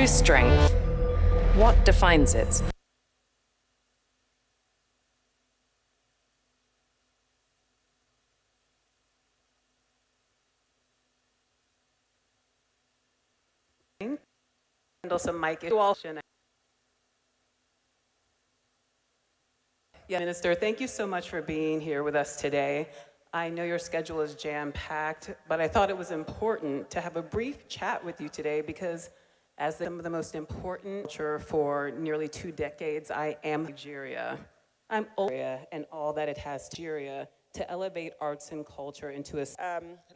strength? What defines it? And also Mike Walsh. Yeah, Minister, thank you so much for being here with us today. I know your schedule is jam-packed, but I thought it was important to have a brief chat with you today because as some of the most important culture for nearly 2 decades, I am Nigeria. I'm Nigeria and all that it has to Nigeria to elevate arts and culture into a...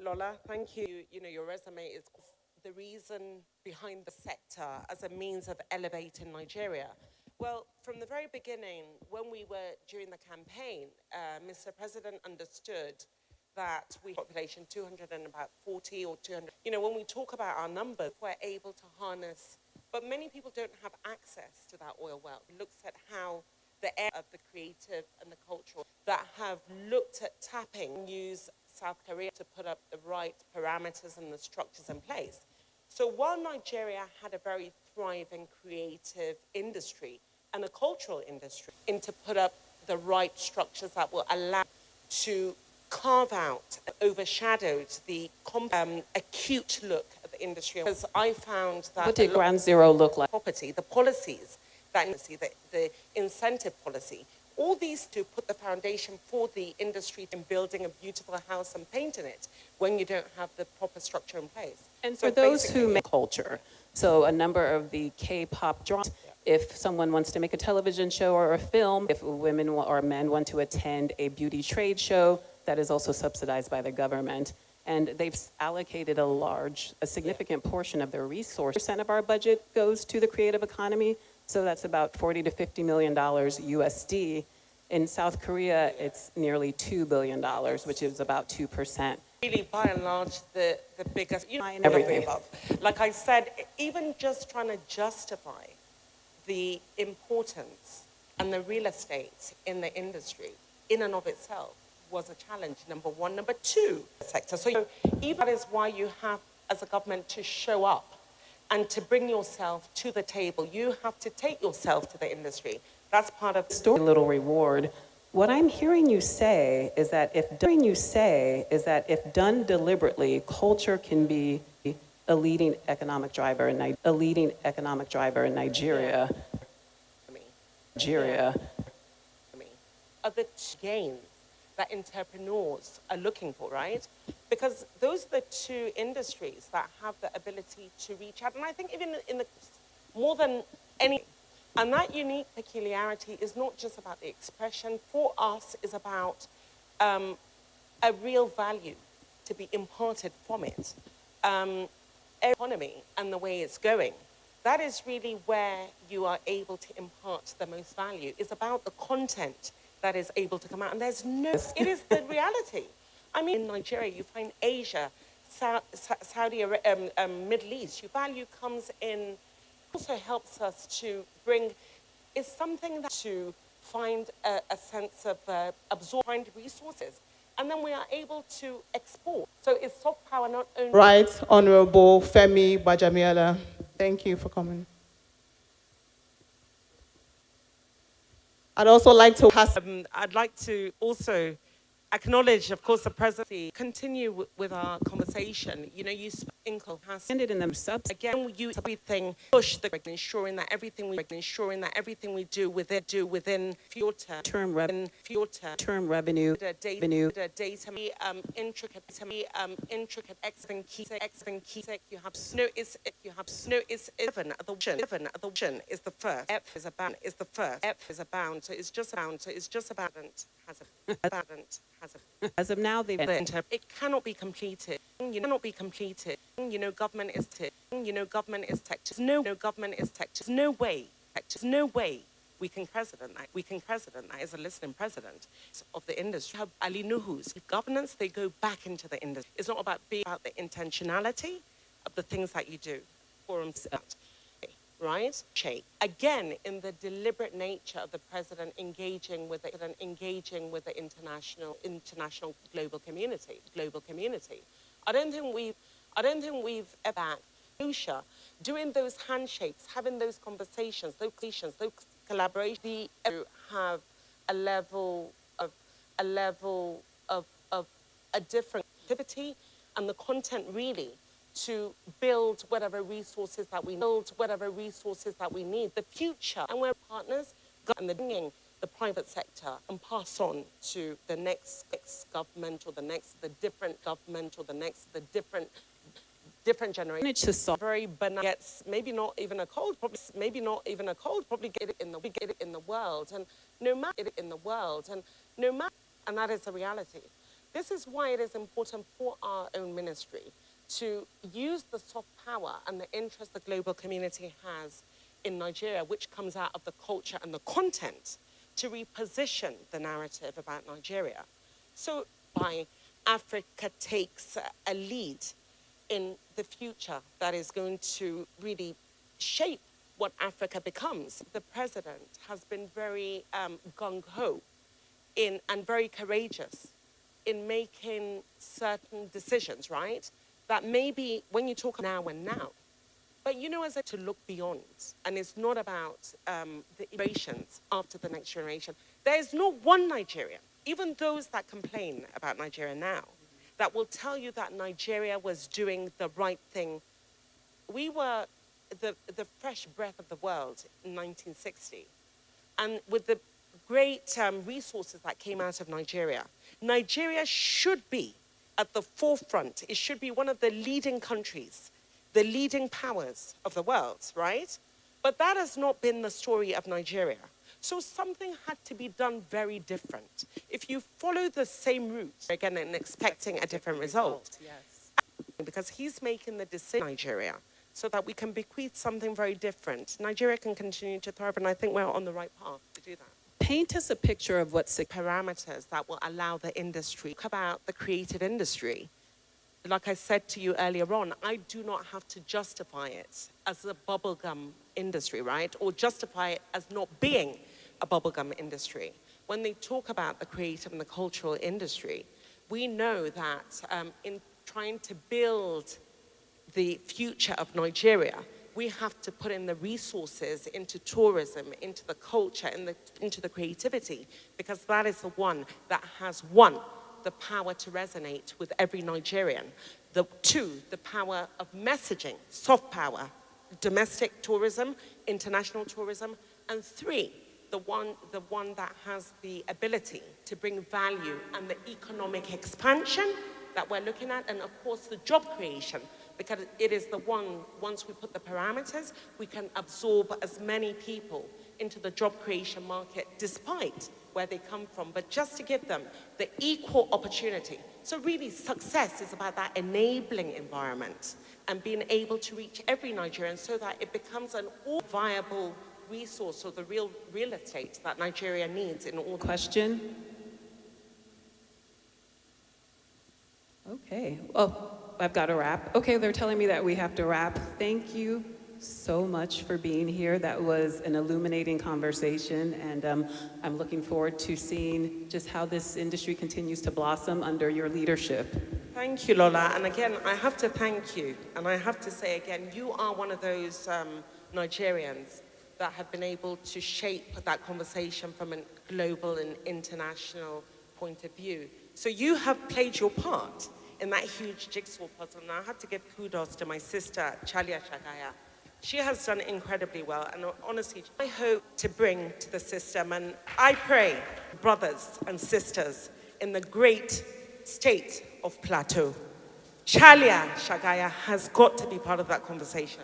Lola, thank you. You know, your resume is the reason behind the sector as a means of elevating Nigeria. Well, from the very beginning, when we were during the campaign, Mr. President understood that we population 240 or 200. You know, when we talk about our numbers, we're able to harness, but many people don't have access to that oil well. It looks at how the area of the creative and the cultural that have looked at tapping, use South Korea to put up the right parameters and the structures in place. So while Nigeria had a very thriving creative industry and a cultural industry, and to put up the right structures that will allow to carve out and overshadowed the acute look at the industry. Because I found that What did Ground Zero look like? Property, the policies, the incentive policy, all these to put the foundation for the industry in building a beautiful house and painting it when you don't have the proper structure in place. And for those who make culture, so a number of the K-pop dramas, if someone wants to make a television show or a film, if women or men want to attend a beauty trade show, that is also subsidized by the government. And they've allocated a significant portion of their resources. 10% of our budget goes to the creative economy, so that's about $40 to $50 million USD. In South Korea, it's nearly $2 billion, which is about 2%. Really, by and large, the biggest, everything above. Like I said, even just trying to justify the importance and the real estate in the industry in and of itself was a challenge, number one. Number two, sector. So even that is why you have, as a government, to show up and to bring yourself to the table. You have to take yourself to the industry. That's part of the story. Little reward. What I'm hearing you say is that if done deliberately, culture can be a leading economic driver in Nigeria. Are the gains that entrepreneurs are looking for, right? Because those are the two industries that have the ability to reach out. And I think even in the more than any, and that unique peculiarity is not just about the expression. For us, is about a real value to be imparted from it. Economy and the way it's going. That is really where you are able to impart the most value. It's about the content that is able to come out. And there's no, it is the reality. I mean, in Nigeria, you find Asia, Saudi Arabia, Middle East, your value comes in, also helps us to bring, is something that to find a sense of absorbing resources. And then we are able to export. So it's soft power not only... Right, Honorable Femi Bajamiela. Thank you for coming. I'd also like to I'd like to also acknowledge, of course, the presidency. Continue with our conversation. You know, you Inco has ended in them subs. Again, you everything push the ensuring that everything we do within future term revenue, intricate you have snow is even the vision is the first. F is about is the first. F is abound. So it's just about as of now, it cannot be completed. You cannot be completed. You know, government is tech. There's no government is tech. There's no way. There's no way we can president that. We can president that as a listening president of the industry. Have Ali Nuhu's governance. They go back into the industry. It's not about being about the intentionality of the things that you do. Forums. Right? Again, in the deliberate nature of the president engaging with the international global community. I don't think we've ever doing those handshakes, having those conversations, those collaborations, have a level of a different activity and the content really to build whatever resources that we need. The future, and we're partners and the bringing the private sector and pass on to the next government or the different government or the different generation. Manage to solve. Very banal. Gets maybe not even a cold. Probably get it in the world, and no matter and that is the reality. This is why it is important for our own ministry to use the soft power and the interest the global community has in Nigeria, which comes out of the culture and the content, to reposition the narrative about Nigeria. So by Africa takes a lead in the future that is going to really shape what Africa becomes. The president has been very gung-ho and very courageous in making certain decisions, right? That maybe when you talk now and now, but you know, as to look beyond, and it's not about the generations after the next generation. There is no one Nigerian, even those that complain about Nigeria now, that will tell you that Nigeria was doing the right thing. We were the fresh breath of the world in 1960. And with the great resources that came out of Nigeria, Nigeria should be at the forefront. It should be one of the leading countries, the leading powers of the world, right? But that has not been the story of Nigeria. So something had to be done very different. If you follow the same route, again, and expecting a different result, Yes. because he's making the decision in Nigeria so that we can bequeath something very different. Nigeria can continue to thrive, and I think we're on the right path to do that. Paint us a picture of what Parameters that will allow the industry. Talk about the creative industry. Like I said to you earlier on, I do not have to justify it as a bubblegum industry, right? Or justify it as not being a bubblegum industry. When they talk about the creative and the cultural industry, we know that in trying to build the future of Nigeria, we have to put in the resources into tourism, into the culture, into the creativity, because that is the one that has, one, the power to resonate with every Nigerian. Two, the power of messaging, soft power, domestic tourism, international tourism. And three, the one that has the ability to bring value and the economic expansion that we're looking at, and of course the job creation, because it is the one, once we put the parameters, we can absorb as many people into the job creation market despite where they come from, but just to give them the equal opportunity. So really success is about that enabling environment and being able to reach every Nigerian so that it becomes an all viable resource or the real estate that Nigeria needs in all. question? Okay, oh, I've got to wrap. Okay, they're telling me that we have to wrap. Thank you so much for being here. That was an illuminating conversation, and I'm looking forward to seeing just how this industry continues to blossom under your leadership. Thank you, Lola. And again, I have to thank you. And I have to say again, you are one of those Nigerians that have been able to shape that conversation from a global and international point of view. So you have played your part in that huge jigsaw puzzle. Now I have to give kudos to my sister, Chalia Shagaya. She has done incredibly well, and honestly, I hope to bring to the system, and I pray, brothers and sisters, in the great state of Plateau, Chalia Shagaya has got to be part of that conversation.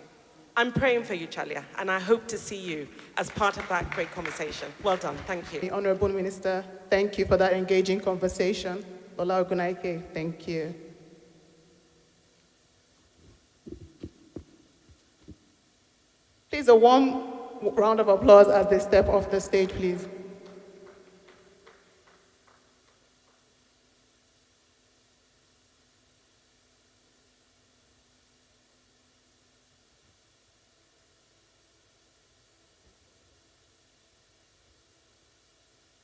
I'm praying for you, Chalia, and I hope to see you as part of that great conversation. Well done, thank you. The Honorable Minister, thank you for that engaging conversation. Ola Ogunaike, thank you. Please, a warm round of applause as they step off the stage, please.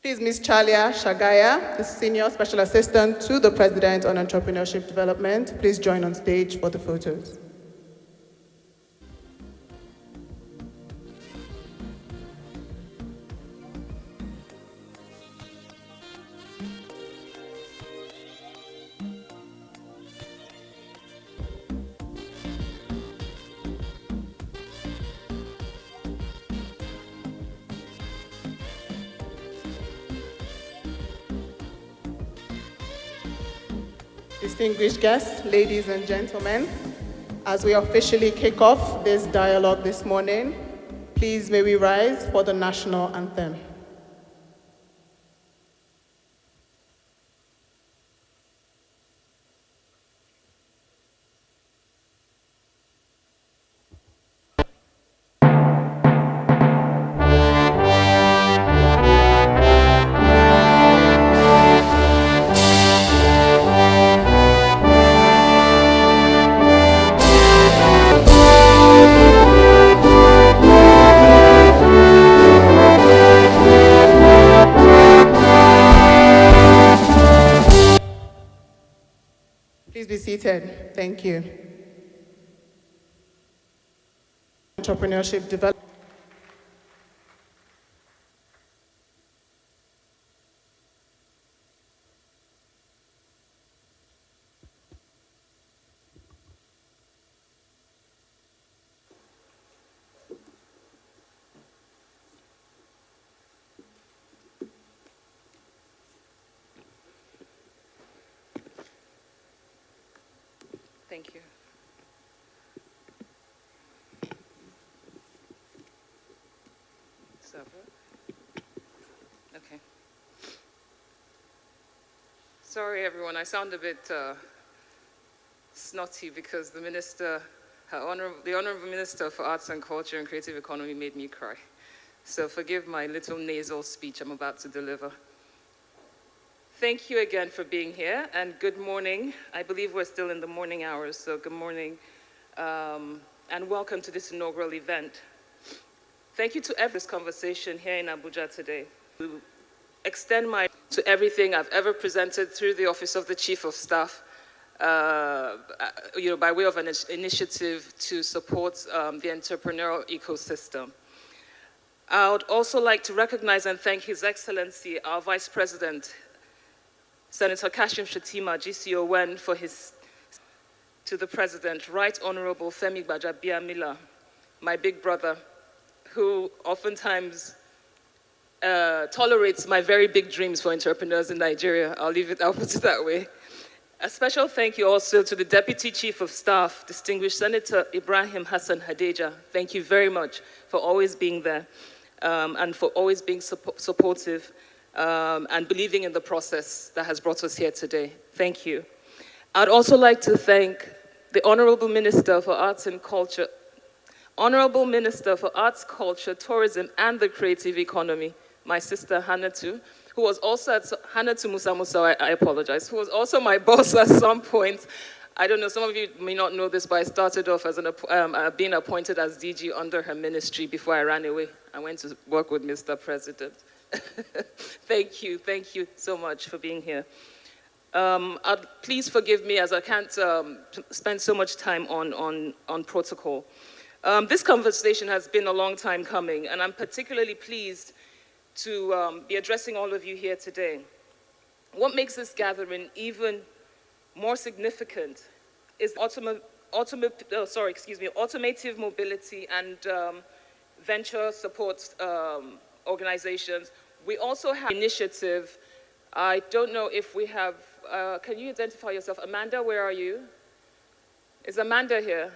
Please, Ms. Chalia Shagaya, the Senior Special Assistant to the President on Entrepreneurship Development, please join on stage for the photos. Distinguished guests, ladies and gentlemen, as we officially kick off this dialogue this morning, please may we rise for the national anthem. Please be seated. Thank you. Entrepreneurship development. Thank you. Stop it. Okay. Sorry, everyone. I sound a bit snotty because the minister, the Honorable Minister for Arts and Culture and Creative Economy made me cry. So forgive my little nasal speech I'm about to deliver. Thank you again for being here, and good morning. I believe we're still in the morning hours, so good morning, and welcome to this inaugural event. Thank you to every conversation here in Abuja today. To extend my to everything I've ever presented through the Office of the Chief of Staff, by way of an initiative to support the entrepreneurial ecosystem. I would also like to recognize and thank His Excellency, our Vice President, Senator Kashim Shettima, GCON, for his to the President, Right Honorable Femi Gbajabiamila, my big brother, who oftentimes tolerates my very big dreams for entrepreneurs in Nigeria. I'll put it that way. A special thank you also to the Deputy Chief of Staff, distinguished Senator Ibrahim Hassan Hadeja. Thank you very much for always being there and for always being supportive and believing in the process that has brought us here today. Thank you. I'd also like to thank the Honorable Minister for Arts and Culture, Honorable Minister for Arts, Culture, Tourism, and the Creative Economy, my sister Hannatu, who was also Hannatu Musa Musa, I apologize, who was also my boss at some point. I don't know, some of you may not know this, but I started off as being appointed as DG under her ministry before I ran away. I went to work with Mr. President. Thank you so much for being here. Please forgive me as I can't spend so much time on protocol. This conversation has been a long time coming, and I'm particularly pleased to be addressing all of you here today. What makes this gathering even more significant is automotive mobility and venture support organizations. We also have an initiative. I don't know if we have, can you identify yourself? Amanda, where are you? Is Amanda here?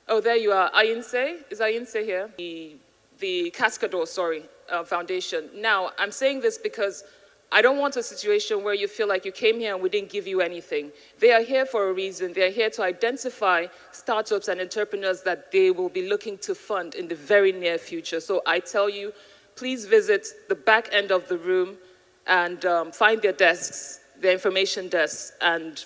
Oh, there you are. Ayinse? Is Ayinse here? The Cascador, Foundation. Now, I'm saying this because I don't want a situation where you feel like you came here and we didn't give you anything. They are here for a reason. They are here to identify startups and entrepreneurs that they will be looking to fund in the very near future. So I tell you, please visit the back end of the room and find their desks, their information desks, and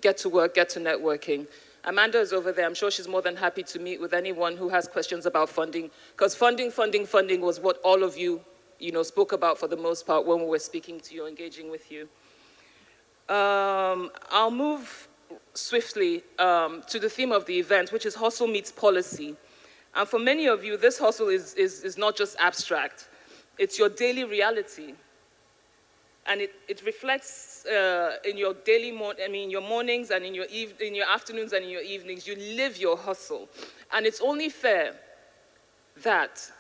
get to work, get to networking. Amanda is over there. I'm sure she's more than happy to meet with anyone who has questions about funding, because funding was what all of you, spoke about for the most part when we were speaking to you, engaging with you. I'll move swiftly to the theme of the event, which is hustle meets policy. And for many of you, this hustle is not just abstract. It's your daily reality. And it reflects in your your mornings and in your afternoons and in your evenings. You live your hustle. And it's only fair that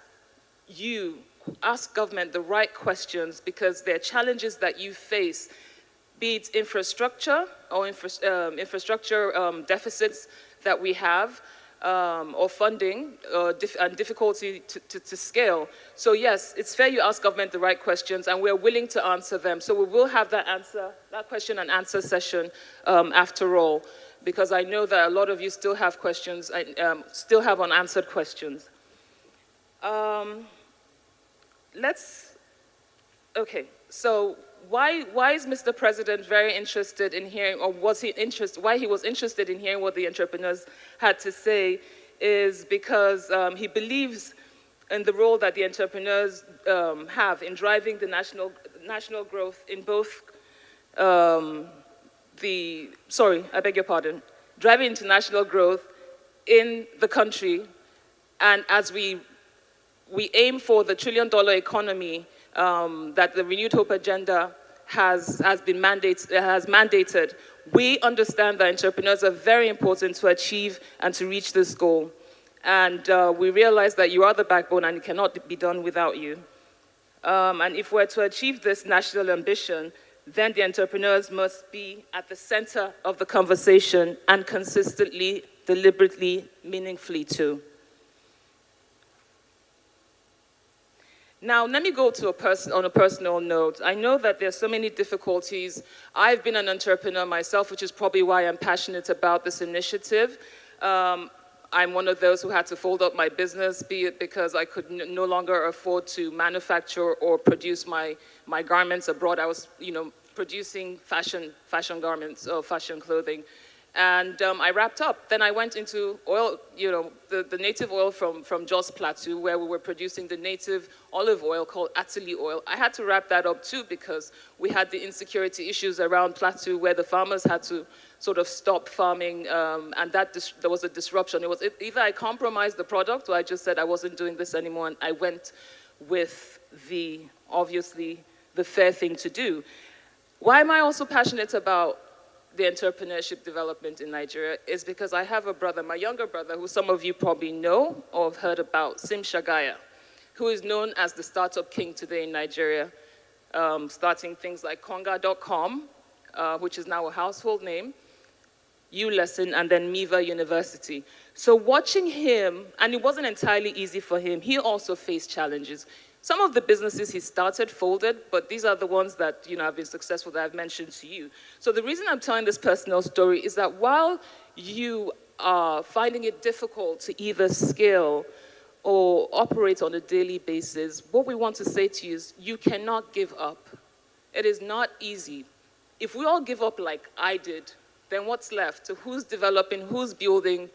you ask government the right questions, because there are challenges that you face be it infrastructure or infrastructure deficits that we have, or funding, and difficulty to scale. So yes, it's fair you ask government the right questions, and we're willing to answer them. So we will have that question and answer session after all, because I know that a lot of you still have questions, still have unanswered questions. Okay, so why is Mr. President very interested in hearing, or why he was interested in hearing what the entrepreneurs had to say is because he believes in the role that the entrepreneurs have in driving the national growth in both driving international growth in the country, and as we aim for the $1 trillion economy that the Renewed Hope agenda has mandated, we understand that entrepreneurs are very important to achieve and to reach this goal. And we realize that you are the backbone and it cannot be done without you. And if we're to achieve this national ambition, then the entrepreneurs must be at the center of the conversation, and consistently, deliberately, meaningfully too. Now, let me go to on a personal note. I know that there's so many difficulties. I've been an entrepreneur myself, which is probably why I'm passionate about this initiative. I'm one of those who had to fold up my business, be it because I could no longer afford to manufacture or produce my garments abroad. I was, producing fashion garments or fashion clothing. And I wrapped up. Then I went into oil, the native oil from Jos Plateau, where we were producing the native olive oil called Ateli oil. I had to wrap that up too, because we had the insecurity issues around Plateau, where the farmers had to sort of stop farming, and there was a disruption. It was either I compromised the product, or I just said I wasn't doing this anymore, and I went with obviously the fair thing to do. Why am I also passionate about the entrepreneurship development in Nigeria is because I have a brother, my younger brother, who some of you probably know or have heard about, Sim Shagaya, who is known as the startup king today in Nigeria, starting things like Konga.com, which is now a household name, ULesson, and then Miva University. So watching him, and it wasn't entirely easy for him, he also faced challenges. Some of the businesses he started folded, but these are the ones that have been successful that I've mentioned to you. So the reason I'm telling this personal story is that while you are finding it difficult to either scale or operate on a daily basis, what we want to say to you is you cannot give up. It is not easy. If we all give up like I did, then what's left? So who's developing, who's building,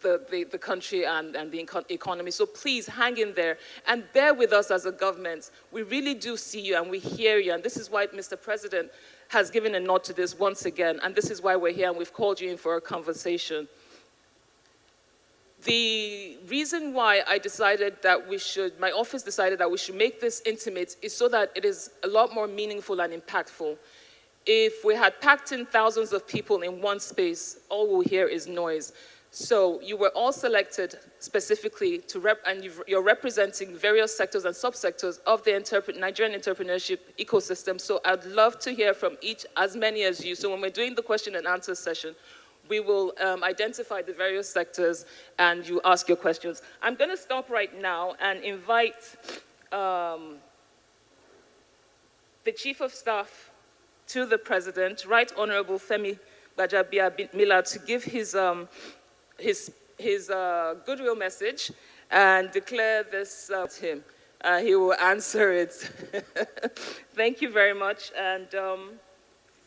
the country and the economy. So please hang in there and bear with us as a government. We really do see you and we hear you. And this is why Mr. President has given a nod to this once again. And this is why we're here and we've called you in for a conversation. The reason why my office decided that we should make this intimate is so that it is a lot more meaningful and impactful. If we had packed in thousands of people in one space, all we'll hear is noise. So you were all selected specifically and you're representing various sectors and subsectors of the Nigerian entrepreneurship ecosystem. So I'd love to hear from as many as you. So when we're doing the question and answer session, we will identify the various sectors and you ask your questions. I'm going to stop right now and invite the Chief of Staff to the President, Right Honorable Femi Gbajabiamila, to give his goodwill message and declare this to him. He will answer it. Thank you very much, and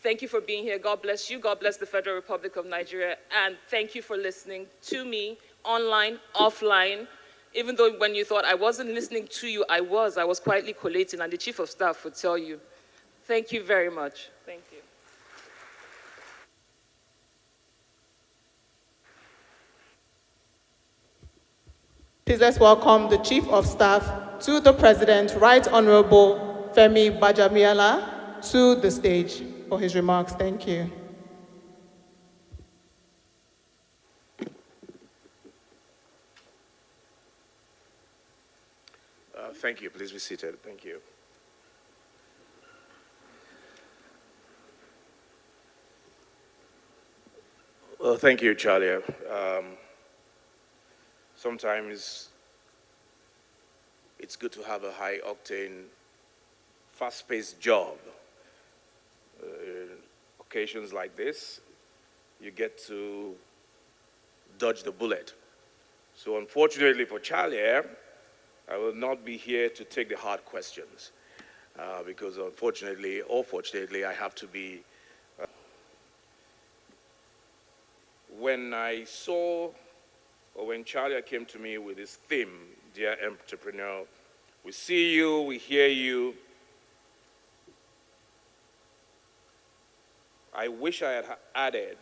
thank you for being here. God bless you. God bless the Federal Republic of Nigeria, and thank you for listening to me online, offline. Even though when you thought I wasn't listening to you, I was quietly collating, and the Chief of Staff would tell you. Thank you very much. Thank you. Please let's welcome the Chief of Staff to the President, Right Honorable Femi Gbajabiamila, to the stage for his remarks. Thank you. Thank you. Please be seated. Thank you. Well, thank you, Charlie. Sometimes it's good to have a high-octane, fast-paced job. Occasions like this, you get to dodge the bullet. So unfortunately for Charlie, I will not be here to take the hard questions because unfortunately or fortunately, I have to be. When I saw, or when Charlie came to me with this theme, Dear Entrepreneur, we see you, we hear you. I wish I had added,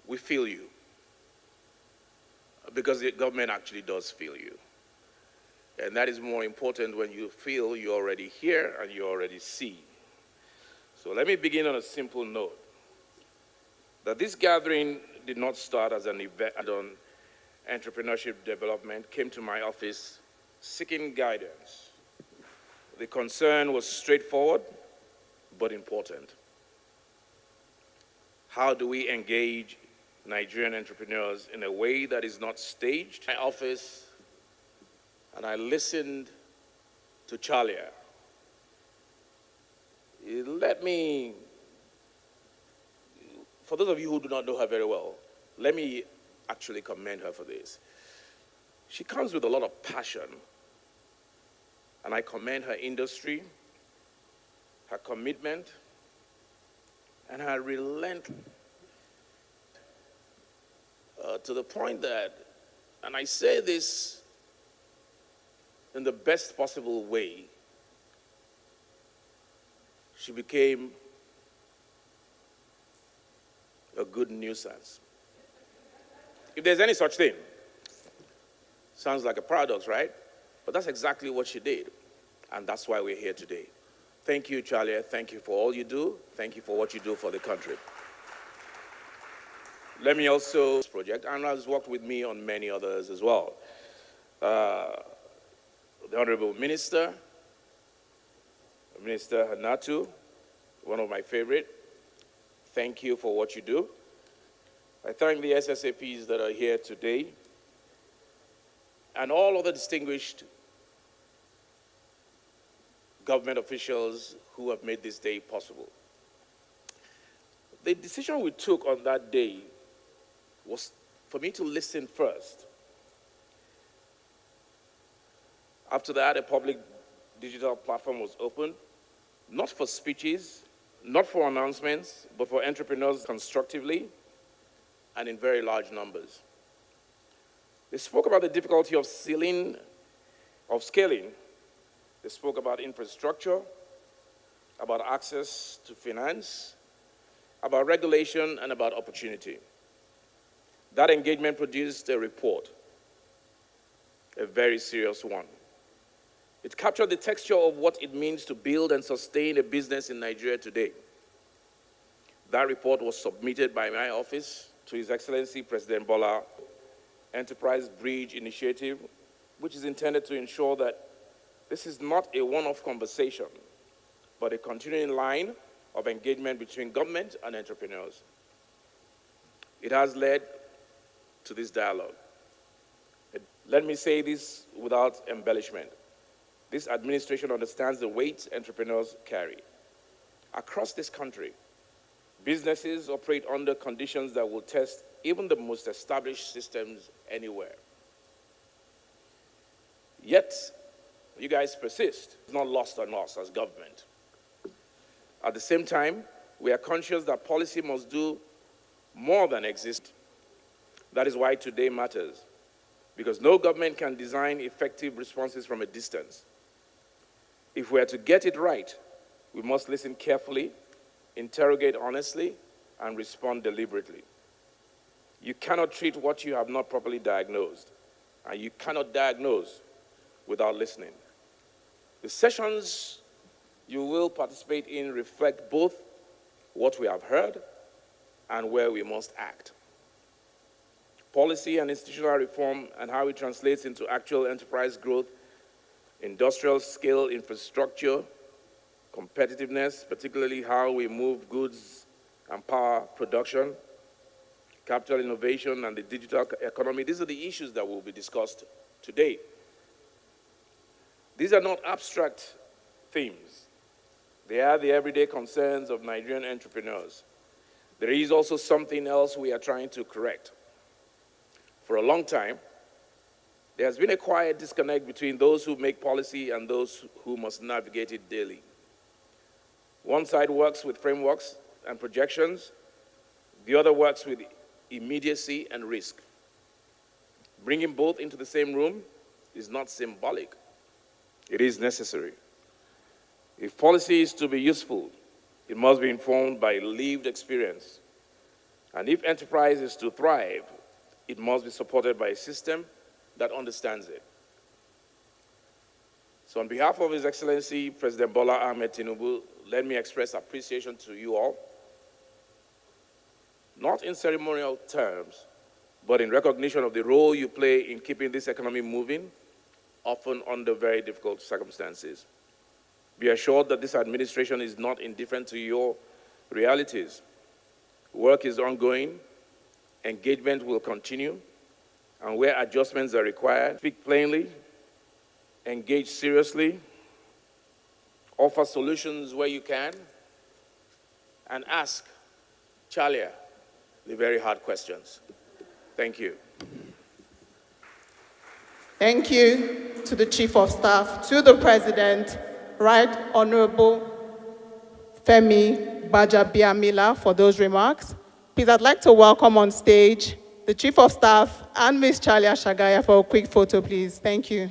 we feel you. Because the government actually does feel you. And that is more important when you feel you already hear and you already see. So let me begin on a simple note. That this gathering did not start as an event on entrepreneurship development, came to my office seeking guidance. The concern was straightforward, but important. How do we engage Nigerian entrepreneurs in a way that is not staged? My office, and I listened to Charlie. Let me, for those of you who do not know her very well, let me actually commend her for this. She comes with a lot of passion, and I commend her industry, her commitment, and her relentless, to the point that, and I say this in the best possible way, she became a good nuisance. If there's any such thing. Sounds like a paradox, right? But that's exactly what she did. And that's why we're here today. Thank you, Charlie. Thank you for all you do. Thank you for what you do for the country. Let me also, this project, and has worked with me on many others as well. The Honorable Minister Hannatu, one of my favorite. Thank you for what you do. I thank the SSAPs that are here today and all other distinguished government officials who have made this day possible. The decision we took on that day was for me to listen first. After that, a public digital platform was opened, not for speeches, not for announcements, but for entrepreneurs constructively and in very large numbers. They spoke about the difficulty of scaling. They spoke about infrastructure, about access to finance, about regulation, and about opportunity. That engagement produced a report, a very serious one. It captured the texture of what it means to build and sustain a business in Nigeria today. That report was submitted by my office to His Excellency President Bola Enterprise Bridge Initiative, which is intended to ensure that this is not a one-off conversation, but a continuing line of engagement between government and entrepreneurs. It has led to this dialogue. Let me say this without embellishment. This administration understands the weight entrepreneurs carry. Across this country, businesses operate under conditions that will test even the most established systems anywhere. Yet, you guys persist. It's not lost on us as government. At the same time, we are conscious that policy must do more than exist. That is why today matters, because no government can design effective responses from a distance. If we are to get it right, we must listen carefully, interrogate honestly, and respond deliberately. You cannot treat what you have not properly diagnosed, and you cannot diagnose without listening. The sessions you will participate in reflect both what we have heard and where we must act. Policy and institutional reform and how it translates into actual enterprise growth, industrial scale infrastructure, competitiveness, particularly how we move goods and power production, capital innovation, and the digital economy. These are the issues that will be discussed today. These are not abstract themes. They are the everyday concerns of Nigerian entrepreneurs. There is also something else we are trying to correct. For a long time, there has been a quiet disconnect between those who make policy and those who must navigate it daily. One side works with frameworks and projections, the other works with immediacy and risk. Bringing both into the same room is not symbolic. It is necessary. If policy is to be useful, it must be informed by lived experience. And if enterprise is to thrive, it must be supported by a system that understands it. So on behalf of His Excellency, President Bola Ahmed Tinubu, let me express appreciation to you all, not in ceremonial terms, but in recognition of the role you play in keeping this economy moving, often under very difficult circumstances. Be assured that this administration is not indifferent to your realities. Work is ongoing, engagement will continue, and where adjustments are required, speak plainly, engage seriously, offer solutions where you can, and ask Chalia the very hard questions. Thank you. Thank you to the Chief of Staff, to the President, Right Honorable Femi Gbajabiamila for those remarks. Please, I'd like to welcome on stage the Chief of Staff and Ms. Chalia Shagaya for a quick photo, please. Thank you.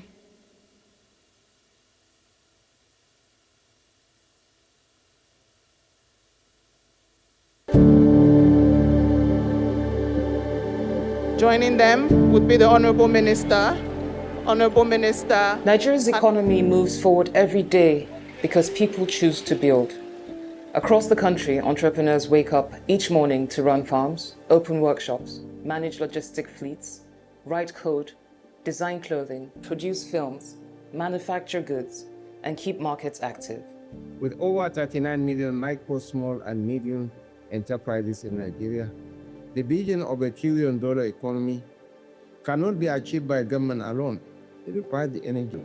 Joining them would be the Honorable Minister. Honorable Minister. Nigeria's economy moves forward every day because people choose to build. Across the country, entrepreneurs wake up each morning to run farms, open workshops, manage logistic fleets, write code, design clothing, produce films, manufacture goods, and keep markets active. With over 39 million micro, small, and medium enterprises in Nigeria, the vision of $1 trillion economy cannot be achieved by government alone. It requires the energy.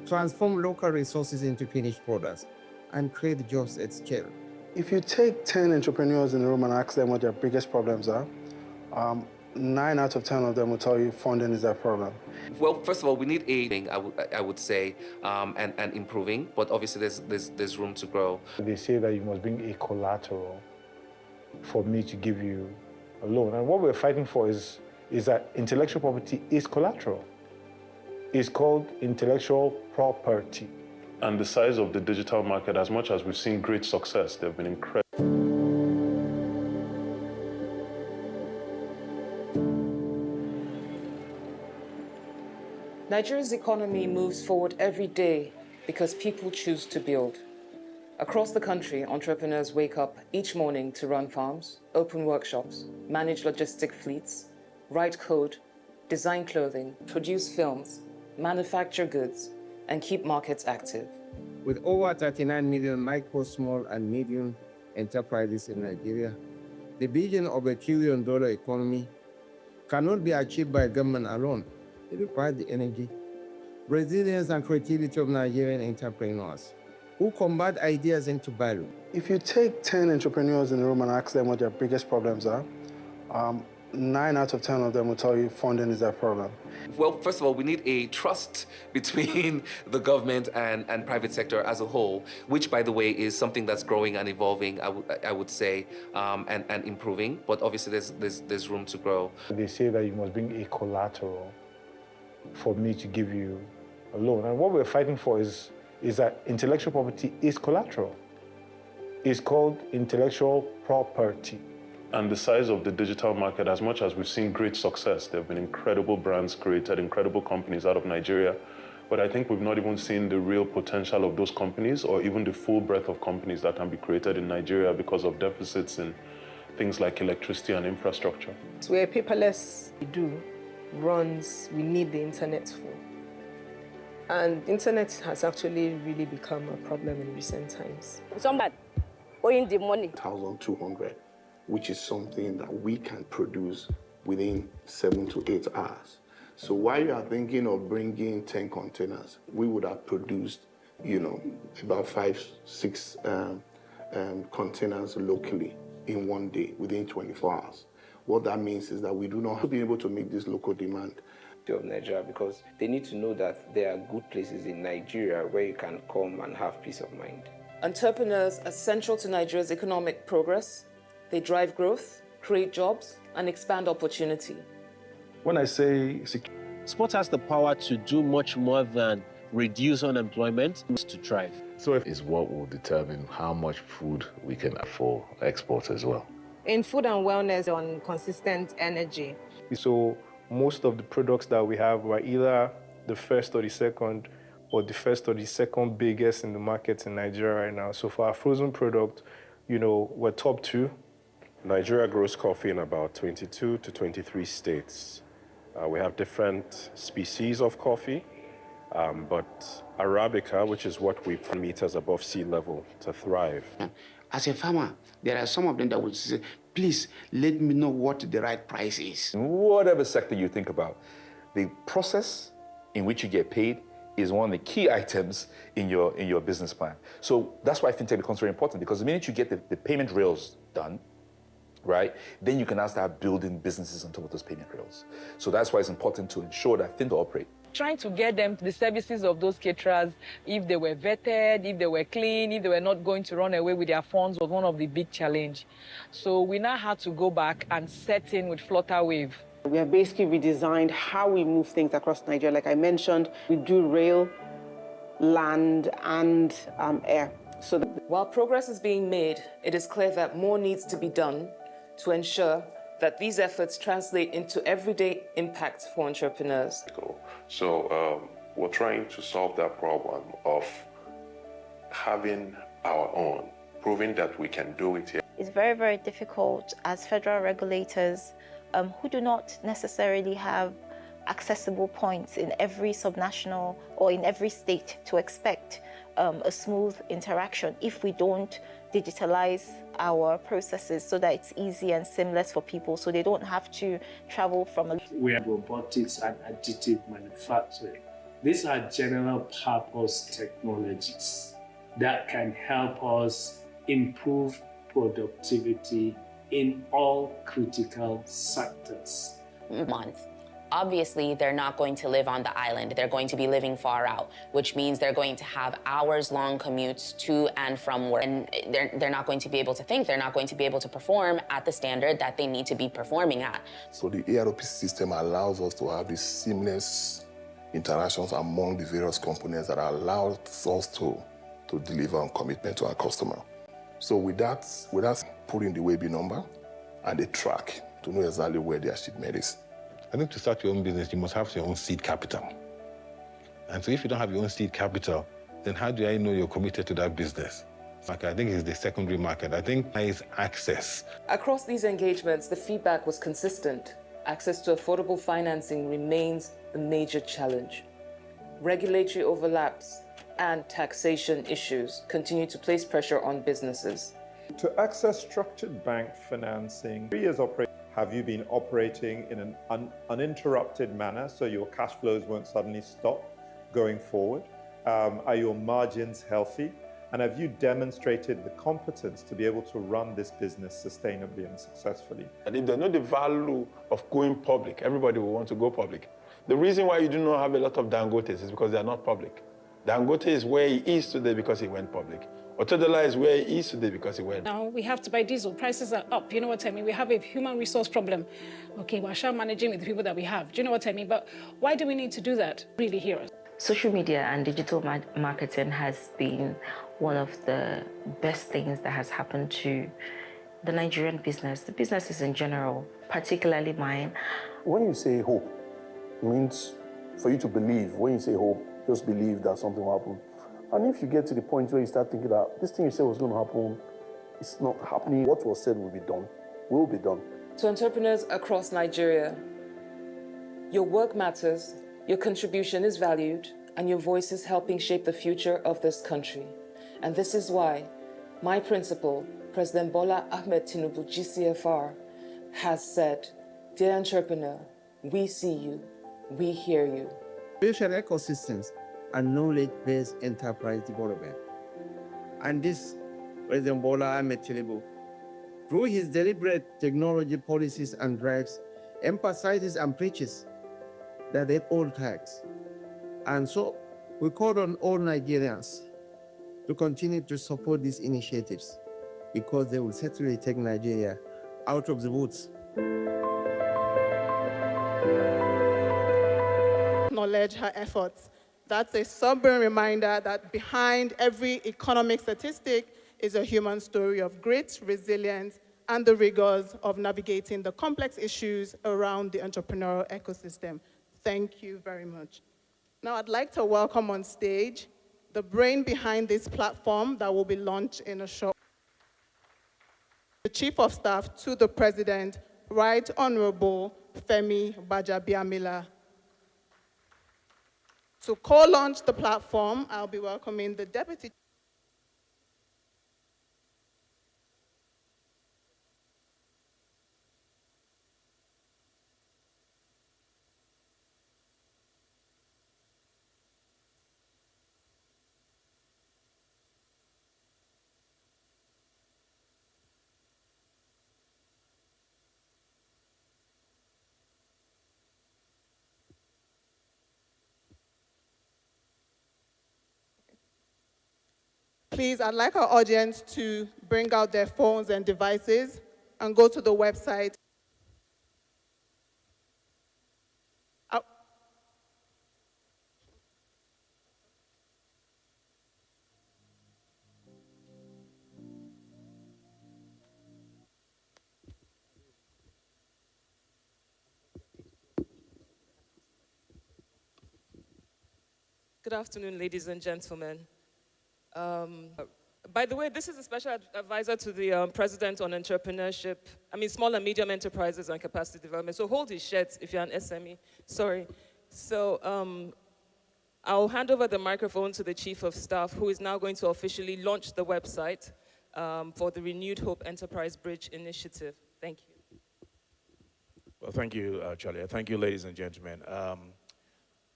Transform local resources into finished products and create jobs at scale. If you take 10 entrepreneurs in the room and ask them what their biggest problems are, 9 out of 10 of them will tell you funding is their problem. Well, first of all, we need aiding, I would say, and improving, but obviously there's room to grow. They say that you must bring a collateral for me to give you a loan. And what we're fighting for is that intellectual property is collateral. It's called intellectual property. And the size of the digital market, as much as we've seen great success, they've been incredible. Nigeria's economy moves forward every day because people choose to build. Across the country, entrepreneurs wake up each morning to run farms, open workshops, manage logistic fleets, write code, design clothing, produce films, manufacture goods, and keep markets active. With over 39 million micro, small, and medium enterprises in Nigeria, the vision of $1 trillion economy cannot be achieved by government alone. It requires the energy, resilience, and creativity of Nigerian entrepreneurs who convert ideas into value. If you take 10 entrepreneurs in the room and ask them what their biggest problems are, 9 out of 10 of them will tell you funding is their problem. Well, first of all, we need a trust between the government and private sector as a whole, which, by the way, is something that's growing and evolving, I would say, and improving. But obviously, there's room to grow. They say that you must bring a collateral for me to give you a loan. And what we're fighting for is that intellectual property is collateral. It's called intellectual property. And the size of the digital market, as much as we've seen great success, there have been incredible brands created, incredible companies out of Nigeria. But I think we've not even seen the real potential of those companies or even the full breadth of companies that can be created in Nigeria because of deficits in things like electricity and infrastructure. So we're paperless, we need the internet for. And internet has actually really become a problem in recent times. Somebody owing the money. 1,200. which is something that we can produce within 7 to 8 hours. So while you are thinking of bringing 10 containers, we would have produced, about 5, 6 containers locally in one day within 24 hours. What that means is that we do not have to be able to meet this local demand. Of Nigeria, because they need to know that there are good places in Nigeria where you can come and have peace of mind. Entrepreneurs are central to Nigeria's economic progress. They drive growth, create jobs, and expand opportunity. When I say sport has the power to do much more than reduce unemployment, to thrive. So it's what will determine how much food we can afford export as well. In food and wellness, on consistent energy. So most of the products that we have were either the first or the second, or the first or the second biggest in the market in Nigeria right now. So for our frozen product, we're top 2. Nigeria grows coffee in about 22 to 23 states. We have different species of coffee, but Arabica, which is what we meters above sea level to thrive. As a farmer, there are some of them that will say, please let me know what the right price is. In whatever sector you think about, the process in which you get paid is one of the key items in your business plan. So that's why fintech becomes very important, because the minute you get the payment rails done, right, then you can now start building businesses on top of those payment rails. So that's why it's important to ensure that fintech operate. Trying to get them the services of those caterers, if they were vetted, if they were clean, if they were not going to run away with their funds, was one of the big challenge. So we now had to go back and set in with Flutterwave. We have basically redesigned how we move things across Nigeria. Like I mentioned, we do rail, land, and air. So while progress is being made, it is clear that more needs to be done to ensure that these efforts translate into everyday impact for entrepreneurs. So we're trying to solve that problem of having our own, proving that we can do it here. It's very, very difficult as federal regulators who do not necessarily have accessible points in every subnational or in every state to expect a smooth interaction if we don't digitalize our processes so that it's easy and seamless for people, so they don't have to travel from We have robotics and additive manufacturing. These are general purpose technologies that can help us improve productivity in all critical sectors. Obviously, they're not going to live on the island. They're going to be living far out, which means they're going to have hours-long commutes to and from work. And they're not going to be able to think. They're not going to be able to perform at the standard that they need to be performing at. So the ERP system allows us to have these seamless interactions among the various components that allows us to deliver on commitment to our customer. So with that putting the WABI number and the track to know exactly where their shipment is. I think to start your own business, you must have your own seed capital. And so if you don't have your own seed capital, then how do I know you're committed to that business? I think it's the secondary market. I think it's access. Across these engagements, the feedback was consistent. Access to affordable financing remains a major challenge. Regulatory overlaps and taxation issues continue to place pressure on businesses. To access structured bank financing, 3 years operation. Have you been operating in an uninterrupted manner so your cash flows won't suddenly stop going forward? Are your margins healthy? And have you demonstrated the competence to be able to run this business sustainably and successfully? And if they know the value of going public, everybody will want to go public. The reason why you do not have a lot of Dangotes is because they are not public. Dangote is where he is today because he went public. Otedola is where he is today because he went. Now we have to buy diesel. Prices are up. You know what I mean? We have a human resource problem. Okay, we're sure managing with the people that we have. Do you know what I mean? But why do we need to do that? Really hear us. Social media and digital marketing has been one of the best things that has happened to the Nigerian business, the businesses in general, particularly mine. When you say hope, it means for you to believe. When you say hope, just believe that something will happen. And if you get to the point where you start thinking that this thing you said was going to happen, it's not happening, what was said will be done. To entrepreneurs across Nigeria, your work matters, your contribution is valued, and your voice is helping shape the future of this country. And this is why My principal, President Bola Ahmed Tinubu, GCFR, has said, "Dear entrepreneur, we see you, we hear you." Building ecosystems and knowledge-based enterprise development. And this, President Bola Ahmed Tinubu, through his deliberate technology policies and drives, emphasizes and preaches that they all tax. And so we call on all Nigerians to continue to support these initiatives because they will certainly take Nigeria out of the woods. Acknowledge her efforts. That's a sobering reminder that behind every economic statistic is a human story of grit, resilience, and the rigors of navigating the complex issues around the entrepreneurial ecosystem. Thank you very much. Now I'd like to welcome on stage the brain behind this platform that will be launched in a short. The Chief of Staff to the President, Right Honorable Femi Gbajabiamila. To co-launch the platform, I'll be welcoming the Deputy. Please, I'd like our audience to bring out their phones and devices and go to the website. Good afternoon, ladies and gentlemen. By the way, this is a special advisor to the President on Entrepreneurship, small and medium enterprises and capacity development. So hold his shirt if you're an SME, sorry. So I'll hand over the microphone to the Chief of Staff, who is now going to officially launch the website for the Renewed Hope Enterprise Bridge Initiative. Thank you. Well, thank you, Charlie. Thank you, ladies and gentlemen.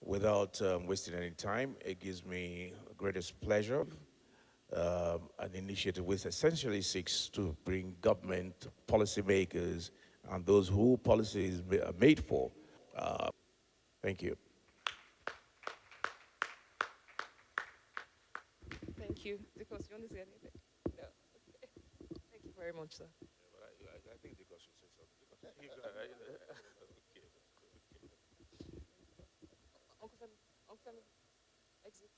Without wasting any time, it gives me the greatest pleasure. An initiative which essentially seeks to bring government, policymakers, and those who policies are made for. Thank you. Thank you. Because you want to say anything? No. Okay. Thank you very much, sir. Yeah, I think because you said something. Uncle Femi, exit.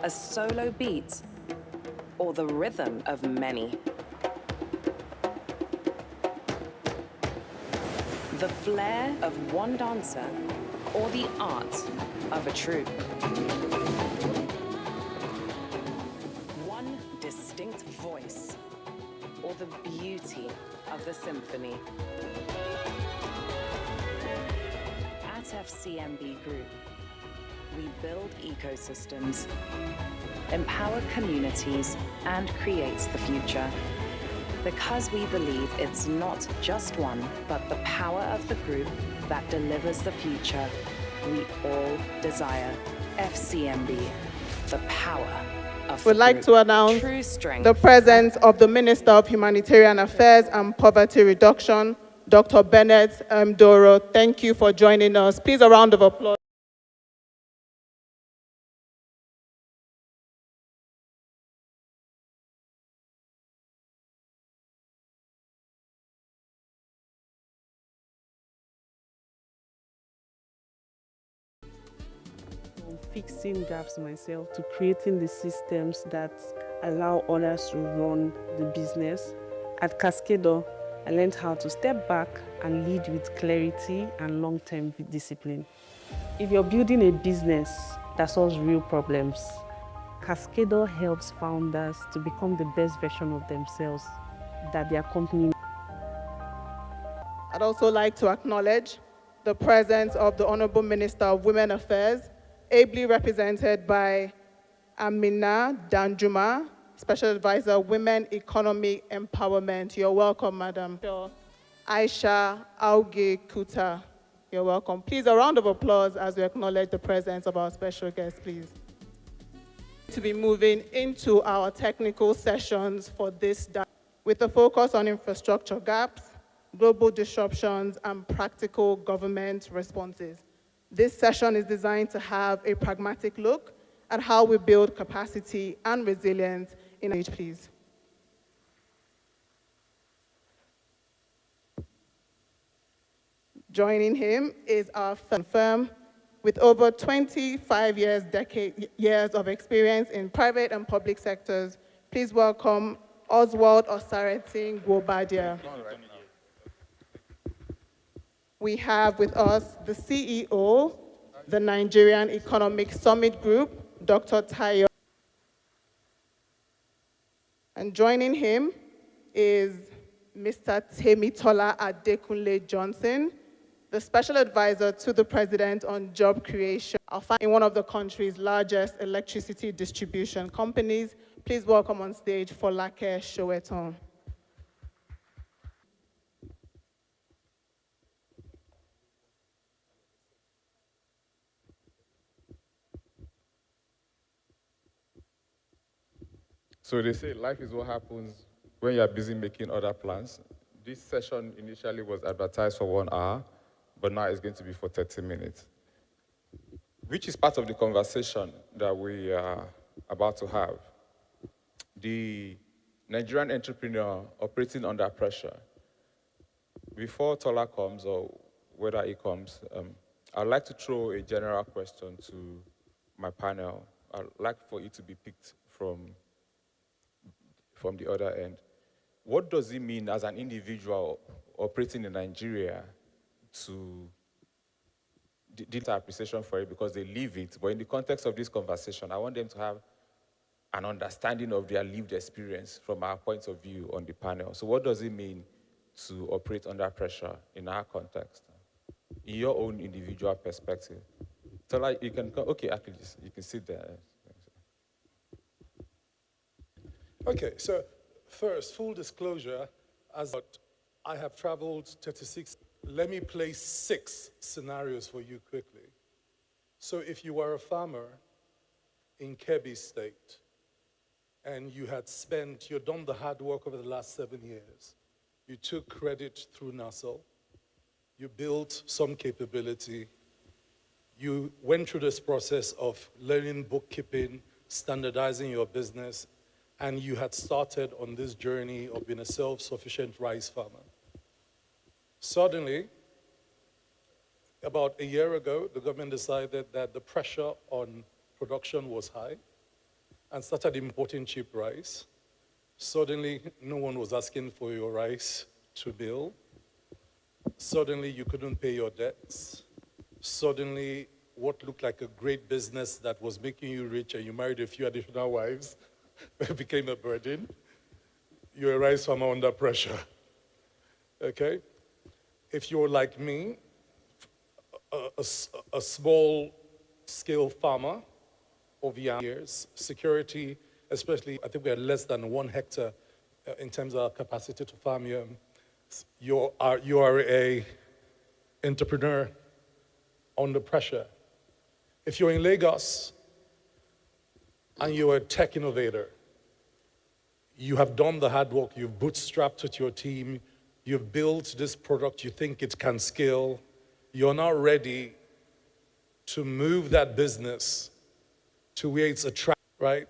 A solo beat, or the rhythm of many. The flair of one dancer, or the art of a troupe. One distinct voice, or the beauty of the symphony. At FCMB Group, we build ecosystems, empower communities, and create the future. Because we believe it's not just one, but the power of the group that delivers the future we all desire. FCMB, the power of We'd like to announce the presence of the Minister of Humanitarian Affairs and Poverty Reduction, Dr. Bennett Doro. Thank you for joining us. Please, a round of applause. fixing gaps myself to creating the systems that allow others to run the business. At Cascador, I learned how to step back and lead with clarity and long-term discipline. If you're building a business that solves real problems, Cascador helps founders to become the best version of themselves that their company. I'd also like to acknowledge the presence of the Honorable Minister of Women Affairs, ably represented by Amina Danjuma, Special Advisor, Women Economy Empowerment. You're welcome, Madam. Aisha Auge Kuta. You're welcome. Please, a round of applause as we acknowledge the presence of our special guest, please. To be moving into our technical sessions for this day, with a focus on infrastructure gaps, global disruptions, and practical government responses. This session is designed to have a pragmatic look at how we build capacity and resilience in age, please. Joining him is our firm with over 25 years of experience in private and public sectors. Please welcome Oswald Osaretin Gwobadia. We have with us the CEO, the Nigerian Economic Summit Group, Dr. Tayo. And joining him is Mr. Temitola Adekunle Johnson, the Special Advisor to the President on Job Creation in one of the country's largest electricity distribution companies. Please welcome on stage Folake Sowetan. So they say life is what happens when you're busy making other plans. This session initially was advertised for 1 hour, but now it's going to be for 30 minutes, which is part of the conversation that we are about to have. The Nigerian entrepreneur operating under pressure. Before Tola comes, or whether he comes, I'd like to throw a general question to my panel. I'd like for it to be picked from the other end. What does it mean as an individual operating in Nigeria to did appreciation for it because they live it, but in the context of this conversation, I want them to have an understanding of their lived experience from our point of view on the panel. So what does it mean to operate under pressure in our context, in your own individual perspective? So like you can, okay, Achilles, you can sit there. Okay, so first, full disclosure, I have traveled 36. Let me play 6 scenarios for you quickly. So if you were a farmer in Kebbi State and you'd done the hard work over the last 7 years, you took credit through NASL, you built some capability, you went through this process of learning bookkeeping, standardizing your business, and you had started on this journey of being a self-sufficient rice farmer. Suddenly, about a year ago, the government decided that the pressure on production was high and started importing cheap rice. Suddenly, no one was asking for your rice to mill. Suddenly, you couldn't pay your debts. Suddenly, what looked like a great business that was making you rich and you married a few additional wives became a burden. You're a rice farmer under pressure, okay? If you're like me, a small-scale farmer of years, security, especially, I think we are less than 1 hectare in terms of our capacity to farm here. You are a entrepreneur under pressure. If you're in Lagos and you're a tech innovator, you have done the hard work, you've bootstrapped with your team, you've built this product, you think it can scale, you're now ready to move that business to where it's attractive, right?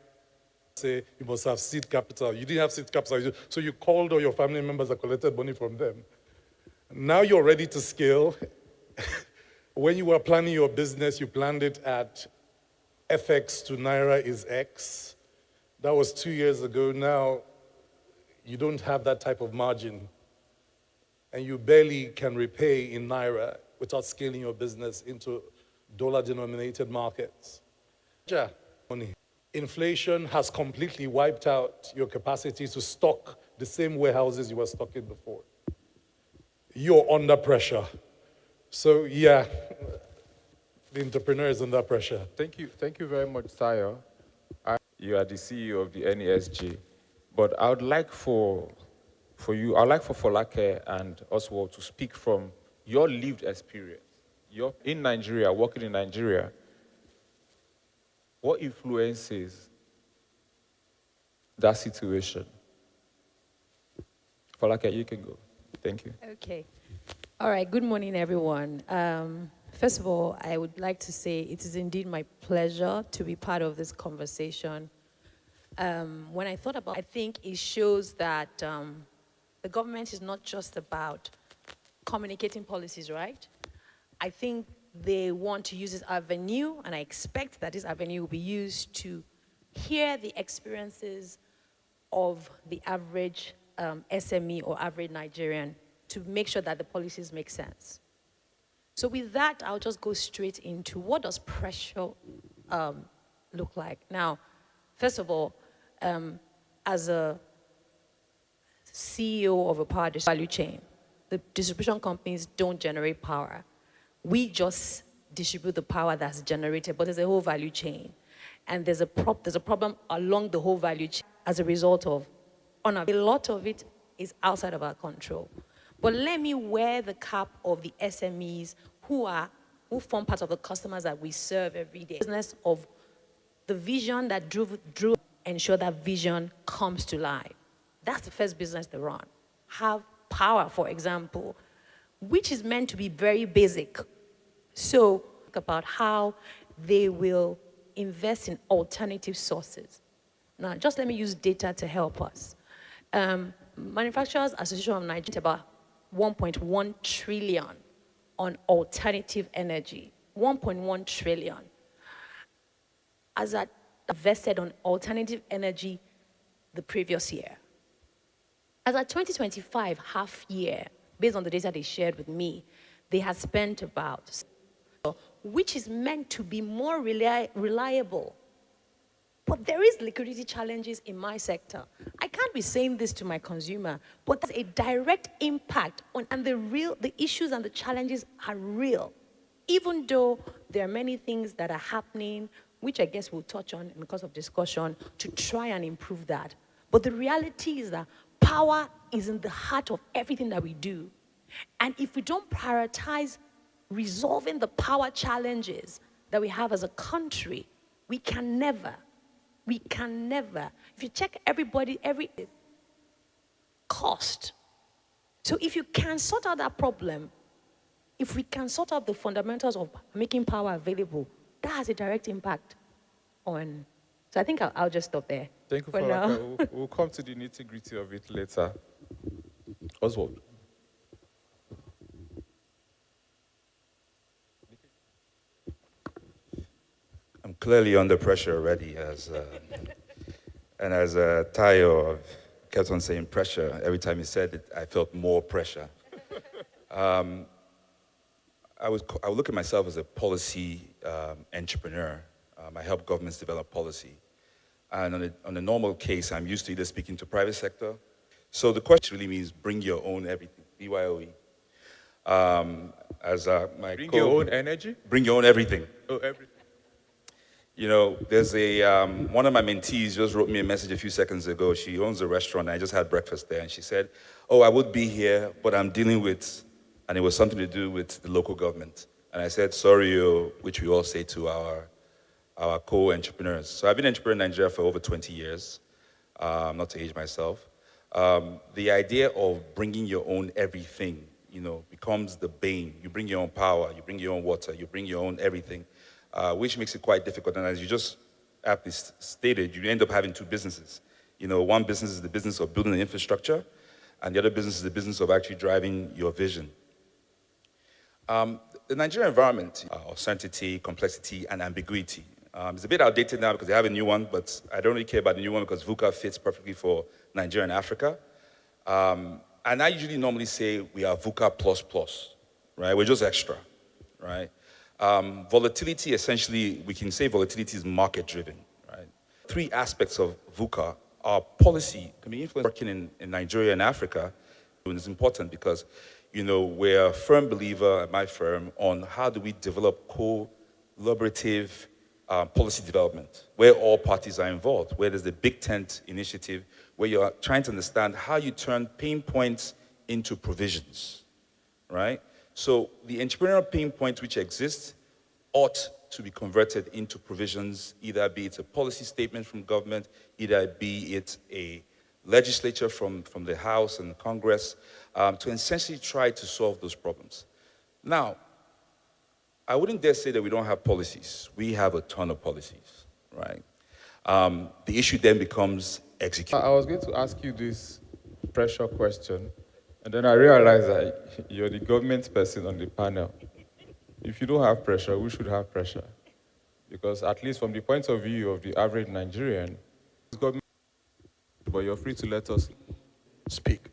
Say, you must have seed capital. You didn't have seed capital, so you called all your family members and collected money from them. Now you're ready to scale. When you were planning your business, you planned it at FX to Naira is X. That was 2 years ago. Now, you don't have that type of margin. And you barely can repay in Naira without scaling your business into dollar-denominated markets. Money. Inflation has completely wiped out your capacity to stock the same warehouses you were stocking before. You're under pressure. So yeah, the entrepreneur is under pressure. Thank you very much, Tayo. You are the CEO of the NESG, but I would like for Folake and Oswald to speak from your lived experience. You're in Nigeria, working in Nigeria. What influences that situation? Folake, you can go. Thank you. Okay. All right. Good morning, everyone. First of all, I would like to say it is indeed my pleasure to be part of this conversation. When I thought about it, I think it shows that the government is not just about communicating policies, right? I think they want to use this avenue, and I expect that this avenue will be used to hear the experiences of the average SME or average Nigerian to make sure that the policies make sense. So with that, I'll just go straight into what does pressure look like. Now, first of all, as a CEO of a power value chain, the distribution companies don't generate power. We just distribute the power that's generated, but there's a whole value chain. And there's a problem along the whole value chain as a result of, a lot of it is outside of our control. But let me wear the cap of the SMEs who form part of the customers that we serve every day. Business of the vision that drew ensure that vision comes to life. That's the first business they run. Have power, for example, which is meant to be very basic. So, about how they will invest in alternative sources. Now, just let me use data to help us. Manufacturers Association of Nigeria, about 1.1 trillion on alternative energy. 1.1 trillion. As I invested on alternative energy the previous year. As at 2025 half year, based on the data they shared with me, they have spent about, which is meant to be more reliable. But there is liquidity challenges in my sector. I can't be saying this to my consumer, but there's a direct impact on, and the issues and the challenges are real. Even though there are many things that are happening, which I guess we'll touch on in the course of discussion, to try and improve that. But the reality is that power is in the heart of everything that we do. And if we don't prioritize resolving the power challenges that we have as a country, we can never, if you check every cost. So if you can sort out that problem, if we can sort out the fundamentals of making power available, that has a direct impact on. So I think I'll just stop there. Thank you for now. now. We'll come to the nitty-gritty of it later. Oswald. I'm clearly under pressure already, and as Tayo kept on saying pressure, every time he said it, I felt more pressure. I would look at myself as a policy entrepreneur. I help governments develop policy. And on a normal case, I'm used to either speaking to private sector. So the question really means bring your own everything, BYOE. Bring your own energy? Bring your own everything. Oh, everything. You know, there's one of my mentees just wrote me a message a few seconds ago. She owns a restaurant, and I just had breakfast there, and she said, oh, I would be here, but I'm dealing with, and it was something to do with the local government. And I said, sorry, which we all say to our co-entrepreneurs. So I've been an entrepreneur in Nigeria for over 20 years, not to age myself. The idea of bringing your own everything, becomes the bane. You bring your own power, you bring your own water, you bring your own everything. Which makes it quite difficult. And as you just aptly stated, you end up having two businesses. One business is the business of building the infrastructure, and the other business is the business of actually driving your vision. The Nigerian environment, uncertainty, complexity, and ambiguity. It's a bit outdated now because they have a new one, but I don't really care about the new one because VUCA fits perfectly for Nigeria and Africa. And I usually normally say we are VUCA plus, right? We're just extra, right? Volatility, essentially, we can say volatility is market-driven, right? 3 aspects of VUCA are policy, can be influenced working in Nigeria and Africa, and it's important because, you know, we're a firm believer at my firm on how do we develop collaborative policy development, where all parties are involved, where there's the Big Tent initiative, where you're trying to understand how you turn pain points into provisions, right? So the entrepreneurial pain points which exist ought to be converted into provisions, either be it a policy statement from government, either be it a legislature from the House and Congress, to essentially try to solve those problems. Now, I wouldn't dare say that we don't have policies. We have a ton of policies, right? The issue then becomes execution. I was going to ask you this pressure question, and then I realized that you're the government person on the panel. If you don't have pressure, we should have pressure. Because at least from the point of view of the average Nigerian, it's government, but you're free to let us speak.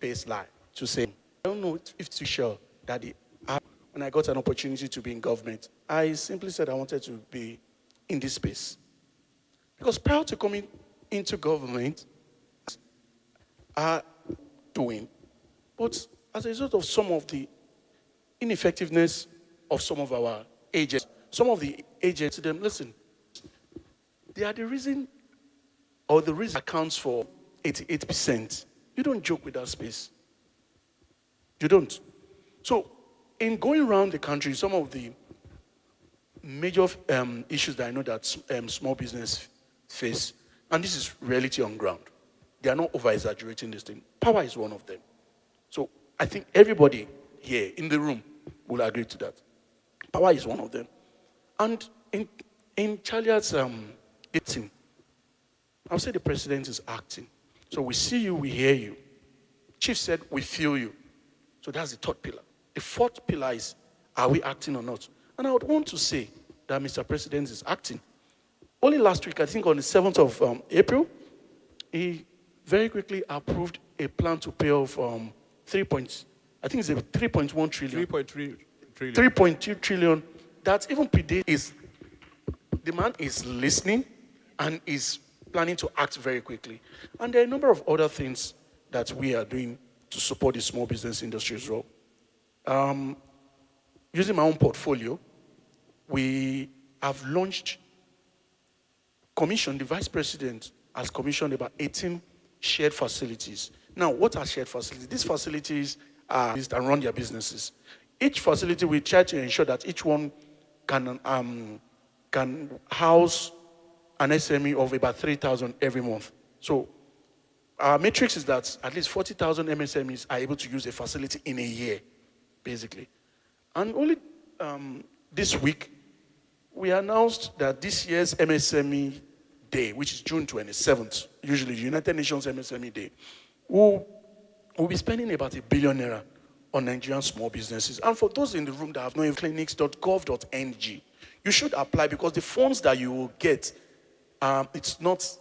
Baseline to say, I don't know if it's sure that when I got an opportunity to be in government, I simply said I wanted to be in this space. Because prior to coming into government, are doing, but as a result of some of the ineffectiveness of some of our agents, some of the agents to them, listen, they are the reason, or the reason accounts for 88%. You don't joke with that space. You don't. So, in going around the country, some of the major issues that I know that small business face, and this is reality on ground, they are not over-exaggerating this thing. Power is one of them. So I think everybody here in the room will agree to that. Power is one of them. And in Chalia's acting, I'll say the president is acting. So we see you, we hear you. Chief said, we feel you. So that's the third pillar. The fourth pillar is, are we acting or not? And I would want to say that Mr. President is acting. Only last week, I think on the 7th of April, he very quickly approved a plan to pay off I think it's a 3.1 trillion. 3.3 trillion. 3.2 trillion. That even predates. The man is listening and is planning to act very quickly. And there are a number of other things that we are doing to support the small business industry as well. Using my own portfolio, we have commissioned, the vice president has commissioned about 18 shared facilities. Now, what are shared facilities? These facilities are used and run their businesses. Each facility, we try to ensure that each one can house an SME of about 3,000 every month. So our matrix is that at least 40,000 MSMEs are able to use a facility in a year, basically. And only this week, we announced that this year's MSME Day, which is June 27th, usually United Nations MSME Day, we'll be spending about R1 billion on Nigerian small businesses. And for those in the room that have known clinics.gov.ng, you should apply because the funds that you will get, it's not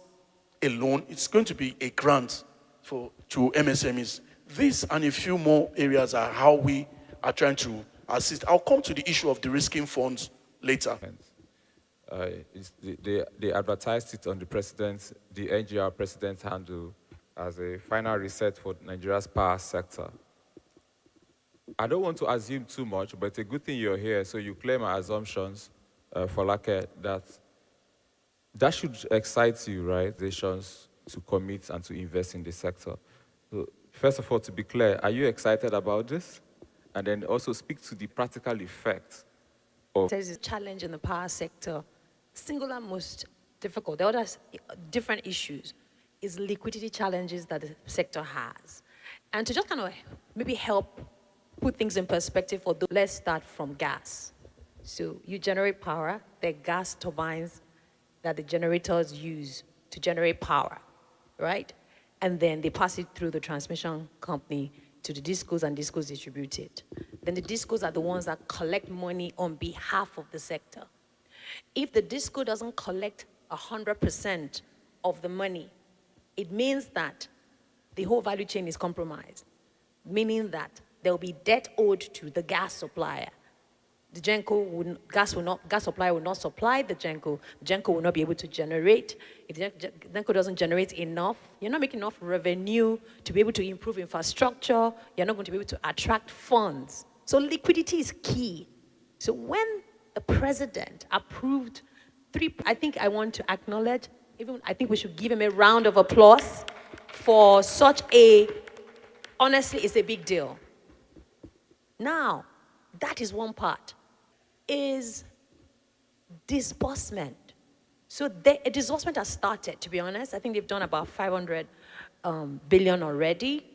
a loan, it's going to be a grant to MSMEs. This and a few more areas are how we are trying to assist. I'll come to the issue of de-risking funds later. They advertised it on the NGR president's handle as a final reset for Nigeria's power sector. I don't want to assume too much, but it's a good thing you're here, so you clear my assumptions, Folake, that should excite you, right? The chance to commit and to invest in the sector. So, first of all, to be clear, are you excited about this? And then also speak to the practical effects of... There's a challenge in the power sector. Single and most difficult, the other different issues is liquidity challenges that the sector has. And to just kind of maybe help put things in perspective for those, let's start from gas. So you generate power, there are gas turbines that the generators use to generate power, right? And then they pass it through the transmission company to the discos, and discos distribute it. Then the discos are the ones that collect money on behalf of the sector. If the DISCO doesn't collect 100% of the money, it means that the whole value chain is compromised, meaning that there will be debt owed to the gas supplier. The gas supplier will not supply the GENCO. The GENCO will not be able to generate. If the GENCO doesn't generate enough, you're not making enough revenue to be able to improve infrastructure. You're not going to be able to attract funds. So liquidity is key. So when the president approved I think I want to acknowledge, I think we should give him a round of applause for such honestly, it's a big deal. Now, that is one part. Is disbursement. So a disbursement has started, to be honest. I think they've done about 500 billion already.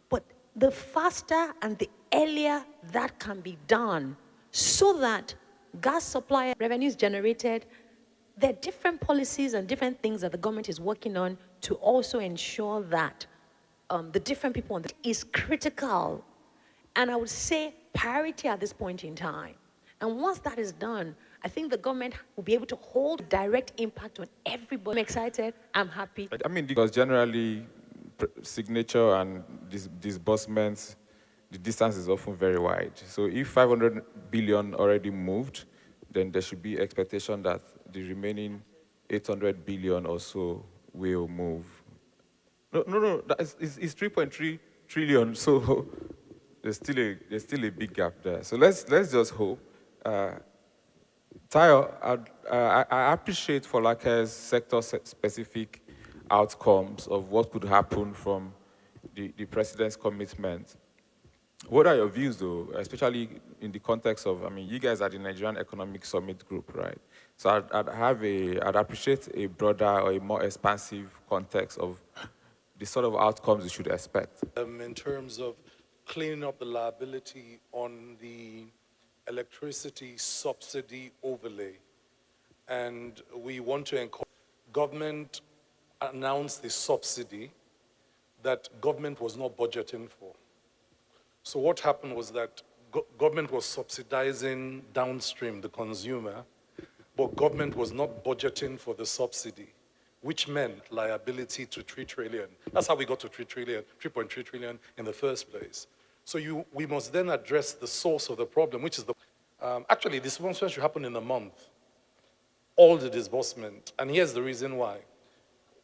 But the faster and the earlier that can be done so that gas supply revenues generated, there are different policies and different things that the government is working on to also ensure that the different people on is critical. And I would say priority at this point in time. And once that is done, I think the government will be able to hold direct impact on everybody. I'm excited, I'm happy. I mean, because generally, signature and disbursements, the distance is often very wide. So if 500 billion already moved, then there should be expectation that the remaining 800 billion or so will move. No, it's 3.3 trillion, so there's still a big gap there. So let's just hope. Tayo, I appreciate Folake's sector-specific outcomes of what could happen from the president's commitment. What are your views, though, especially in the context of, I mean, you guys are the Nigerian Economic Summit Group, right? So I'd appreciate a broader or a more expansive context of the sort of outcomes you should expect. In terms of cleaning up the liability on the electricity subsidy overlay. And we want to encourage government announced the subsidy that government was not budgeting for. So what happened was that government was subsidizing downstream the consumer, but government was not budgeting for the subsidy, which meant liability to 3 trillion. That's how we got to 3.3 trillion in the first place. So we must then address the source of the problem, which is actually, disbursement should happen in a month. All the disbursement, and here's the reason why.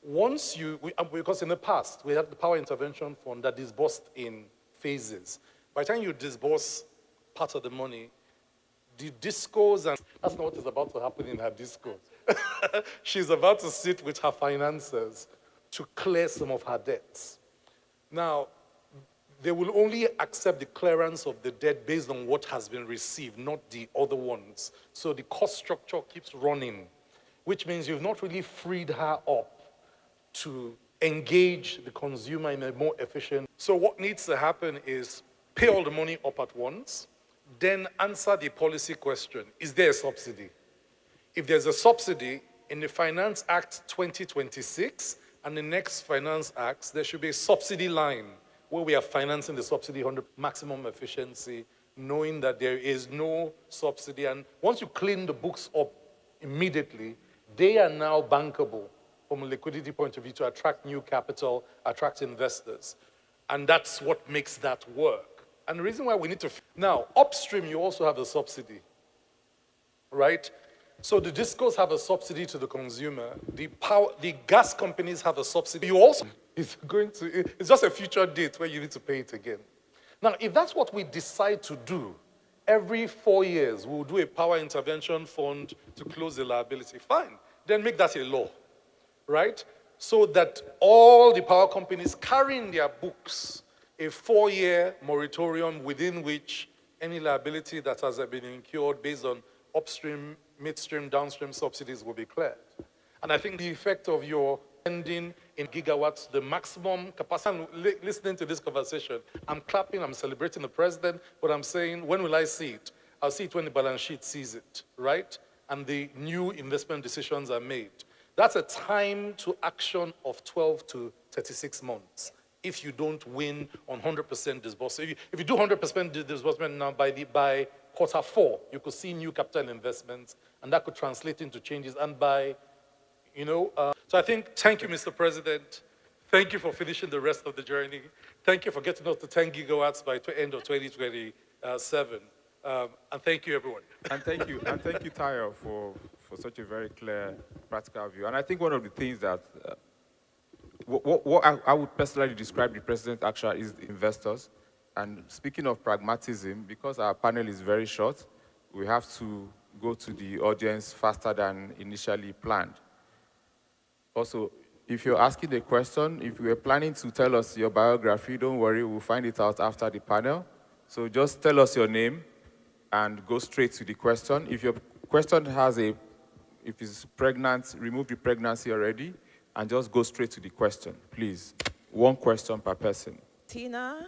Because in the past, we had the Power Intervention Fund that disbursed in phases. By the time you disburse part of the money, the discos, and that's not what is about to happen in her discos. She's about to sit with her financiers to clear some of her debts. Now, they will only accept the clearance of the debt based on what has been received, not the other ones. So the cost structure keeps running, which means you've not really freed her up to engage the consumer in a more efficient. So what needs to happen is pay all the money up at once, then answer the policy question. Is there a subsidy? If there's a subsidy in the Finance Act 2026 and the next Finance Act, there should be a subsidy line where we are financing the subsidy 100 maximum efficiency, knowing that there is no subsidy. And once you clean the books up immediately, they are now bankable from a liquidity point of view to attract new capital, attract investors. And that's what makes that work. And the reason why we need to... Now, upstream, you also have a subsidy, right? So the discos have a subsidy to the consumer. The gas companies have a subsidy. You also... It's just a future date where you need to pay it again. Now, if that's what we decide to do, every 4 years, we'll do a power intervention fund to close the liability. Fine. Then make that a law, right? So that all the power companies carry in their books a 4-year moratorium within which any liability that has been incurred based on upstream, midstream, downstream subsidies will be cleared. And I think the effect of your spending in gigawatts, the maximum capacity, listening to this conversation, I'm clapping, I'm celebrating the president, but I'm saying, when will I see it? I'll see it when the balance sheet sees it, right? And the new investment decisions are made. That's a time to action of 12 to 36 months if you don't win on 100% disbursement. If you do 100% disbursement now by quarter 4, you could see new capital investments and that could translate into changes. And by, so I think, thank you, Mr. President. Thank you for finishing the rest of the journey. Thank you for getting us to 10 gigawatts by the end of 2027. And thank you, everyone. And thank you, Tayo, for such a very clear, practical view. And I think one of the things that, what I would personally describe the president's action is the investors. And speaking of pragmatism, because our panel is very short, we have to go to the audience faster than initially planned. Also, if you're asking a question, if you were planning to tell us your biography, don't worry, we'll find it out after the panel. So just tell us your name and go straight to the question. If your question has if it's pregnant, remove the pregnancy already and just go straight to the question, please. One question per person. Tina,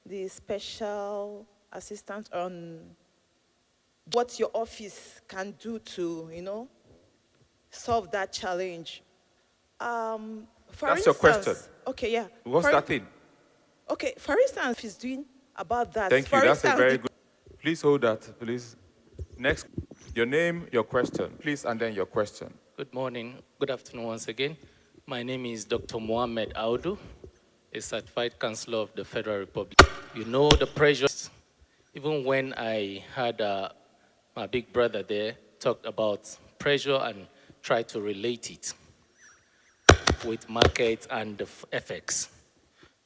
the special assistant on what your office can do to, solve that challenge. That's your question. Okay, yeah. What's that thing? Okay, for instance, he's doing about that. Thank you, that's a very good. Please hold that, please. Next, your name, your question, please, and then your question. Good morning, good afternoon once again. My name is Dr. Mohamed Audu, a certified counselor of the Federal Republic. You know the pressures, even when I had my big brother there talked about pressure and try to relate it with markets and the effects.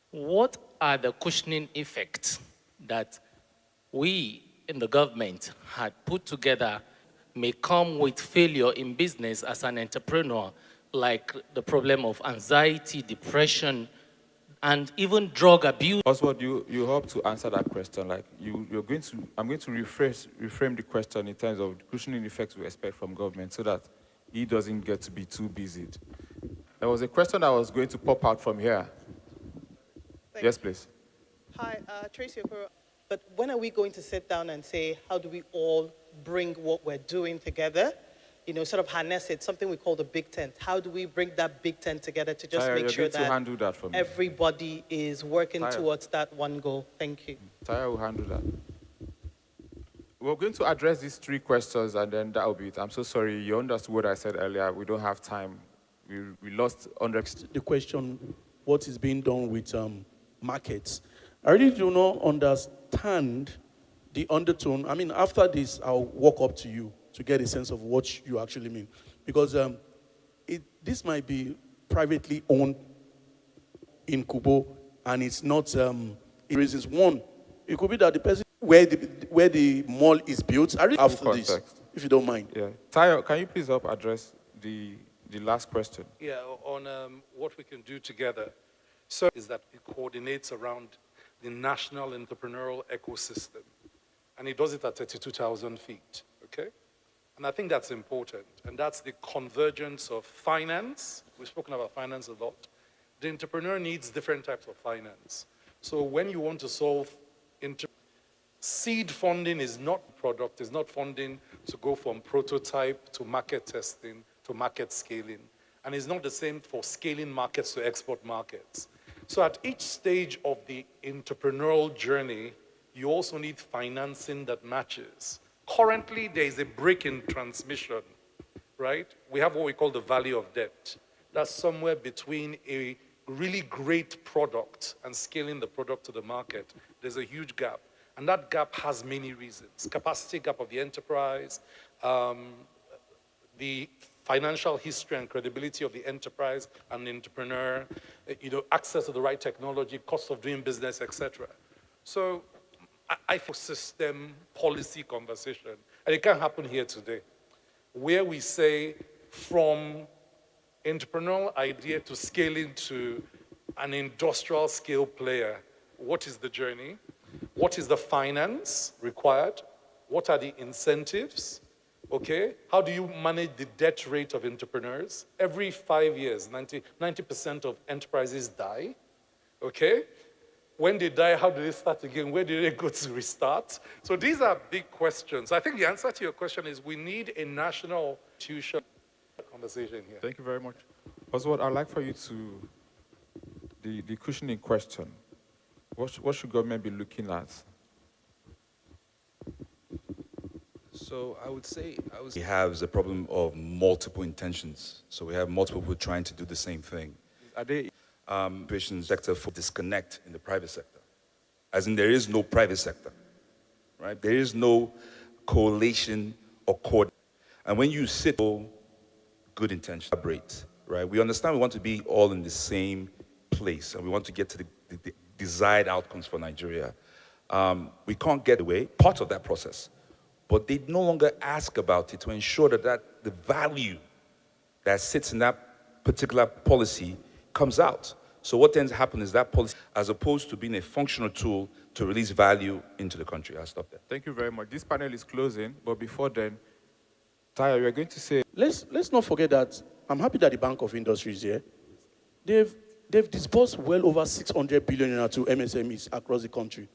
What are the cushioning effects that we in the government had put together may come with failure in business as an entrepreneur, like the problem of anxiety, depression, and even drug abuse? Oswald, you hope to answer that question. Like I'm going to reframe the question in terms of the cushioning effects we expect from government so that he doesn't get to be too busy. There was a question that was going to pop out from here. Yes, please. Hi, Tracy Okoro. But when are we going to sit down and say, how do we all bring what we're doing together? Sort of harness it, something we call the big tent. How do we bring that big tent together to just make sure that everybody is working towards that one goal? Thank you. Taya will handle that. We're going to address these three questions and then that will be it. I'm so sorry, you understood what I said earlier. We don't have time. We lost under... The question, what is being done with markets? I really do not understand the undertone. I mean, after this, I'll walk up to you to get a sense of what you actually mean. Because this might be privately owned in Kubo, and it's not reasons. One, it could be that the person where the mall is built, after this, if you don't mind. Yeah. Tayo, can you please help address the last question? Yeah, on what we can do together. So is that it coordinates around the national entrepreneurial ecosystem. And it does it at 32,000 feet, okay? And I think that's important. And that's the convergence of finance. We've spoken about finance a lot. The entrepreneur needs different types of finance. So when you want to solve seed funding is not product, is not funding to go from prototype to market testing to market scaling. And it's not the same for scaling markets to export markets. So at each stage of the entrepreneurial journey, you also need financing that matches. Currently, there is a break in transmission, right? We have what we call the value of debt. That's somewhere between a really great product and scaling the product to the market. There's a huge gap. And that gap has many reasons. Capacity gap of the enterprise, the financial history and credibility of the enterprise and the entrepreneur, access to the right technology, cost of doing business, etc. So I for system policy conversation, and it can happen here today, where we say from entrepreneurial idea to scaling to an industrial scale player, what is the journey? What is the finance required? What are the incentives? Okay, how do you manage the debt rate of entrepreneurs? Every 5 years, 90% of enterprises die, okay? When they die, how do they start again? Where do they go to restart? So these are big questions. I think the answer to your question is we need a national institution conversation here. Thank you very much. Oswald, I'd like for you to, the cushioning question, what should government be looking at? So I would say we have a problem of multiple intentions. So we have multiple people trying to do the same thing. Are they sector for disconnect in the private sector? As in, there is no private sector, right? There is no correlation or cord. And when you sit, good intention, right? We understand we want to be all in the same place, and we want to get to the desired outcomes for Nigeria. We can't get away, part of that process, but they no longer ask about it to ensure that, the value that sits in that particular policy comes out. So what tends to happen is that policy, as opposed to being a functional tool to release value into the country. I'll stop there. Thank you very much. This panel is closing, but before then, Tayo, you're going to say... Let's not forget that I'm happy that the Bank of Industry is here. They've disbursed well over 600 billion naira to MSMEs across the country.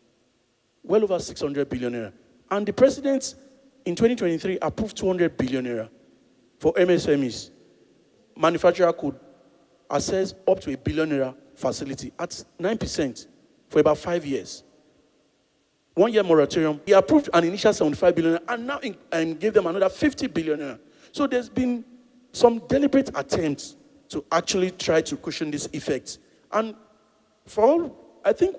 Well over 600 billion naira. And the president in 2023 approved 200 billion naira for MSMEs. Manufacturer could access up to a billion naira facility at 9% for about 5 years. 1 year moratorium. He approved an initial 75 billion and now gave them another 50 billion. So there's been some deliberate attempts to actually try to cushion this effect. And for all, I think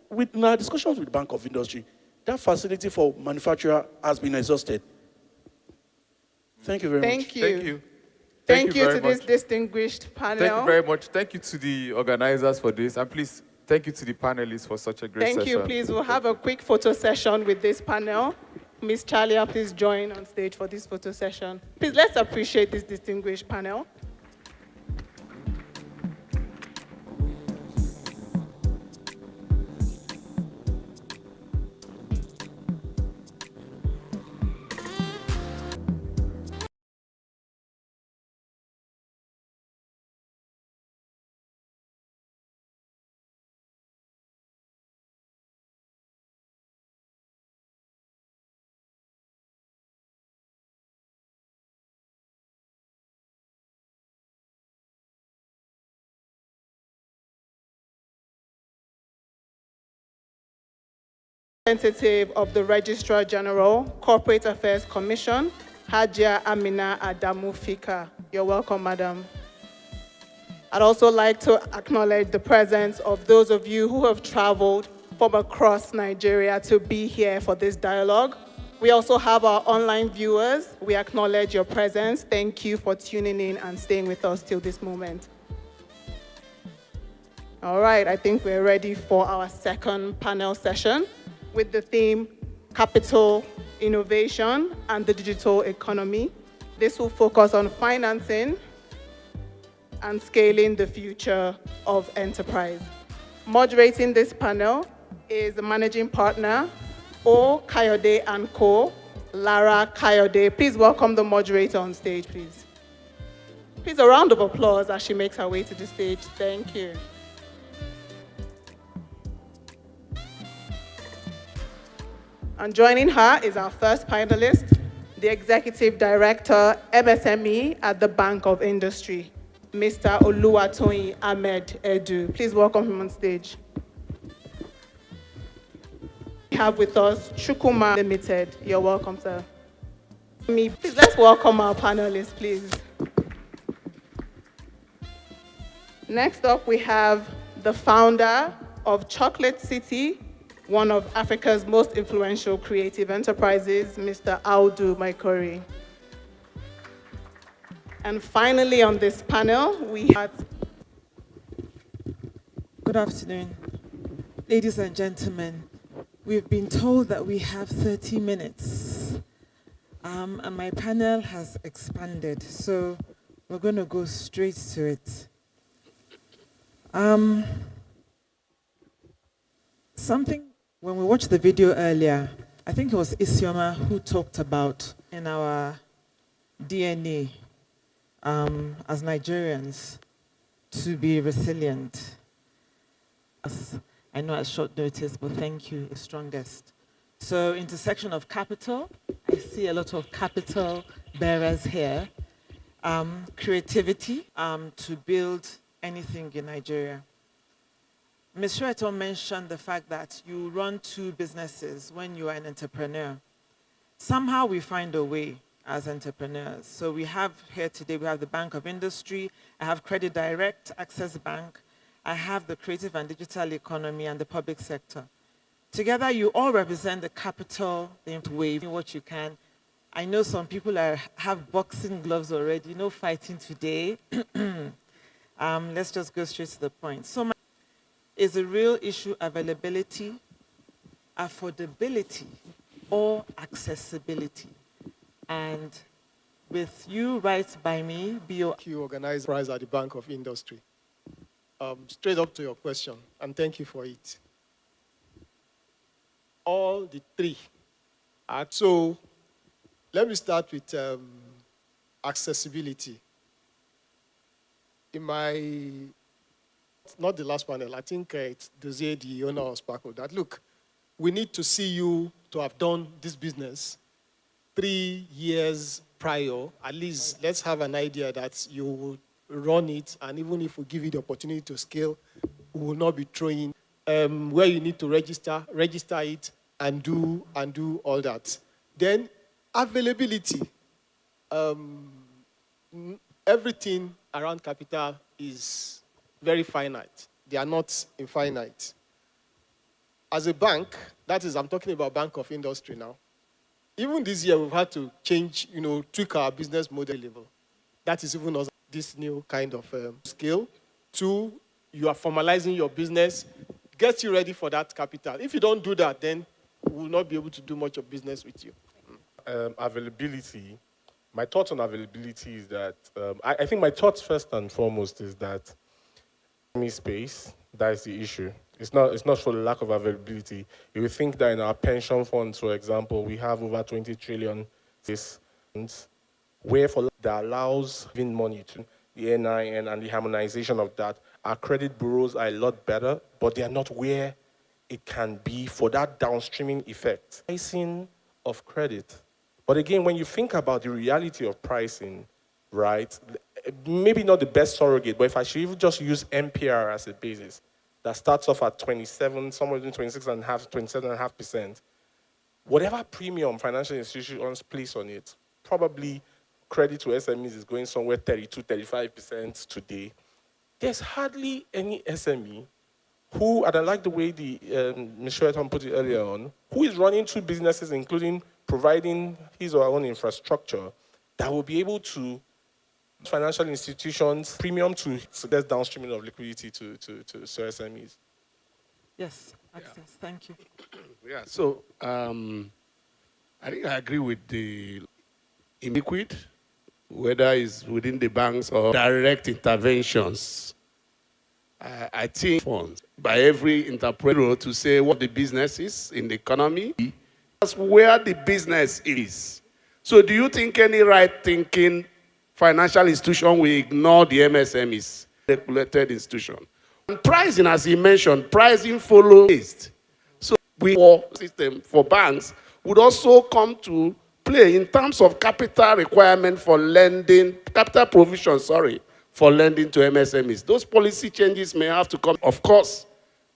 with our discussions with the Bank of Industry, that facility for manufacturer has been exhausted. Thank you very much. Thank you. Thank you. Thank you to this distinguished panel. Thank you very much. Thank you to the organizers for this. And please, thank you to the panelists for such a great session. Thank you. Please, we'll have a quick photo session with this panel. Ms. Chalia, please join on stage for this photo session. Please, let's appreciate this distinguished panel. Representative of the Registrar General, Corporate Affairs Commission, Hajia Amina Adamu Fika. You're welcome, madam. I'd also like to acknowledge the presence of those of you who have traveled from across Nigeria to be here for this dialogue. We also have our online viewers. We acknowledge your presence. Thank you for tuning in and staying with us till this moment. All right, I think we're ready for our second panel session with the theme Capital, Innovation, and the Digital Economy. This will focus on financing and scaling the future of enterprise. Moderating this panel is the managing partner, O Kayode & Co., Lara Kayode. Please welcome the moderator on stage, please. Please, a round of applause as she makes her way to the stage. Thank you. And joining her is our first panelist, the Executive Director, MSME at the Bank of Industry, Mr. Oluwatoyin Ahmed Edu. Please welcome him on stage. We have with us Shukuma Limited. You're welcome, sir. Please, let's welcome our panelists, please. Next up, we have the founder of Chocolate City, one of Africa's most influential creative enterprises, Mr. Audu Maikori. And finally on this panel, we have... Good afternoon. Ladies and gentlemen, we've been told that we have 30 minutes. And my panel has expanded, so we're going to go straight to it. When we watched the video earlier, I think it was Isioma who talked about in our DNA as Nigerians to be resilient. I know at short notice, but thank you, it's strongest. So intersection of capital, I see a lot of capital bearers here. Creativity to build anything in Nigeria. Ms. Shweto mentioned the fact that you run two businesses when you are an entrepreneur. somehow we find a way as entrepreneurs. So we have here today, we have the Bank of Industry, I have Credit Direct, Access Bank, I have the creative and digital economy and the public sector. Together, you all represent the capital, the wave, what you can. I know some people have boxing gloves already, no fighting today. Let's just go straight to the point. So is the real issue availability, affordability, or accessibility? And with you right by me, You organize prize at the Bank of Industry. Straight up to your question, and thank you for it. All the three. So let me start with accessibility. In my, not the last panel, I think it's Dozier, the owner of Sparkle, that look, we need to see you to have done this business 3 years prior. At least let's have an idea that you will run it, and even if we give you the opportunity to scale, we will not be throwing where you need to register it and do all that. Then availability. Everything around capital is very finite. They are not infinite. As a bank, that is, I'm talking about Bank of Industry now. Even this year, we've had to change, tweak our business model level. That is even also this new kind of scale. 2, you are formalizing your business, get you ready for that capital. If you don't do that, then we will not be able to do much of business with you. Availability. My thoughts on availability is that, I think my thoughts first and foremost is that space, that is the issue. It's not for the lack of availability. If we think that in our pension funds, for example, we have over 20 trillion, where for that allows giving money to the NIN and the harmonization of that, our credit bureaus are a lot better, but they are not where it can be for that downstreaming effect. Pricing of credit. But again, when you think about the reality of pricing, right, maybe not the best surrogate, but if I should even just use MPR as a basis, that starts off at 27, somewhere between 26.5% to 27.5%, whatever premium financial institutions place on it, probably credit to SMEs is going somewhere 32, 35% today. There's hardly any SME who, and I like the way the Mr. Eton put it earlier on, who is running 2 businesses, including providing his or her own infrastructure, that will be able to financial institutions premium to suggest downstreaming of liquidity to SMEs. Yes, access. Thank you. Yeah, so I think I agree with the illiquid, whether it's within the banks or direct interventions. I think funds by every entrepreneur to say what the business is in the economy. That's where the business is. So do you think any right-thinking financial institution will ignore the MSMEs, regulated institution? And pricing, as he mentioned, pricing follows. So our system for banks would also come to play in terms of capital requirement for lending, capital provision, for lending to MSMEs. Those policy changes may have to come. Of course,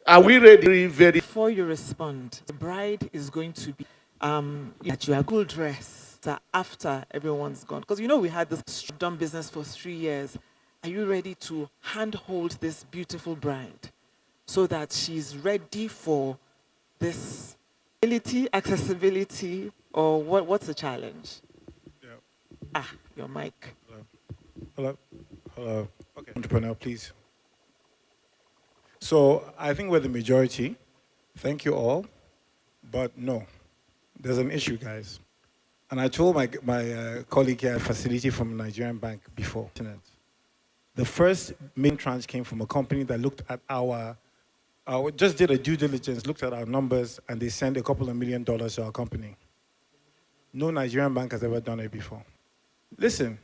are we ready? Before you respond, the bride is going to be that you are good dress after everyone's gone. Because we had this done business for 3 years. Are you ready to handhold this beautiful bride so that she's ready for this ability, accessibility, or what's the challenge? Yeah. Your mic. Hello. Okay. Entrepreneur, please. So I think we're the majority. Thank you all. But no, there's an issue, guys. And I told my colleague here, facility from a Nigerian bank before. The first main tranche came from a company that looked at just did a due diligence, looked at our numbers, and they sent a couple of $1 million to our company. No Nigerian bank has ever done it before. Listen,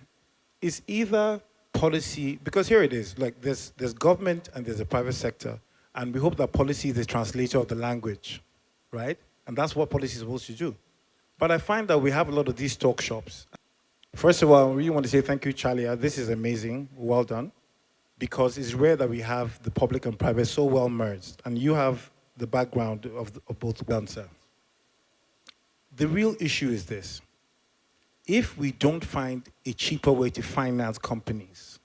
it's either policy, because here it is, like there's government and there's a private sector, and we hope that policy is the translator of the language, right? And that's what policy is supposed to do. But I find that we have a lot of these talk shops. First of all, I really want to say thank you, Charlie. This is amazing. Well done. Because it's rare that we have the public and private so well merged. And you have the background of both done, sir. The real issue is this. If we don't find a cheaper way to finance companies,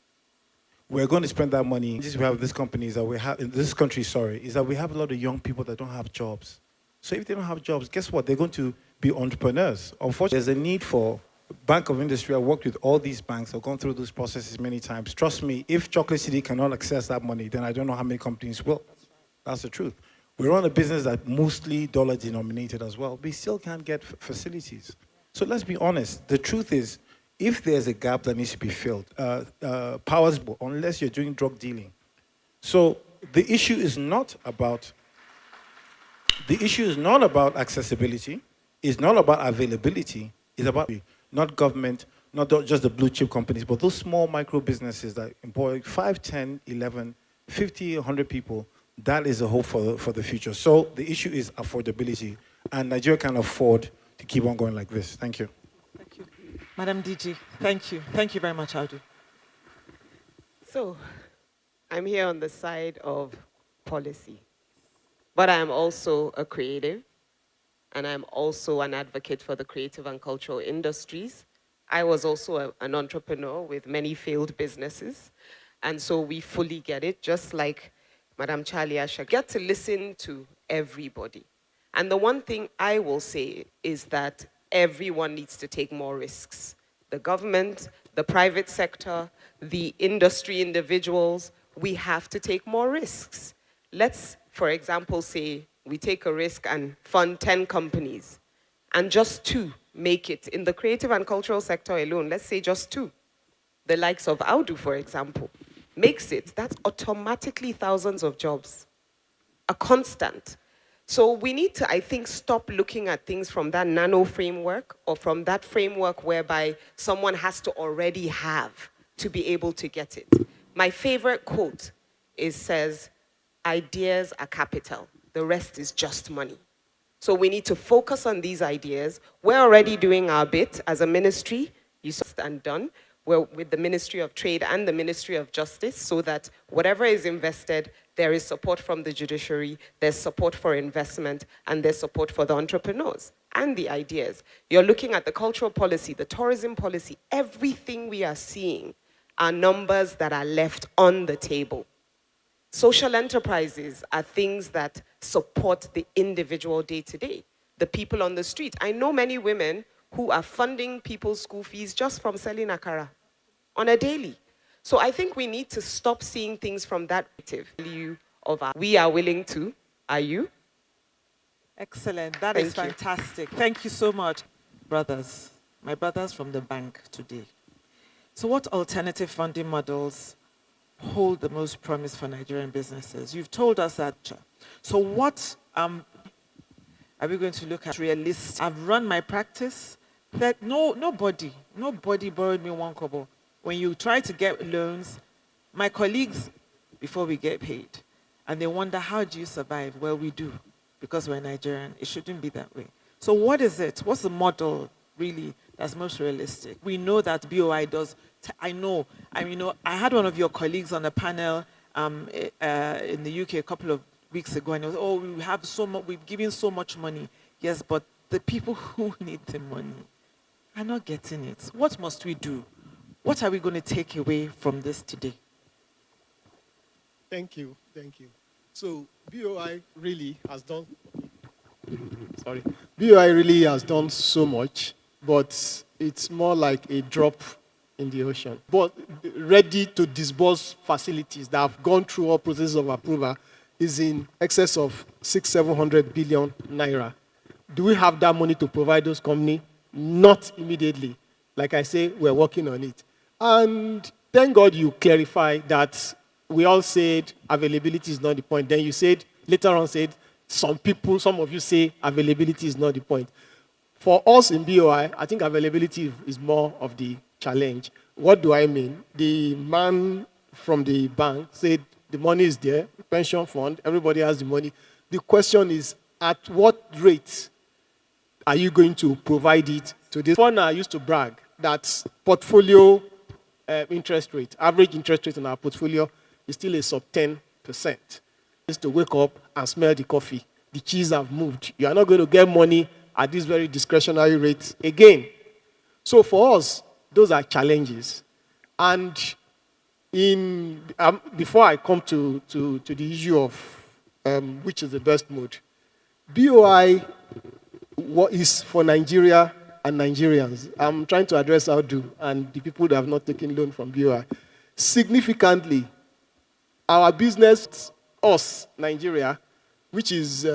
we're going to spend that money. This we have this company is that we have in this country, is that we have a lot of young people that don't have jobs. So if they don't have jobs, guess what? They're going to be entrepreneurs. Unfortunately, there's a need for Bank of Industry. I worked with all these banks. I've gone through those processes many times. Trust me, if Chocolate City cannot access that money, then I don't know how many companies will. That's the truth. We run a business that's mostly dollar denominated as well. We still can't get facilities. So let's be honest. The truth is, if there's a gap that needs to be filled, powers, unless you're doing drug dealing. So the issue is not about accessibility. It's not about availability. It's about not government, not just the blue chip companies, but those small micro businesses that employ 5, 10, 11, 50, 100 people. That is a hope for the future. So the issue is affordability, and Nigeria can afford to keep on going like this. Thank you. Thank you. Madam DG, thank you. Thank you very much, Audu. So, I'm here on the side of policy, but I'm also a creative, and I'm also an advocate for the creative and cultural industries. I was also an entrepreneur with many failed businesses, and so we fully get it, just like Madam Charlie Asha, get to listen to everybody. And the one thing I will say is that everyone needs to take more risks. The government, the private sector, the industry individuals, we have to take more risks. Let's, for example, say we take a risk and fund 10 companies and just 2 make it. In the creative and cultural sector alone, let's say just 2. The likes of Audu, for example, makes it. That's automatically thousands of jobs, a constant. So we need to, I think, stop looking at things from that nano framework or from that framework whereby someone has to already have to be able to get it. My favorite quote says, ideas are capital. The rest is just money. So we need to focus on these ideas. We're already doing our bit as a ministry, you said and done. We're with the Ministry of Trade and the Ministry of Justice so that whatever is invested, there is support from the judiciary, there's support for investment, and there's support for the entrepreneurs and the ideas. You're looking at the cultural policy, the tourism policy, everything we are seeing are numbers that are left on the table. Social enterprises are things that support the individual day-to-day, the people on the street. I know many women who are funding people's school fees just from selling akara on a daily. So I think we need to stop seeing things from that view of we are willing to. Are you? Excellent. That is fantastic. Thank you so much. Brothers, my brothers from the bank today. So what alternative funding models hold the most promise for Nigerian businesses? You've told us that. So what are we going to look at? Realistic. I've run my practice. That nobody borrowed me 1 kobo. When you try to get loans, my colleagues, before we get paid, and they wonder, how do you survive? Well, we do, because we're Nigerian. It shouldn't be that way. So what is it? What's the model, really, that's most realistic? We know that BOI does. I had one of your colleagues on a panel in the UK a couple of weeks ago, and it was, we have so much, we've given so much money. Yes, but the people who need the money are not getting it. What must we do? What are we going to take away from this today? Thank you. So BOI really has done, BOI really has done so much, but it's more like a drop in the ocean. But ready to disburse facilities that have gone through all processes of approval is in excess of 600-700 billion naira. Do we have that money to provide those companies? Not immediately. Like I say, we're working on it. And thank God you clarify that we all said availability is not the point. Then you said, later on said, some of you say availability is not the point. For us in BOI, I think availability is more of the challenge. What do I mean? The man from the bank said the money is there, pension fund, everybody has the money. The question is, at what rate are you going to provide it to this? One, I used to brag that portfolio interest rate, average interest rate in our portfolio is still a sub 10%. Is to wake up and smell the coffee. The cheese have moved. You are not going to get money at this very discretionary rate again. So for us, those are challenges. And before I come to the issue of which is the best mode, BOI is for Nigeria and Nigerians. I'm trying to address Audu and the people that have not taken loan from BOI. Significantly, our business, us, Nigeria, which is,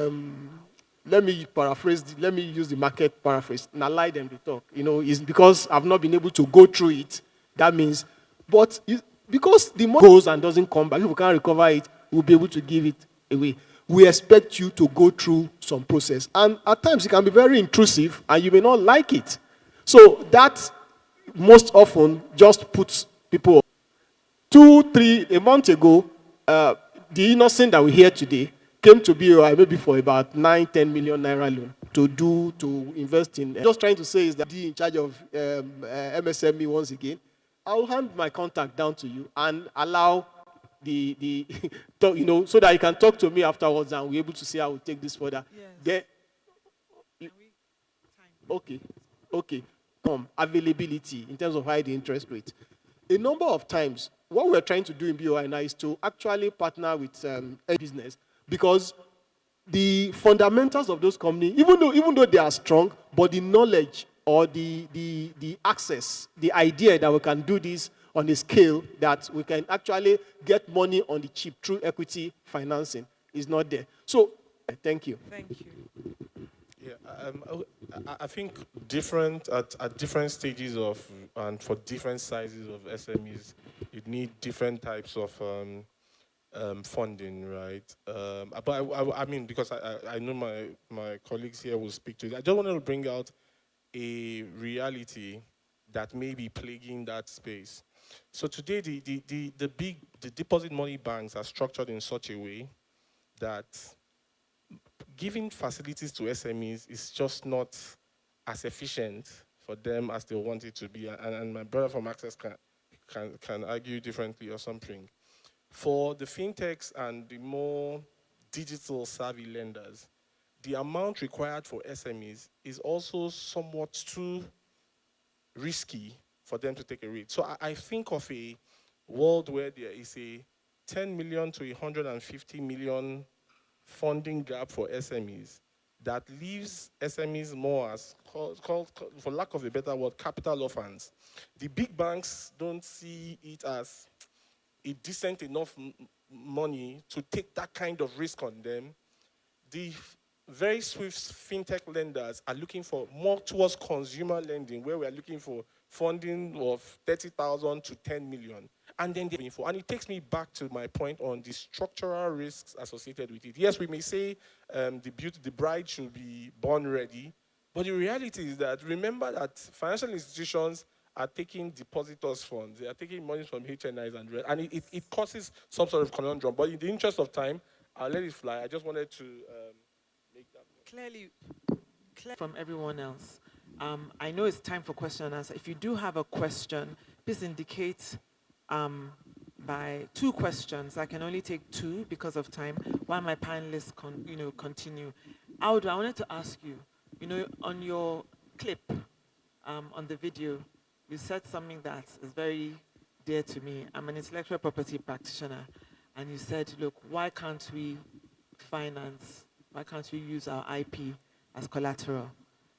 let me use the market paraphrase, and allow them to talk. Is because I've not been able to go through it. That means, because the money goes and doesn't come back, if we can't recover it, we'll be able to give it away. We expect you to go through some process. And at times, it can be very intrusive, and you may not like it. So that most often just puts people off. A month ago, the innocent that we hear today came to BOI maybe for about 9-10 million naira loan to invest in. Just trying to say is that in charge of MSME once again. I'll hand my contact down to you and allow so that you can talk to me afterwards and we're able to see how we take this further. Yes. Okay. Availability in terms of high the interest rate. A number of times, what we're trying to do in BOI now is to actually partner with a business, because the fundamentals of those companies, even though they are strong, but the knowledge or the access, the idea that we can do this on a scale that we can actually get money on the cheap through equity financing is not there. So, thank you. Thank you. Yeah, I think at different stages of and for different sizes of SMEs, you need different types of funding, right? But I mean, because I know my colleagues here will speak to it. I just wanted to bring out a reality that may be plaguing that space. So today, the deposit money banks are structured in such a way that giving facilities to SMEs is just not as efficient for them as they want it to be. And my brother from Access can argue differently or something. For the fintechs and the more digital savvy lenders, the amount required for SMEs is also somewhat too risky for them to take a risk. So I think of a world where there is a 10 million to 150 million funding gap for SMEs that leaves SMEs more as, for lack of a better word, capital orphans. The big banks don't see it as a decent enough money to take that kind of risk on them. The very swift fintech lenders are looking for more towards consumer lending, where we are looking for funding of 30,000 to 10 million. And then and it takes me back to my point on the structural risks associated with it. Yes, we may say the bride should be born ready, but the reality is that, remember that financial institutions are taking depositors' funds. They are taking money from HNIs and it causes some sort of conundrum. But in the interest of time, I'll let it fly. I just wanted to make that point. Clearly from everyone else. I know it's time for question and answer. If you do have a question, please indicate by 2 questions. I can only take 2 because of time, while my panelists continue. Audu, I wanted to ask you, on your clip, on the video, you said something that is very dear to me. I'm an intellectual property practitioner, and you said, look, why can't we use our IP as collateral?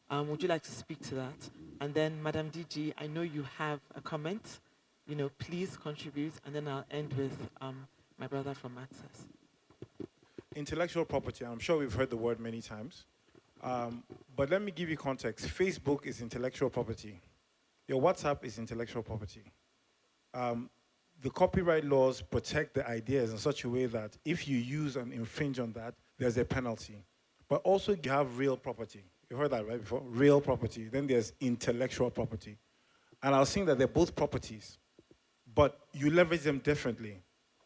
Would you like to speak to that? And then, Madam DG, I know you have a comment. Please contribute, and then I'll end with my brother from Access. Intellectual property, I'm sure we've heard the word many times. But let me give you context. Facebook is intellectual property. Your WhatsApp is intellectual property. The copyright laws protect the ideas in such a way that if you use and infringe on that, there's a penalty. But also you have real property. You've heard that, right, before? Real property. Then there's intellectual property. And I was saying that they're both properties, but you leverage them differently.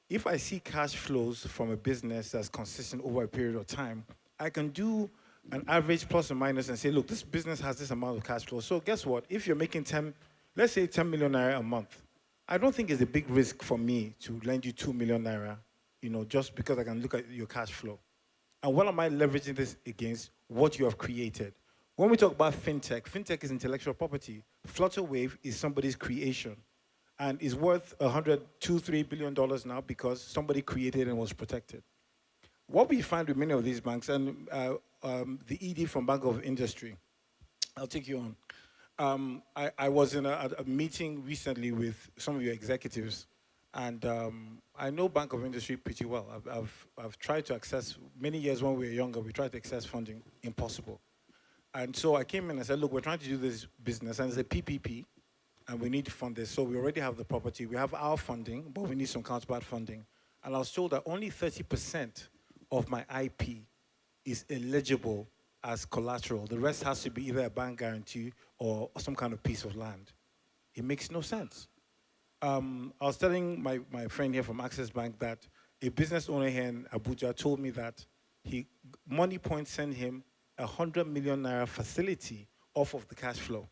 If I see cash flows from a business that's consistent over a period of time, I can do an average plus or minus and say, look, this business has this amount of cash flow. So guess what? If you're making let's say 10 million naira a month, I don't think it's a big risk for me to lend you 2 million naira, just because I can look at your cash flow. And what am I leveraging this against? What you have created. When we talk about fintech, fintech is intellectual property. Flutterwave is somebody's creation and is worth $102-3 billion now because somebody created and was protected. What we find with many of these banks, and the ED from Bank of Industry, I'll take you on. I was in a meeting recently with some of your executives, and I know Bank of Industry pretty well. I've tried to access, many years when we were younger, we tried to access funding, impossible. And so I came in and said, look, we're trying to do this business, and it's a PPP, and we need to fund this. So we already have the property. We have our funding, but we need some counterpart funding. And I was told that only 30% of my IP is eligible as collateral. The rest has to be either a bank guarantee or some kind of piece of land. It makes no sense. I was telling my friend here from Access Bank that a business owner here in Abuja told me that Money Point sent him 100 million naira facility off of the cash flow.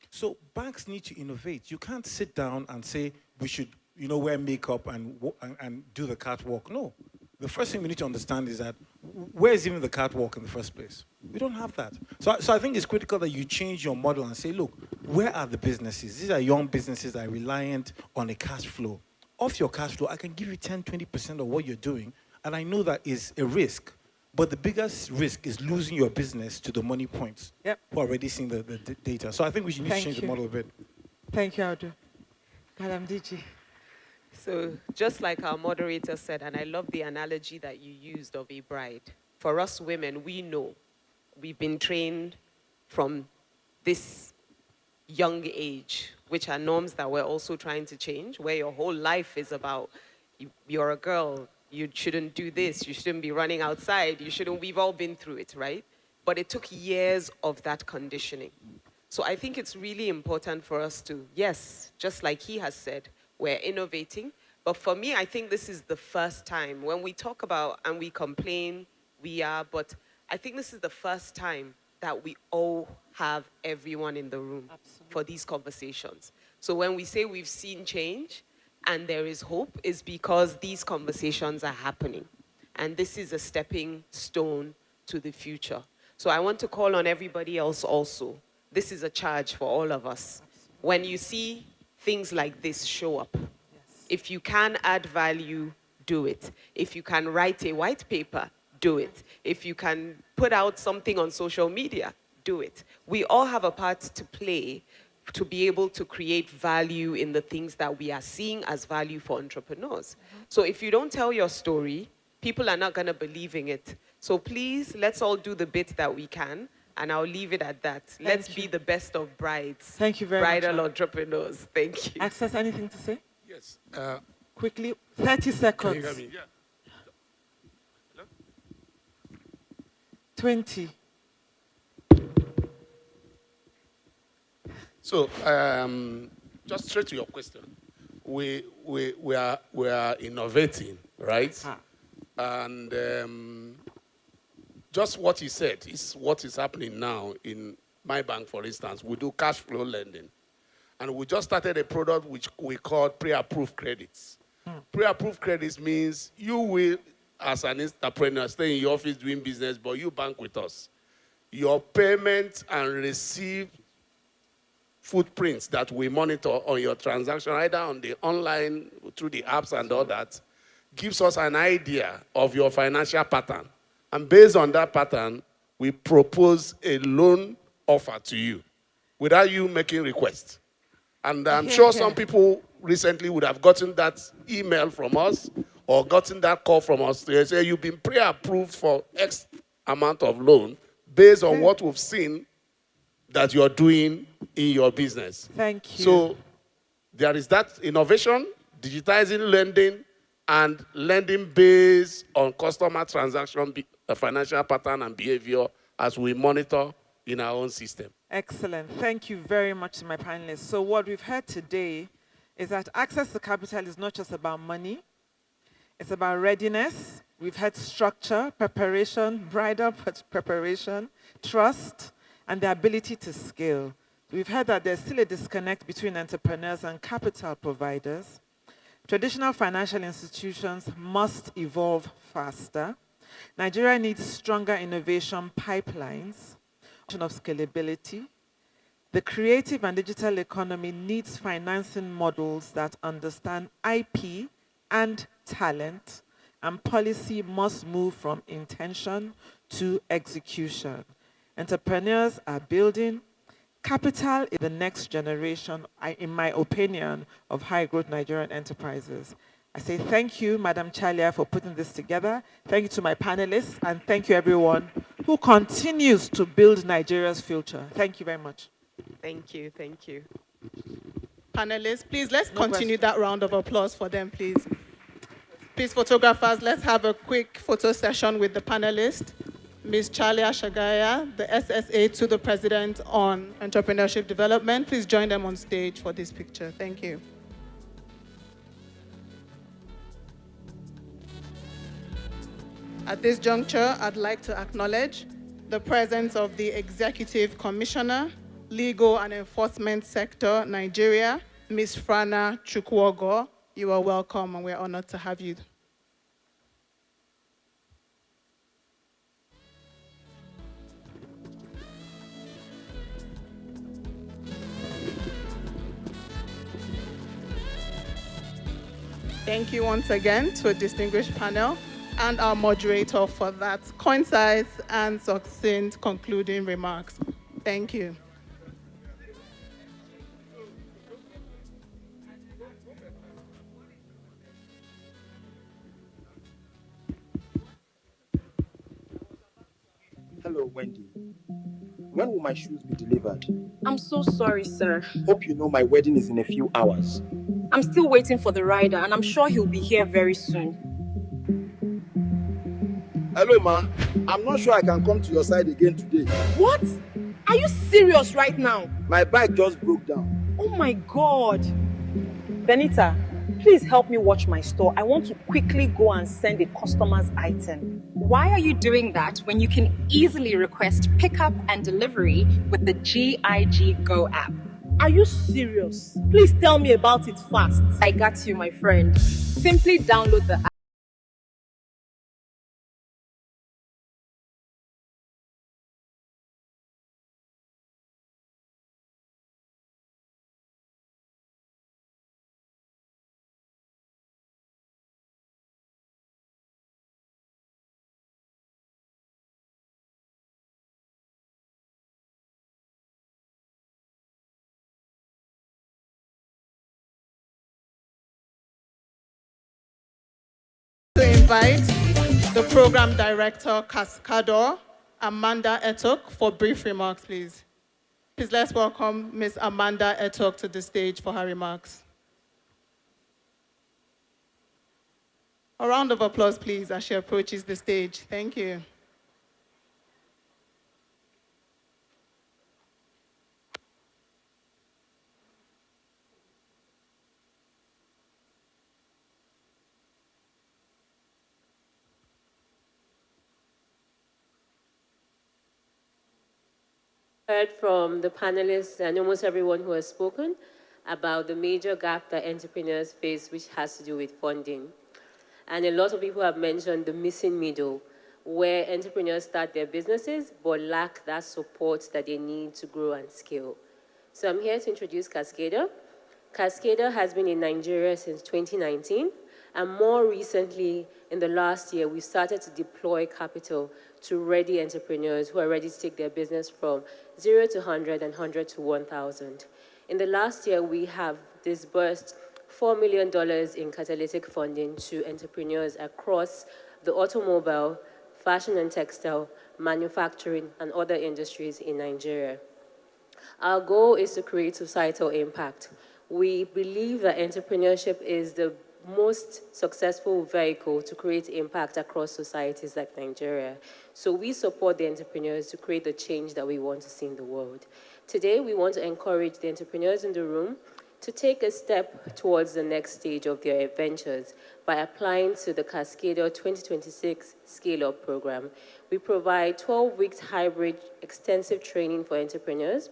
So banks need to innovate. You can't sit down and say we should, wear makeup and do the catwalk. No. The first thing we need to understand is that where is even the catwalk in the first place? We don't have that. So I think it's critical that you change your model and say, look, where are the businesses? These are young businesses that are reliant on a cash flow. Off your cash flow, I can give you 10-20% of what you're doing, and I know that is a risk. But the biggest risk is losing your business to the Money Points who are already seeing the data. So I think we need to change the model a bit. Thank you, Audu. Madam DG. So just like our moderator said, and I love the analogy that you used of a bride. For us women, we know we've been trained from this young age, which are norms that we're also trying to change, where your whole life is about you're a girl, you shouldn't do this, you shouldn't be running outside, we've all been through it, right? But it took years of that conditioning. So I think it's really important for us to, yes, just like he has said, we're innovating. But for me, I think this is the first time when we talk about and we complain, but I think this is the first time that we all have everyone in the room for these conversations. So when we say we've seen change and there is hope, is because these conversations are happening. And this is a stepping stone to the future. So I want to call on everybody else also. This is a charge for all of us. When you see things like this show up, if you can add value, do it. If you can write a white paper, do it. If you can put out something on social media, do it. We all have a part to play to be able to create value in the things that we are seeing as value for entrepreneurs. So if you don't tell your story, people are not going to believe in it. So please, let's all do the bit that we can, and I'll leave it at that. Let's be the best of brides. Thank you very much. Bridal entrepreneurs. Thank you. Access, anything to say? Yes. Quickly, 30 seconds. Can you hear me? Yeah. 20. So, just straight to your question. We are innovating, right? And just what he said is what is happening now in my bank, for instance. We do cash flow lending. And we just started a product which we call pre-approved credits. Pre-approved credits means you will, as an entrepreneur, stay in your office doing business, but you bank with us. Your payment and receive footprints that we monitor on your transaction, either on the online, through the apps and all that, gives us an idea of your financial pattern. And based on that pattern, we propose a loan offer to you without you making requests. And I'm sure some people recently would have gotten that email from us or gotten that call from us. They say, you've been pre-approved for X amount of loan based on what we've seen that you're doing in your business. Thank you. So there is that innovation, digitizing lending, and lending based on customer transaction, financial pattern and behavior as we monitor in our own system. Excellent. Thank you very much to my panelists. So what we've heard today is that access to capital is not just about money. It's about readiness. We've had structure, preparation, bridal preparation, trust, and the ability to scale. We've heard that there's still a disconnect between entrepreneurs and capital providers. Traditional financial institutions must evolve faster. Nigeria needs stronger innovation pipelines. of scalability. The creative and digital economy needs financing models that understand IP and talent, and policy must move from intention to execution. Entrepreneurs are building. Capital is the next generation, in my opinion, of high-growth Nigerian enterprises. I say thank you, Madam Chalia, for putting this together. Thank you to my panelists, and thank you everyone who continues to build Nigeria's future. Thank you very much. Thank you, thank you. Panelists, please, let's continue that round of applause for them, please. Please, photographers, let's have a quick photo session with the panelists. Ms. Chalia Shagaya, the SSA to the President on Entrepreneurship Development. Please join them on stage for this picture. Thank you. At this juncture, I'd like to acknowledge the presence of the Executive Commissioner, Legal and Enforcement Sector, Nigeria, Ms. Frana Chukwuogo. You are welcome, and we're honored to have you. Thank you once again to a distinguished panel and our moderator for that concise and succinct concluding remarks. Thank you. Hello, Wendy. When will my shoes be delivered? I'm so sorry, sir. Hope you know my wedding is in a few hours. I'm still waiting for the rider, and I'm sure he'll be here very soon. Hello, ma. I'm not sure I can come to your side again today. What? Are you serious right now? My bike just broke down. Oh my God. Benita, please help me watch my store. I want to quickly go and send a customer's item. Why are you doing that when you can easily request pickup and delivery with the GIG Go app? Are you serious? Please tell me about it fast. I got you, my friend. Simply download the app. To invite the program director, Cascador, Amanda Etok, for brief remarks, please. Please let's welcome Ms. Amanda Etok to the stage for her remarks. A round of applause, please, as she approaches the stage. Thank you. Heard from the panelists and almost everyone who has spoken about the major gap that entrepreneurs face, which has to do with funding. And a lot of people have mentioned the missing middle, where entrepreneurs start their businesses but lack that support that they need to grow and scale. So I'm here to introduce Cascador. Cascador has been in Nigeria since 2019, and more recently, in the last year, we started to deploy capital to ready entrepreneurs who are ready to take their business from 0 to 100 and 100 to 1,000. In the last year, we have disbursed $4 million in catalytic funding to entrepreneurs across the automobile, fashion and textile, manufacturing, and other industries in Nigeria. Our goal is to create societal impact. We believe that entrepreneurship is the most successful vehicle to create impact across societies like Nigeria. So we support the entrepreneurs to create the change that we want to see in the world. Today, we want to encourage the entrepreneurs in the room to take a step towards the next stage of their ventures by applying to the Cascador 2026 Scale-Up Program. We provide 12 weeks hybrid extensive training for entrepreneurs,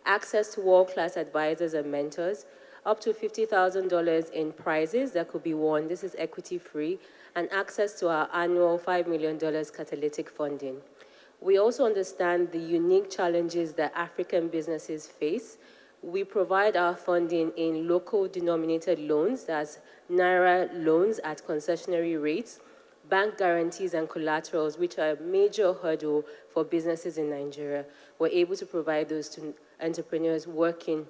access to world-class advisors and mentors, up to $50,000 in prizes that could be won. This is equity-free, and access to our annual $5 million catalytic funding. We also understand the unique challenges that African businesses face. We provide our funding in local denominated loans, that's Naira loans at concessionary rates, bank guarantees and collaterals, which are a major hurdle for businesses in Nigeria. We're able to provide those to entrepreneurs working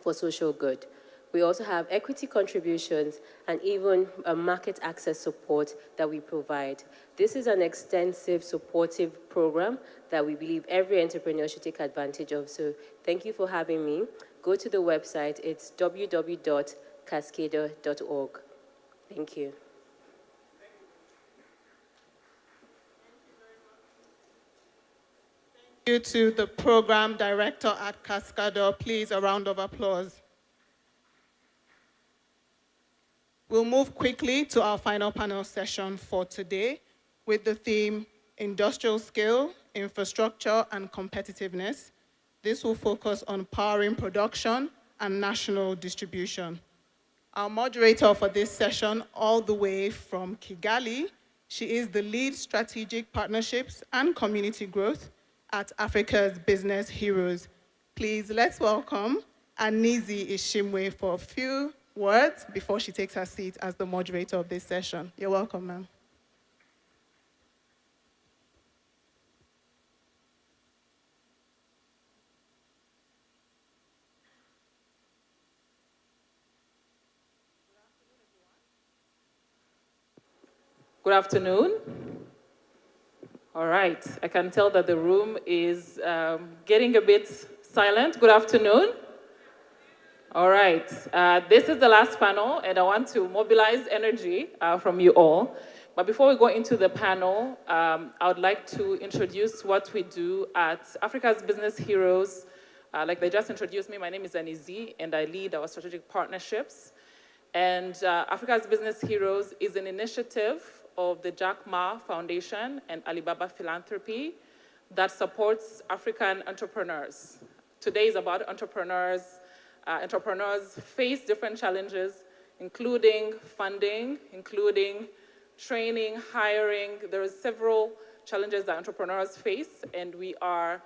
for social good. We also have equity contributions and even a market access support that we provide. This is an extensive, supportive program that we believe every entrepreneur should take advantage of. So thank you for having me. Go to the website. It's www.cascader.org. Thank you. Thank you to the program director at Cascader. Please, a round of applause. We'll move quickly to our final panel session for today with the theme Industrial Scale, Infrastructure, and Competitiveness. This will focus on powering production and national distribution. Our moderator for this session, all the way from Kigali, she is the lead strategic partnerships and community growth at Africa's Business Heroes. Please, let's welcome Anizi Ishimwe for a few words before she takes her seat as the moderator of this session. You're welcome, ma'am. Good afternoon. All right, I can tell that the room is getting a bit silent. Good afternoon. All right, this is the last panel, and I want to mobilize energy from you all. But before we go into the panel, I would like to introduce what we do at Africa's Business Heroes. Like they just introduced me, my name is Anizi, and I lead our strategic partnerships. And Africa's Business Heroes is an initiative of the Jack Ma Foundation and Alibaba Philanthropy that supports African entrepreneurs. Today is about entrepreneurs. Entrepreneurs face different challenges, including funding, including training, hiring. There are several challenges that entrepreneurs face, and we are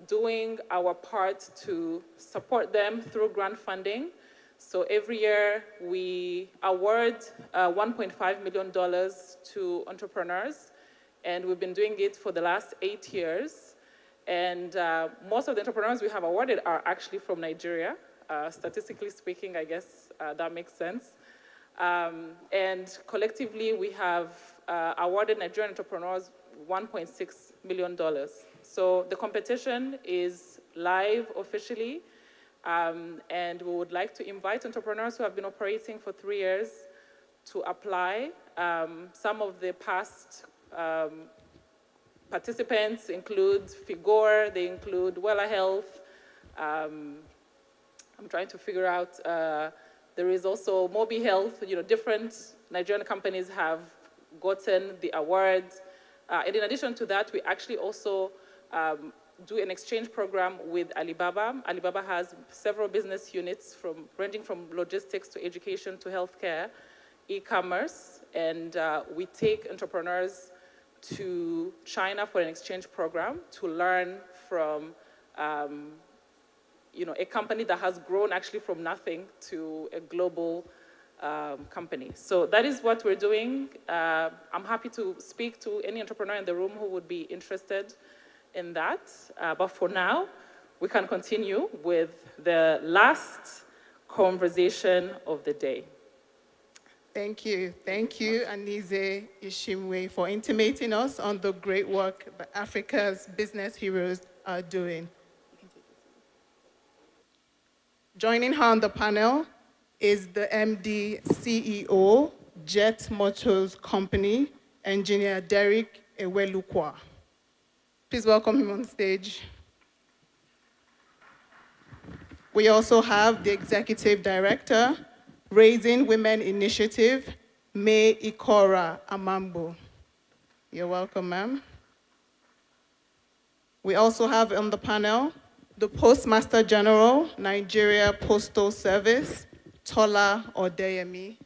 doing our part to support them through grant funding. So every year we award $1.5 million to entrepreneurs, and we've been doing it for the last 8 years. And most of the entrepreneurs we have awarded are actually from Nigeria. Statistically speaking, I guess that makes sense. And collectively, we have awarded Nigerian entrepreneurs $1.6 million. So the competition is live officially. And we would like to invite entrepreneurs who have been operating for 3 years to apply. Some of the past participants include Figor, they include Wella Health. I'm trying to figure out, there is also Mobi Health. Different Nigerian companies have gotten the award. And in addition to that, we actually also do an exchange program with Alibaba. Alibaba has several business units ranging from logistics to education to healthcare, e-commerce, and we take entrepreneurs to China for an exchange program to learn from a company that has grown actually from nothing to a global company. So that is what we're doing. I'm happy to speak to any entrepreneur in the room who would be interested in that. But for now, we can continue with the last conversation of the day. Thank you. Thank you, Anizi Ishimwe, for intimating us on the great work that Africa's Business Heroes are doing. Joining her on the panel is the MD CEO, Jet Motors Company, Engineer Derek Ewelukwa. Please welcome him on stage. We also have the Executive Director, Raising Women Initiative, May Ikora Amambo. You're welcome, ma'am. We also have on the panel the Postmaster General, Nigeria Postal Service, Tola Odeyemi.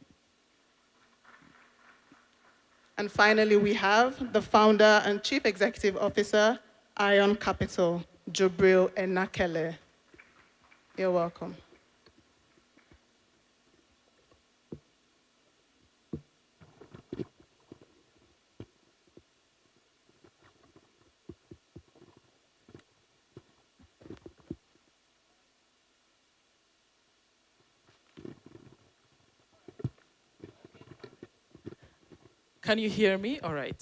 And finally, we have the Founder and Chief Executive Officer, Ion Capital, Jubril Enakele. You're welcome. Can you hear me? All right.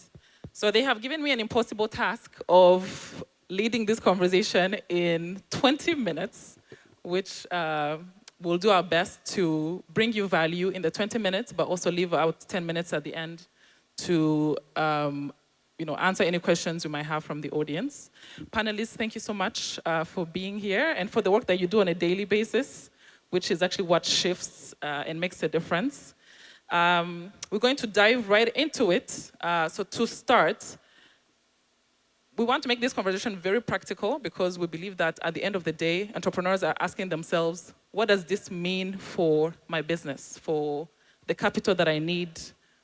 So they have given me an impossible task of leading this conversation in 20 minutes, which we'll do our best to bring you value in the 20 minutes, but also leave out 10 minutes at the end to answer any questions you might have from the audience. Panelists, thank you so much for being here and for the work that you do on a daily basis, which is actually what shifts and makes a difference. We're going to dive right into it. So to start, we want to make this conversation very practical because we believe that at the end of the day, entrepreneurs are asking themselves, what does this mean for my business, for the capital that I need,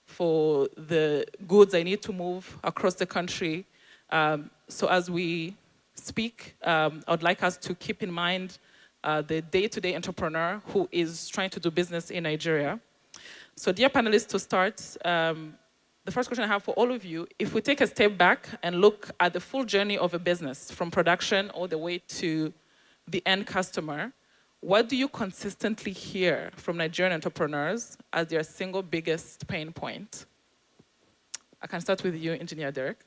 for the goods I need to move across the country? So as we speak, I would like us to keep in mind the day-to-day entrepreneur who is trying to do business in Nigeria. So dear panelists, to start, the first question I have for all of you, if we take a step back and look at the full journey of a business, from production all the way to the end customer, what do you consistently hear from Nigerian entrepreneurs as their single biggest pain point? I can start with you, Engineer Derek.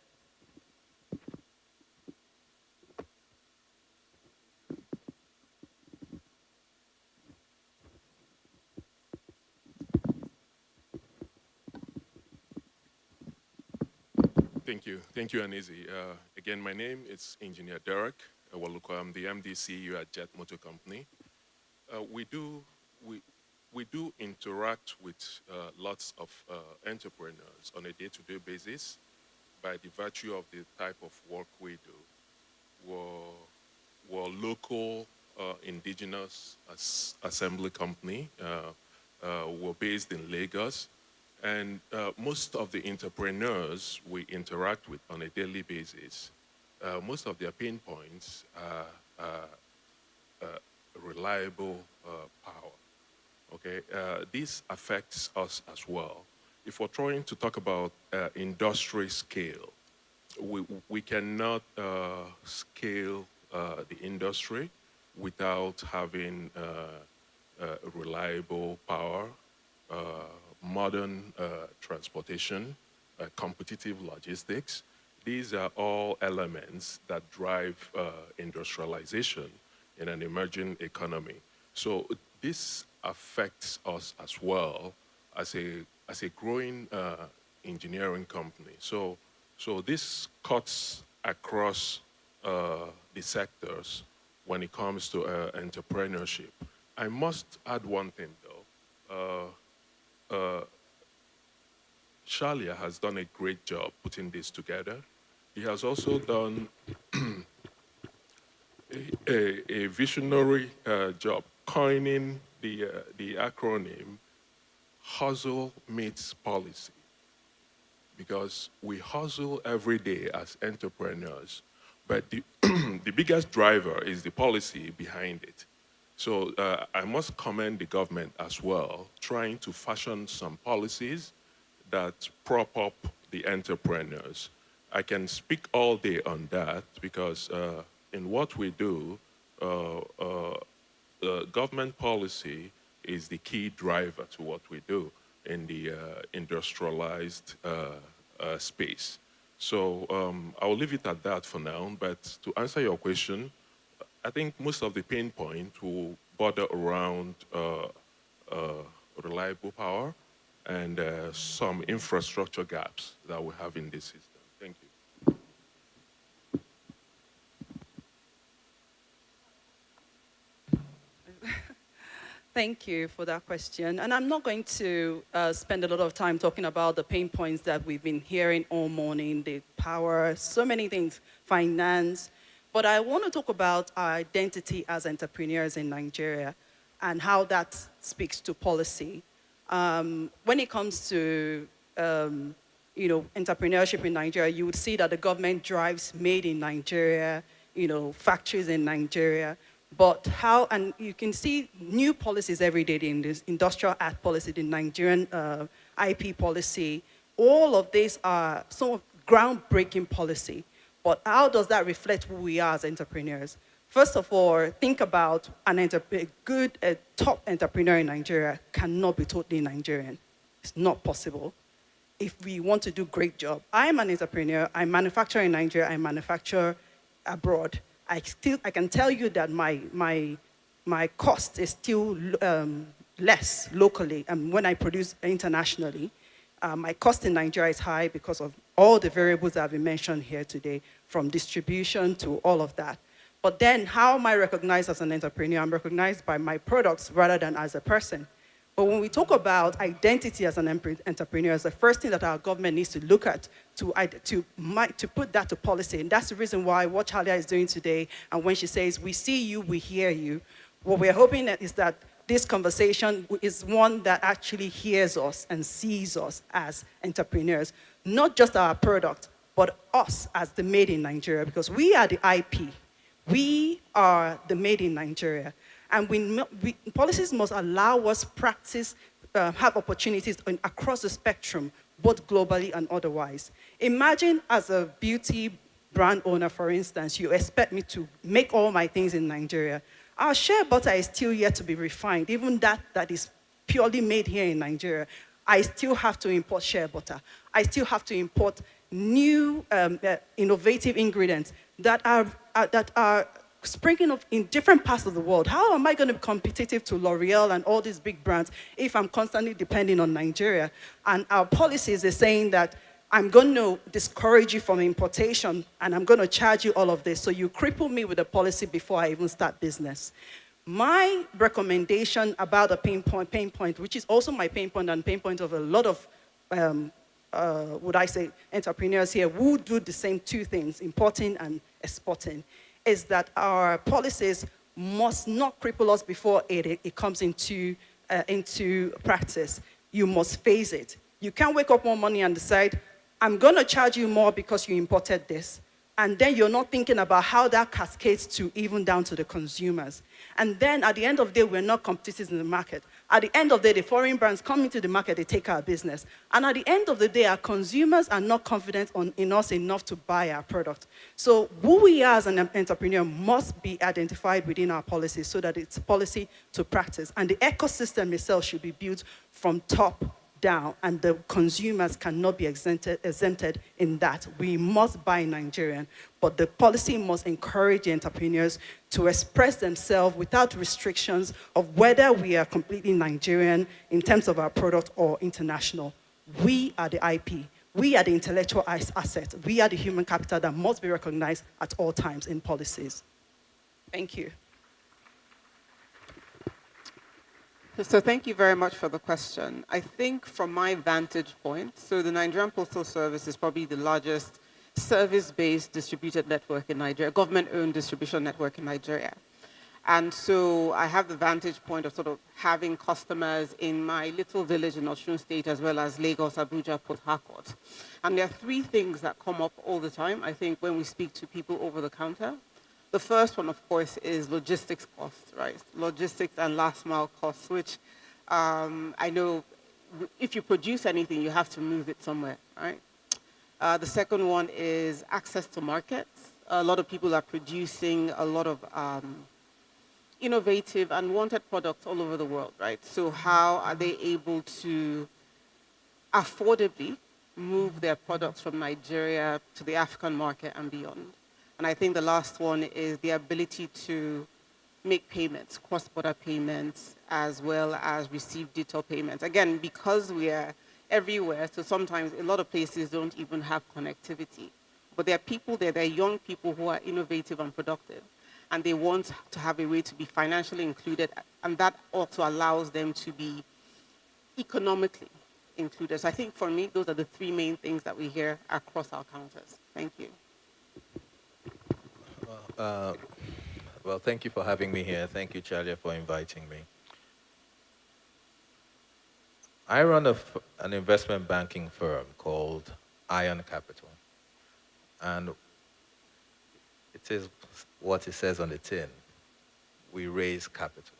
Thank you, Anizi. Again, my name is Engineer Derek Waluko. I'm the MD CEO at Jet Motor Company. We do interact with lots of entrepreneurs on a day-to-day basis by the virtue of the type of work we do. We're local, indigenous assembly company. We're based in Lagos. And most of the entrepreneurs we interact with on a daily basis, most of their pain points are reliable power. Okay, this affects us as well. If we're trying to talk about industry scale, we cannot scale the industry without having reliable power, modern transportation, competitive logistics. These are all elements that drive industrialization in an emerging economy. So this affects us as well as a growing engineering company. So this cuts across the sectors when it comes to entrepreneurship. I must add one thing though. Shalia has done a great job putting this together. He has also done a visionary job coining the acronym Hustle Meets Policy, because we hustle every day as entrepreneurs, but the biggest driver is the policy behind it. So I must commend the government as well, trying to fashion some policies that prop up the entrepreneurs. I can speak all day on that because in what we do, government policy is the key driver to what we do in the industrialized space. So I will leave it at that for now, but to answer your question, I think most of the pain points will border around reliable power and some infrastructure gaps that we have in this system. Thank you. Thank you for that question. And I'm not going to spend a lot of time talking about the pain points that we've been hearing all morning, the power, so many things, finance. But I want to talk about our identity as entrepreneurs in Nigeria and how that speaks to policy. When it comes to entrepreneurship in Nigeria, you would see that the government drives made in Nigeria, factories in Nigeria. But and you can see new policies every day in this industrial act policy, the Nigerian IP policy. All of these are some of groundbreaking policy. But how does that reflect who we are as entrepreneurs? First of all, think about a good top entrepreneur in Nigeria cannot be totally Nigerian. It's not possible. If we want to do a great job, I'm an entrepreneur, I manufacture in Nigeria, I manufacture abroad. I can tell you that my cost is still less locally, and when I produce internationally, my cost in Nigeria is high because of all the variables that have been mentioned here today, from distribution to all of that. But then how am I recognized as an entrepreneur? I'm recognized by my products rather than as a person. But when we talk about identity as an entrepreneur, it's the first thing that our government needs to look at to put that to policy. And that's the reason why what Chalia is doing today, and when she says, we see you, we hear you, what we're hoping is that this conversation is one that actually hears us and sees us as entrepreneurs, not just our product, but us as the made in Nigeria, because we are the IP. We are the made in Nigeria. And policies must allow us practice, have opportunities across the spectrum, both globally and otherwise. Imagine as a beauty brand owner, for instance, you expect me to make all my things in Nigeria. Our shea butter is still yet to be refined. Even that is purely made here in Nigeria. I still have to import shea butter. I still have to import new innovative ingredients that are springing up in different parts of the world. How am I going to be competitive to L'Oreal and all these big brands if I'm constantly depending on Nigeria? And our policies are saying that I'm going to discourage you from importation and I'm going to charge you all of this. So you cripple me with a policy before I even start business. My recommendation about a pain point, which is also my pain point and pain point of a lot of entrepreneurs here who do the same two things, importing and exporting, is that our policies must not cripple us before it comes into practice. You must phase it. You can't wake up one morning and decide, I'm going to charge you more because you imported this. And then you're not thinking about how that cascades to even down to the consumers. And then at the end of the day, we're not competitors in the market. At the end of the day, the foreign brands come into the market, they take our business. And at the end of the day, our consumers are not confident in us enough to buy our product. So who we are as an entrepreneur must be identified within our policies so that it's policy to practice. And the ecosystem itself should be built from top down, and the consumers cannot be exempted in that. We must buy Nigerian, but the policy must encourage the entrepreneurs to express themselves without restrictions of whether we are completely Nigerian in terms of our product or international. We are the IP. We are the intellectual asset. We are the human capital that must be recognized at all times in policies. Thank you. So thank you very much for the question. I think from my vantage point, so the Nigerian Postal Service is probably the largest service-based distributed network in Nigeria, government-owned distribution network in Nigeria. And so I have the vantage point of sort of having customers in my little village in Osun State, as well as Lagos, Abuja, Port Harcourt. And there are three things that come up all the time, I think, when we speak to people over the counter. The first one, of course, is logistics costs, right? Logistics and last mile costs, which I know if you produce anything, you have to move it somewhere, right? The second one is access to markets. A lot of people are producing a lot of innovative and wanted products all over the world, right? So how are they able to affordably move their products from Nigeria to the African market and beyond? And I think the last one is the ability to make payments, cross-border payments, as well as receive digital payments. Again, because we are everywhere, so sometimes a lot of places don't even have connectivity. But there are people there, there are young people who are innovative and productive, and they want to have a way to be financially included, and that also allows them to be economically included. So I think for me, those are the three main things that we hear across our counters. Thank you. Well, thank you for having me here. Thank you, Chalia, for inviting me. I run an investment banking firm called iron capital. And it is what it says on the tin. We raise capital.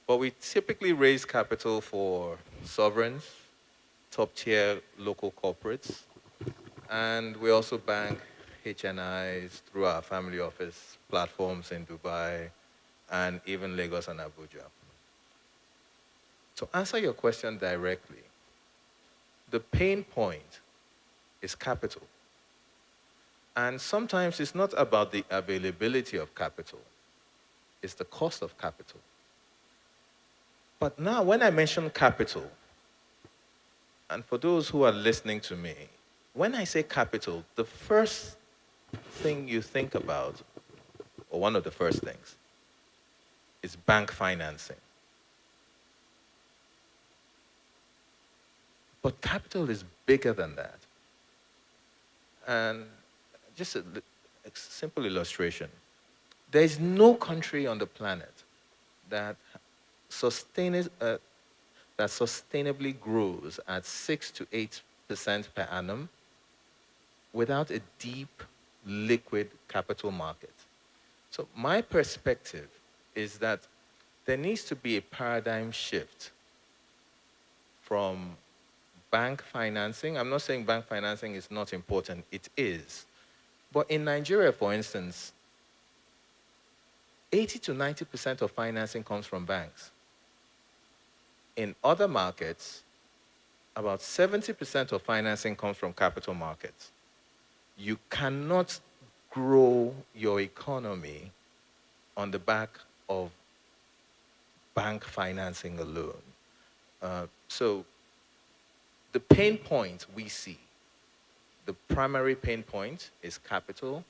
But we typically raise capital for sovereigns, top-tier local corporates, and we also bank HNIs through our family office platforms in Dubai and even Lagos and Abuja. To answer your question directly, the pain point is capital. And sometimes it's not about the availability of capital, it's the cost of capital. But now, when I mention capital, and for those who are listening to me, when I say capital, the first thing you think about, or one of the first things, is bank financing. But capital is bigger than that. And just a simple illustration. There is no country on the planet that sustainably grows at 6 to 8% per annum without a deep, liquid capital market. So my perspective is that there needs to be a paradigm shift from bank financing. I'm not saying bank financing is not important, it is. But in Nigeria, for instance, 80 to 90% of financing comes from banks. In other markets, about 70% of financing comes from capital markets. You cannot grow your economy on the back of bank financing alone. So the pain point we see, the primary pain point is capital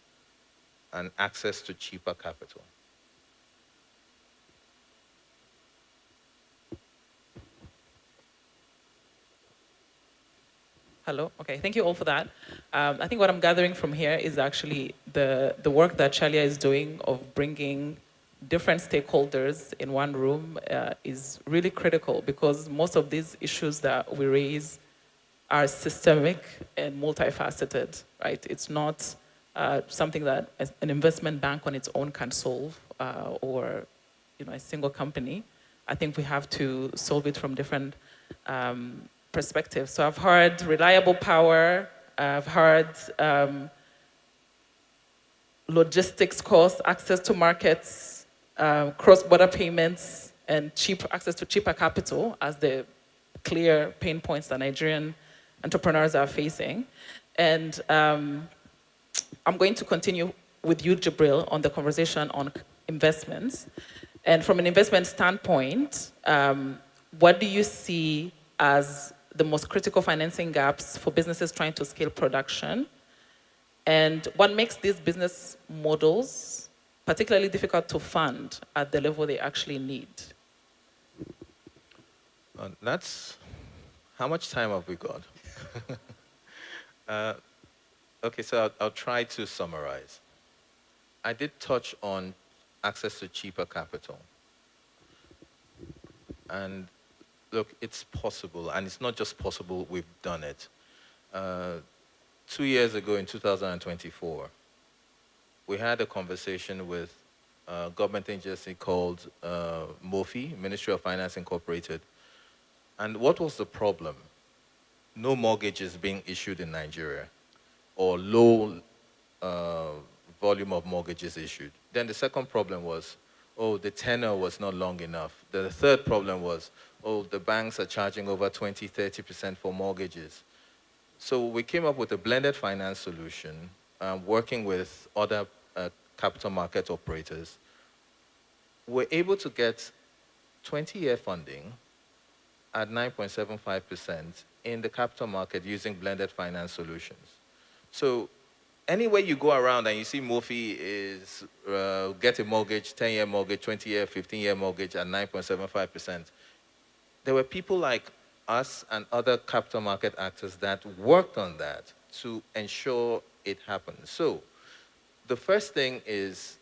and access to cheaper capital. Hello. Okay, thank you all for that. I think what I'm gathering from here is actually the work that Chalia is doing of bringing different stakeholders in one room is really critical, because most of these issues that we raise are systemic and multifaceted, right? It's not something that an investment bank on its own can solve, or a single company. I think we have to solve it from different perspectives. So I've heard reliable power, I've heard logistics costs, access to markets, cross-border payments, and access to cheaper capital as the clear pain points that Nigerian entrepreneurs are facing. And I'm going to continue with you, Jibril, on the conversation on investments. And from an investment standpoint, what do you see as the most critical financing gaps for businesses trying to scale production? And what makes these business models particularly difficult to fund at the level they actually need? How much time have we got? Okay, so I'll try to summarize. I did touch on access to cheaper capital. And look, it's possible, and it's not just possible, we've done it. 2 years ago in 2024, we had a conversation with a government agency called MOFI, Ministry of Finance Incorporated. And what was the problem? No mortgages being issued in Nigeria, or low volume of mortgages issued. Then the second problem was, the tenor was not long enough. The third problem was, the banks are charging over 20, 30% for mortgages. So we came up with a blended finance solution, working with other capital market operators. We're able to get 20-year funding at 9.75% in the capital market using blended finance solutions. So anywhere you go around and you see MOFI is get a mortgage, 10-year mortgage, 20-year, 15-year mortgage at 9.75%. There were people like us and other capital market actors that worked on that to ensure it happened. So the first thing is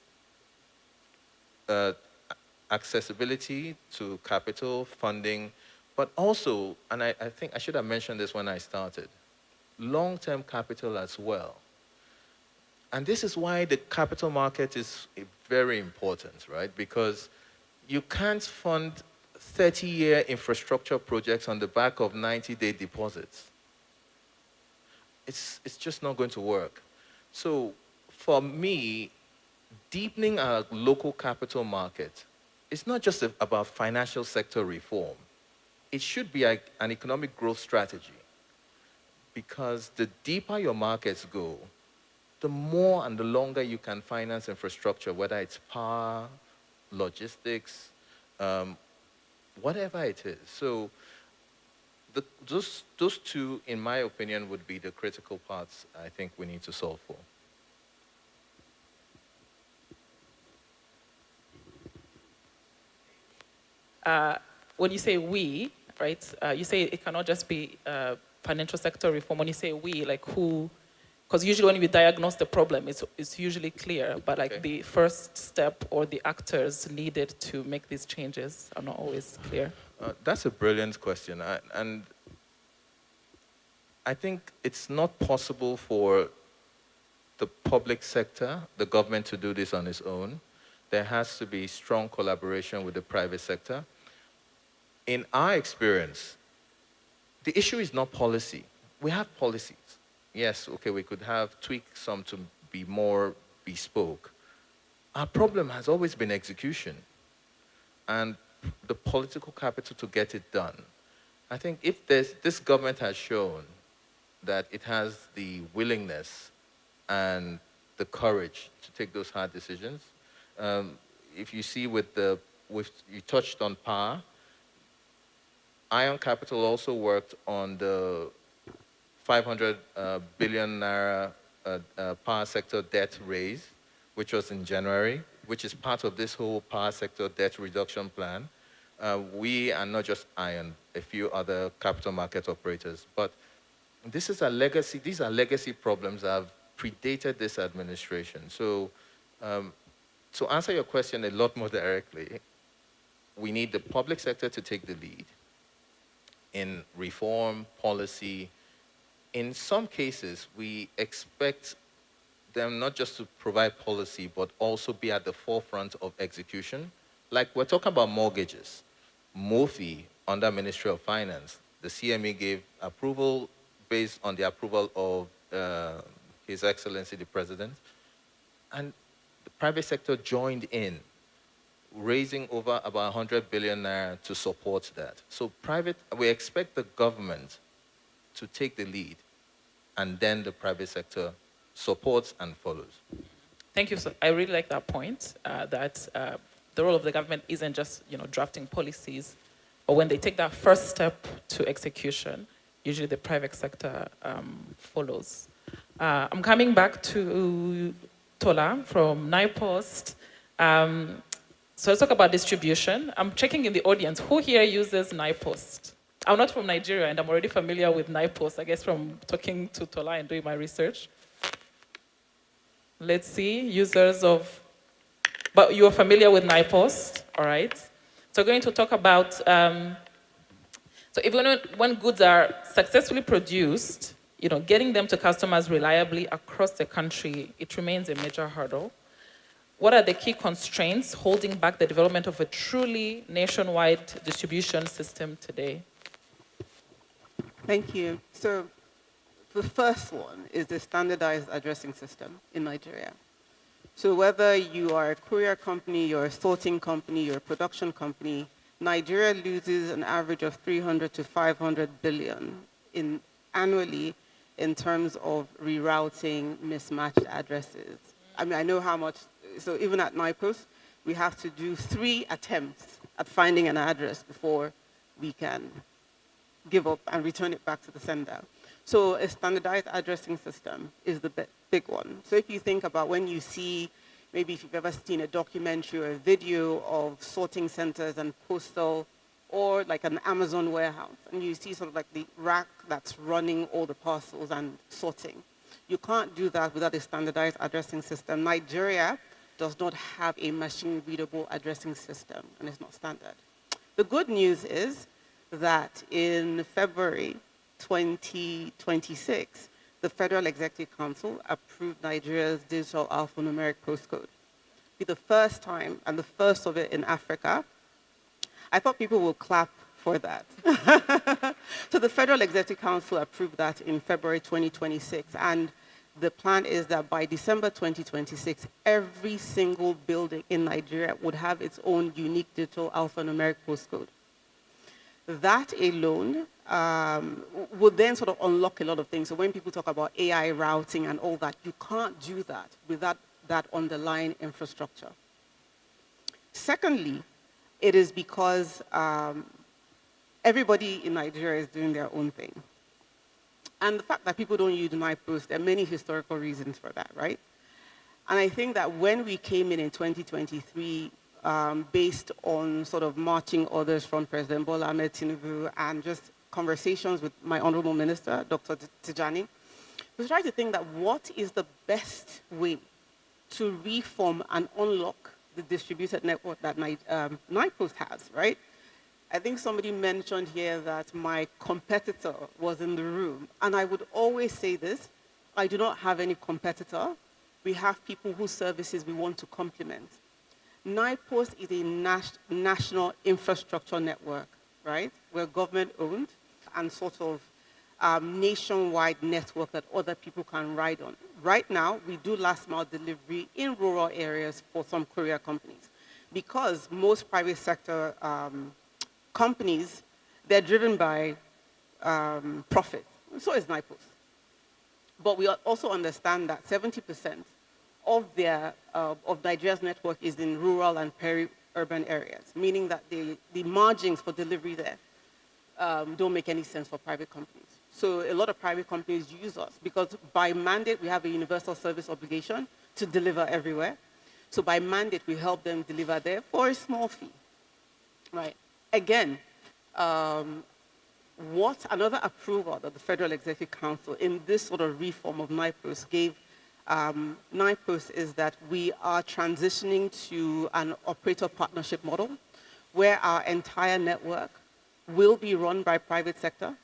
accessibility to capital funding, but also, and I think I should have mentioned this when I started, long-term capital as well. And this is why the capital market is very important, right? Because you can't fund 30-year infrastructure projects on the back of 90-day deposits. It's just not going to work. So for me, deepening our local capital market is not just about financial sector reform. It should be an economic growth strategy, because the deeper your markets go, the more and the longer you can finance infrastructure, whether it's power, logistics, whatever it is. So those two, in my opinion, would be the critical parts I think we need to solve for. When you say we, right, you say it cannot just be financial sector reform. When you say we, like who? Because usually when we diagnose the problem, it's usually clear, but like the first step or the actors needed to make these changes are not always clear. That's a brilliant question. And I think it's not possible for the public sector, the government, to do this on its own. There has to be strong collaboration with the private sector. In our experience, the issue is not policy. We have policies. Yes, okay, we could have tweaked some to be more bespoke. Our problem has always been execution and the political capital to get it done. I think if this government has shown that it has the willingness and the courage to take those hard decisions. If you see you touched on power, Ion Capital also worked on the 500 billion naira power sector debt raise, which was in January, which is part of this whole power sector debt reduction plan. We are not just Ion, a few other capital market operators, but this is a legacy. These are legacy problems that have predated this administration. So to answer your question a lot more directly, we need the public sector to take the lead in reform, policy. In some cases, we expect them not just to provide policy, but also be at the forefront of execution. Like we're talking about mortgages. MOFI, under Ministry of Finance, the CME gave approval based on the approval of His Excellency the President. And the private sector joined in, raising over about 100 billion naira to support that. So we expect the government to take the lead, and then the private sector supports and follows. Thank you. So I really like that point, that the role of the government isn't just drafting policies, but when they take that first step to execution, usually the private sector follows. I'm coming back to Tola from NIPOST. So let's talk about distribution. I'm checking in the audience. Who here uses NIPOST? I'm not from Nigeria, and I'm already familiar with NIPOST, I guess from talking to Tola and doing my research. Let's see, users of, but you're familiar with NIPOST, all right? So we're going to talk about, so even when goods are successfully produced, getting them to customers reliably across the country, it remains a major hurdle. What are the key constraints holding back the development of a truly nationwide distribution system today? Thank you. So the first one is the standardized addressing system in Nigeria. So whether you are a courier company, you're a sorting company, you're a production company, Nigeria loses an average of 300 to 500 billion annually in terms of rerouting mismatched addresses. I mean, I know how much, so even at NIPOST, we have to do 3 attempts at finding an address before we can give up and return it back to the sender. So a standardized addressing system is the big one. So if you think about when you see, maybe if you've ever seen a documentary or a video of sorting centers and postal, or like an Amazon warehouse, and you see sort of like the rack that's running all the parcels and sorting. You can't do that without a standardized addressing system. Nigeria does not have a machine-readable addressing system, and it's not standard. The good news is that in February, 2026, the Federal Executive Council approved Nigeria's digital alphanumeric postcode. Be the first time and the first of it in Africa. I thought people would clap for that. So the Federal Executive Council approved that in February 2026, and the plan is that by December 2026, every single building in Nigeria would have its own unique digital alphanumeric postcode. That alone would then sort of unlock a lot of things. So when people talk about AI routing and all that, you can't do that without that underlying infrastructure. Secondly, it is because everybody in Nigeria is doing their own thing. And the fact that people don't use NIPOS, there are many historical reasons for that, right? And I think that when we came in 2023, based on sort of marching orders from President Bola Ahmed Tinubu and just conversations with my honorable minister, Dr. Tijani, we tried to think that what is the best way to reform and unlock the distributed network that NIPOS has, right? I think somebody mentioned here that my competitor was in the room, and I would always say this, I do not have any competitor. We have people whose services we want to complement. NIPOS is a national infrastructure network, right? We're government-owned and sort of nationwide network that other people can ride on. Right now, we do last-mile delivery in rural areas for some courier companies because most private sector companies, they're driven by profit. So is NIPOS. But we also understand that 70% of Nigeria's network is in rural and peri-urban areas, meaning that the margins for delivery there don't make any sense for private companies. So a lot of private companies use us because by mandate, we have a universal service obligation to deliver everywhere. So by mandate, we help them deliver there for a small fee, right? Again, what another approval that the Federal Executive Council in this sort of reform of NIPOS gave NIPOS is that we are transitioning to an operator partnership model where our entire network will be run by private sector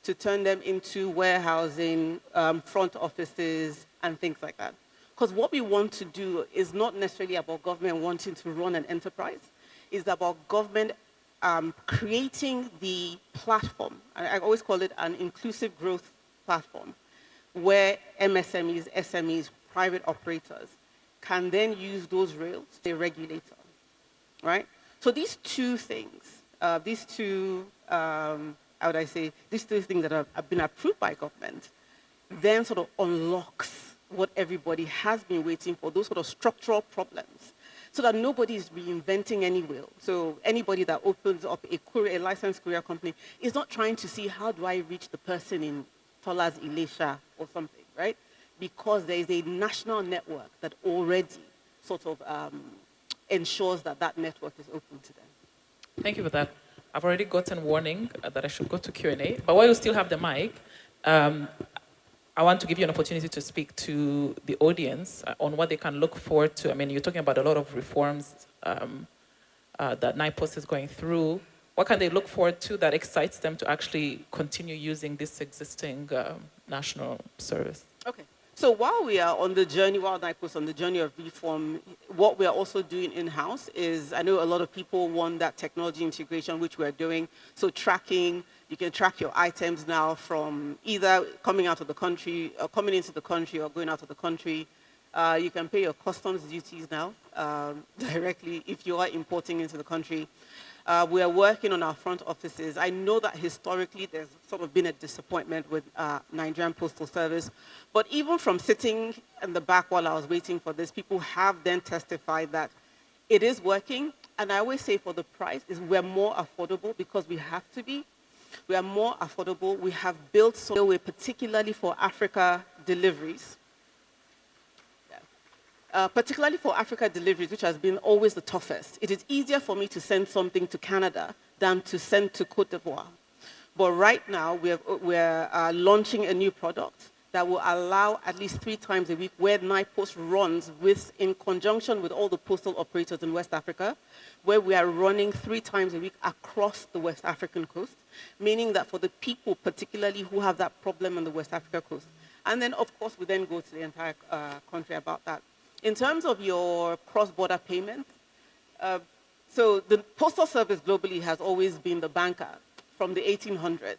to turn them into warehousing, front offices, and things like that. Because what we want to do is not necessarily about government wanting to run an enterprise. It's about government creating the platform. I always call it an inclusive growth platform, where MSMEs, SMEs, private operators can then use those rails to a regulator, right? So these two things, these two things that have been approved by government, then sort of unlocks what everybody has been waiting for, those sort of structural problems, so that nobody is reinventing any wheel. So anybody that opens up a licensed courier company is not trying to see how do I reach the person in Tola's Elisha or something, right? Because there is a national network that already sort of ensures that that network is open to them. Thank you for that. I've already gotten warning that I should go to Q&A, but while you still have the mic, I want to give you an opportunity to speak to the audience on what they can look forward to. I mean, you're talking about a lot of reforms that NIPOS is going through. What can they look forward to that excites them to actually continue using this existing national service? Okay. So while we are on the journey, while NIPOS on the journey of reform, what we are also doing in-house is, I know a lot of people want that technology integration, which we're doing. So tracking, you can track your items now from either coming out of the country, or coming into the country, or going out of the country. You can pay your customs duties now directly if you are importing into the country. We are working on our front offices. I know that historically there's sort of been a disappointment with Nigerian Postal Service, but even from sitting in the back while I was waiting for this, people have then testified that it is working. And I always say for the price is we're more affordable because we have to be. We are more affordable. We have built so way particularly for Africa deliveries. Particularly for Africa deliveries, which has been always the toughest. It is easier for me to send something to Canada than to send to Cote d'Ivoire. But right now, we're launching a new product that will allow at least 3 times a week where NIPOST runs in conjunction with all the postal operators in West Africa, where we are running 3 times a week across the West African coast, meaning that for the people particularly who have that problem on the West Africa coast. And then, of course, we then go to the entire country about that. In terms of your cross-border payments, so the Postal Service globally has always been the banker from the 1800s.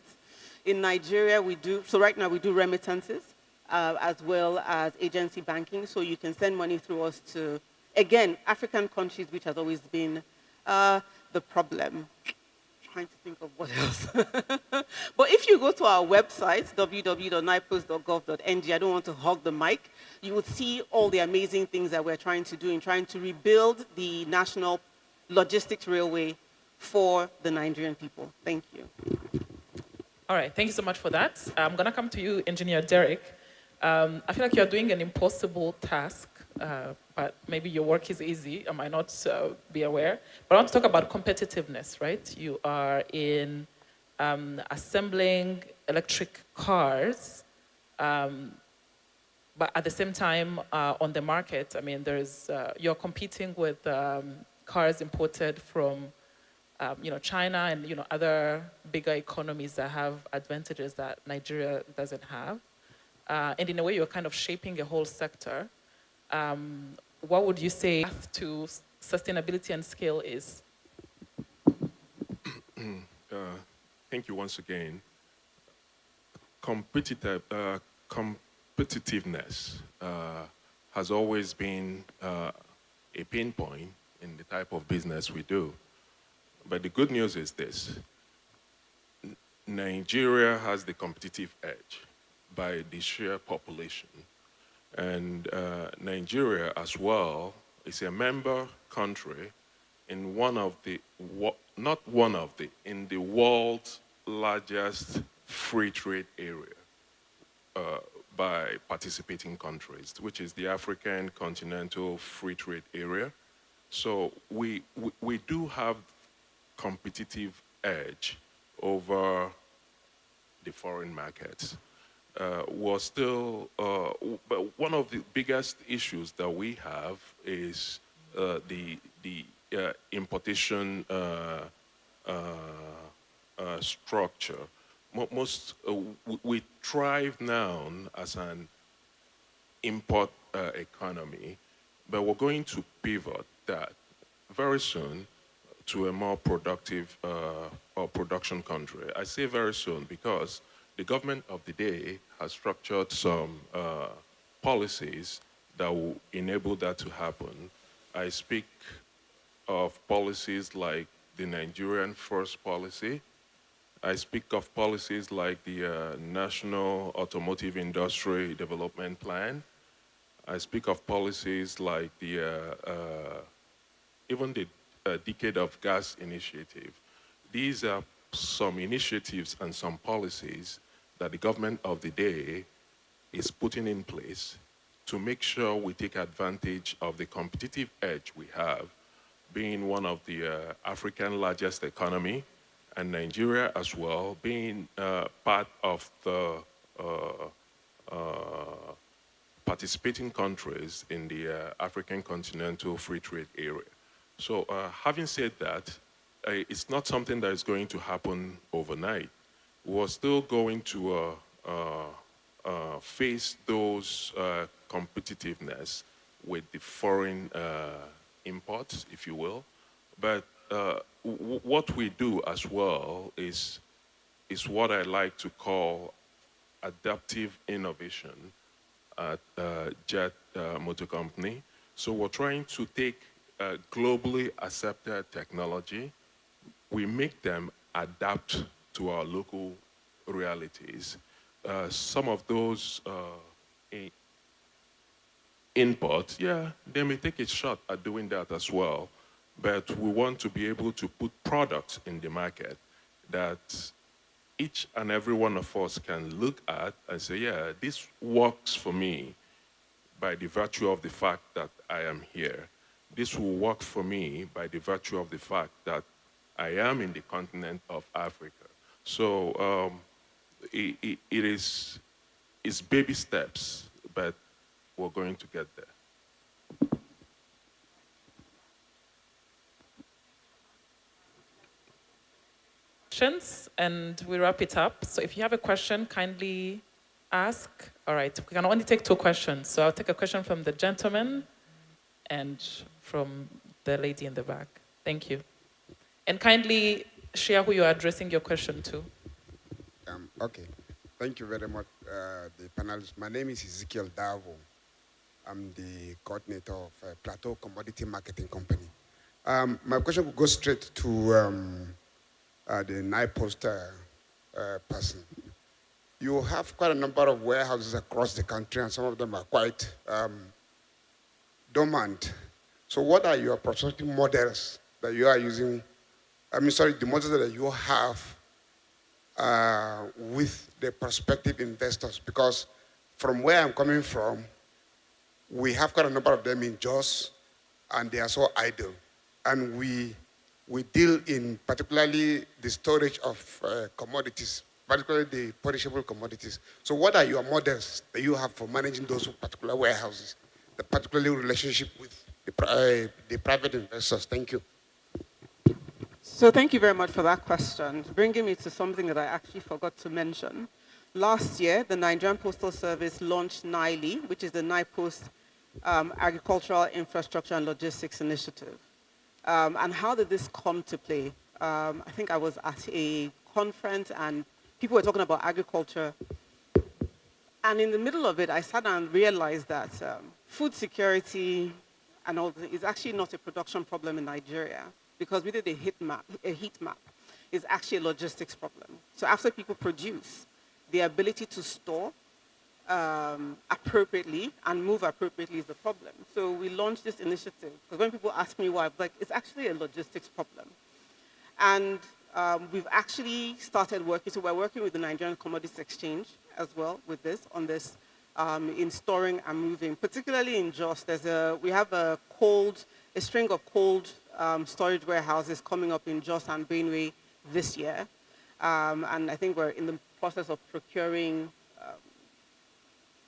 In Nigeria, so right now we do remittances as well as agency banking, so you can send money through us to, again, African countries, which has always been the problem. Trying to think of what else. But if you go to our website, www.nipost.gov.ng, I don't want to hog the mic, you will see all the amazing things that we're trying to do in trying to rebuild the national logistics railway for the Nigerian people. Thank you. All right, thank you so much for that. I'm going to come to you, Engineer Derek. I feel like you're doing an impossible task, but maybe your work is easy. I might not be aware. But I want to talk about competitiveness, right? You are in assembling electric cars, but at the same time, on the market, I mean, you're competing with cars imported from China and other bigger economies that have advantages that Nigeria doesn't have. And in a way, you're kind of shaping a whole sector. What would you say path to sustainability and scale is? Thank you once again. Competitiveness has always been a pain point in the type of business we do. But the good news is this. Nigeria has the competitive edge by the sheer population. And Nigeria as well is a member country in in the world's largest free trade area by participating countries, which is the African Continental Free Trade Area. So we do have competitive edge over the foreign markets. We're still, but one of the biggest issues that we have is the importation structure. We thrive now as an import economy, but we're going to pivot that very soon to a more productive or production country. I say very soon because the government of the day has structured some policies that will enable that to happen. I speak of policies like the Nigerian First policy. I speak of policies like the National Automotive Industry Development Plan. I speak of policies like even the Decade of Gas Initiative. These are some initiatives and some policies that the government of the day is putting in place to make sure we take advantage of the competitive edge we have, being one of the African largest economy, and Nigeria as well, being part of the participating countries in the African Continental Free Trade Area. So having said that, it's not something that is going to happen overnight. We're still going to face those competitiveness with the foreign imports, if you will. But what we do as well is what I like to call adaptive innovation at Jet Motor Company. So we're trying to take globally accepted technology, we make them adapt to our local realities. Some of those inputs, yeah, they may take a shot at doing that as well, but we want to be able to put products in the market that each and every one of us can look at and say, yeah, this works for me by the virtue of the fact that I am here. This will work for me by the virtue of the fact that I am in the continent of Africa. So it It's baby steps, but we're going to get there. Questions, and we wrap it up. So if you have a question, kindly ask. All right, we can only take 2 questions. So I'll take a question from the gentleman and from the lady in the back. Thank you. And kindly share who you are addressing your question to. Okay. Thank you very much, the panelists. My name is Ezekiel Davo. I'm the coordinator of Plateau Commodity Marketing Company. My question will go straight to the NIPOST person. You have quite a number of warehouses across the country, and some of them are quite dormant. So what are your prospective models that you are using? The models that you have with the prospective investors? Because from where I'm coming from, we have quite a number of them in Jos, and they are so idle. And we deal in particularly the storage of commodities, particularly the perishable commodities. So what are your models that you have for managing those particular warehouses, the particular relationship with the private investors? Thank you. So thank you very much for that question, bringing me to something that I actually forgot to mention. Last year, the Nigerian Postal Service launched NILI, which is the NIPOST Agricultural Infrastructure and Logistics Initiative. And how did this come to play? I think I was at a conference and people were talking about agriculture. And in the middle of it, I sat down and realized that food security and all is actually not a production problem in Nigeria, because we did a heat map. It's actually a logistics problem. So after people produce, the ability to store appropriately and move appropriately is the problem. So we launched this initiative, because when people ask me why, I'm like, it's actually a logistics problem. And we've actually started working, so we're working with the Nigerian Commodities Exchange as well with this, on this, in storing and moving, particularly in Jos. We have a string of cold storage warehouses coming up in Jos and Benue this year. And I think we're in the process of procuring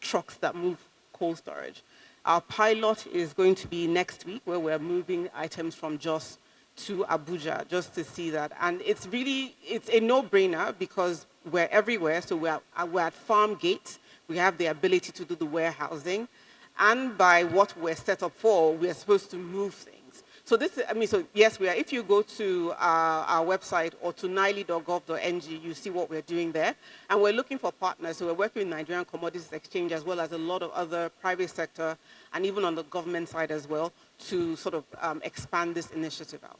trucks that move cold storage. Our pilot is going to be next week, where we're moving items from Jos to Abuja, just to see that. And it's a no-brainer, because we're everywhere. So we're at farm gates. We have the ability to do the warehousing. And by what we're set up for, we're supposed to move things. So yes, we are. If you go to our website or to nili.gov.ng, you see what we're doing there. And we're looking for partners. So we're working with Nigerian Commodities Exchange, as well as a lot of other private sector, and even on the government side as well, to sort of expand this initiative out.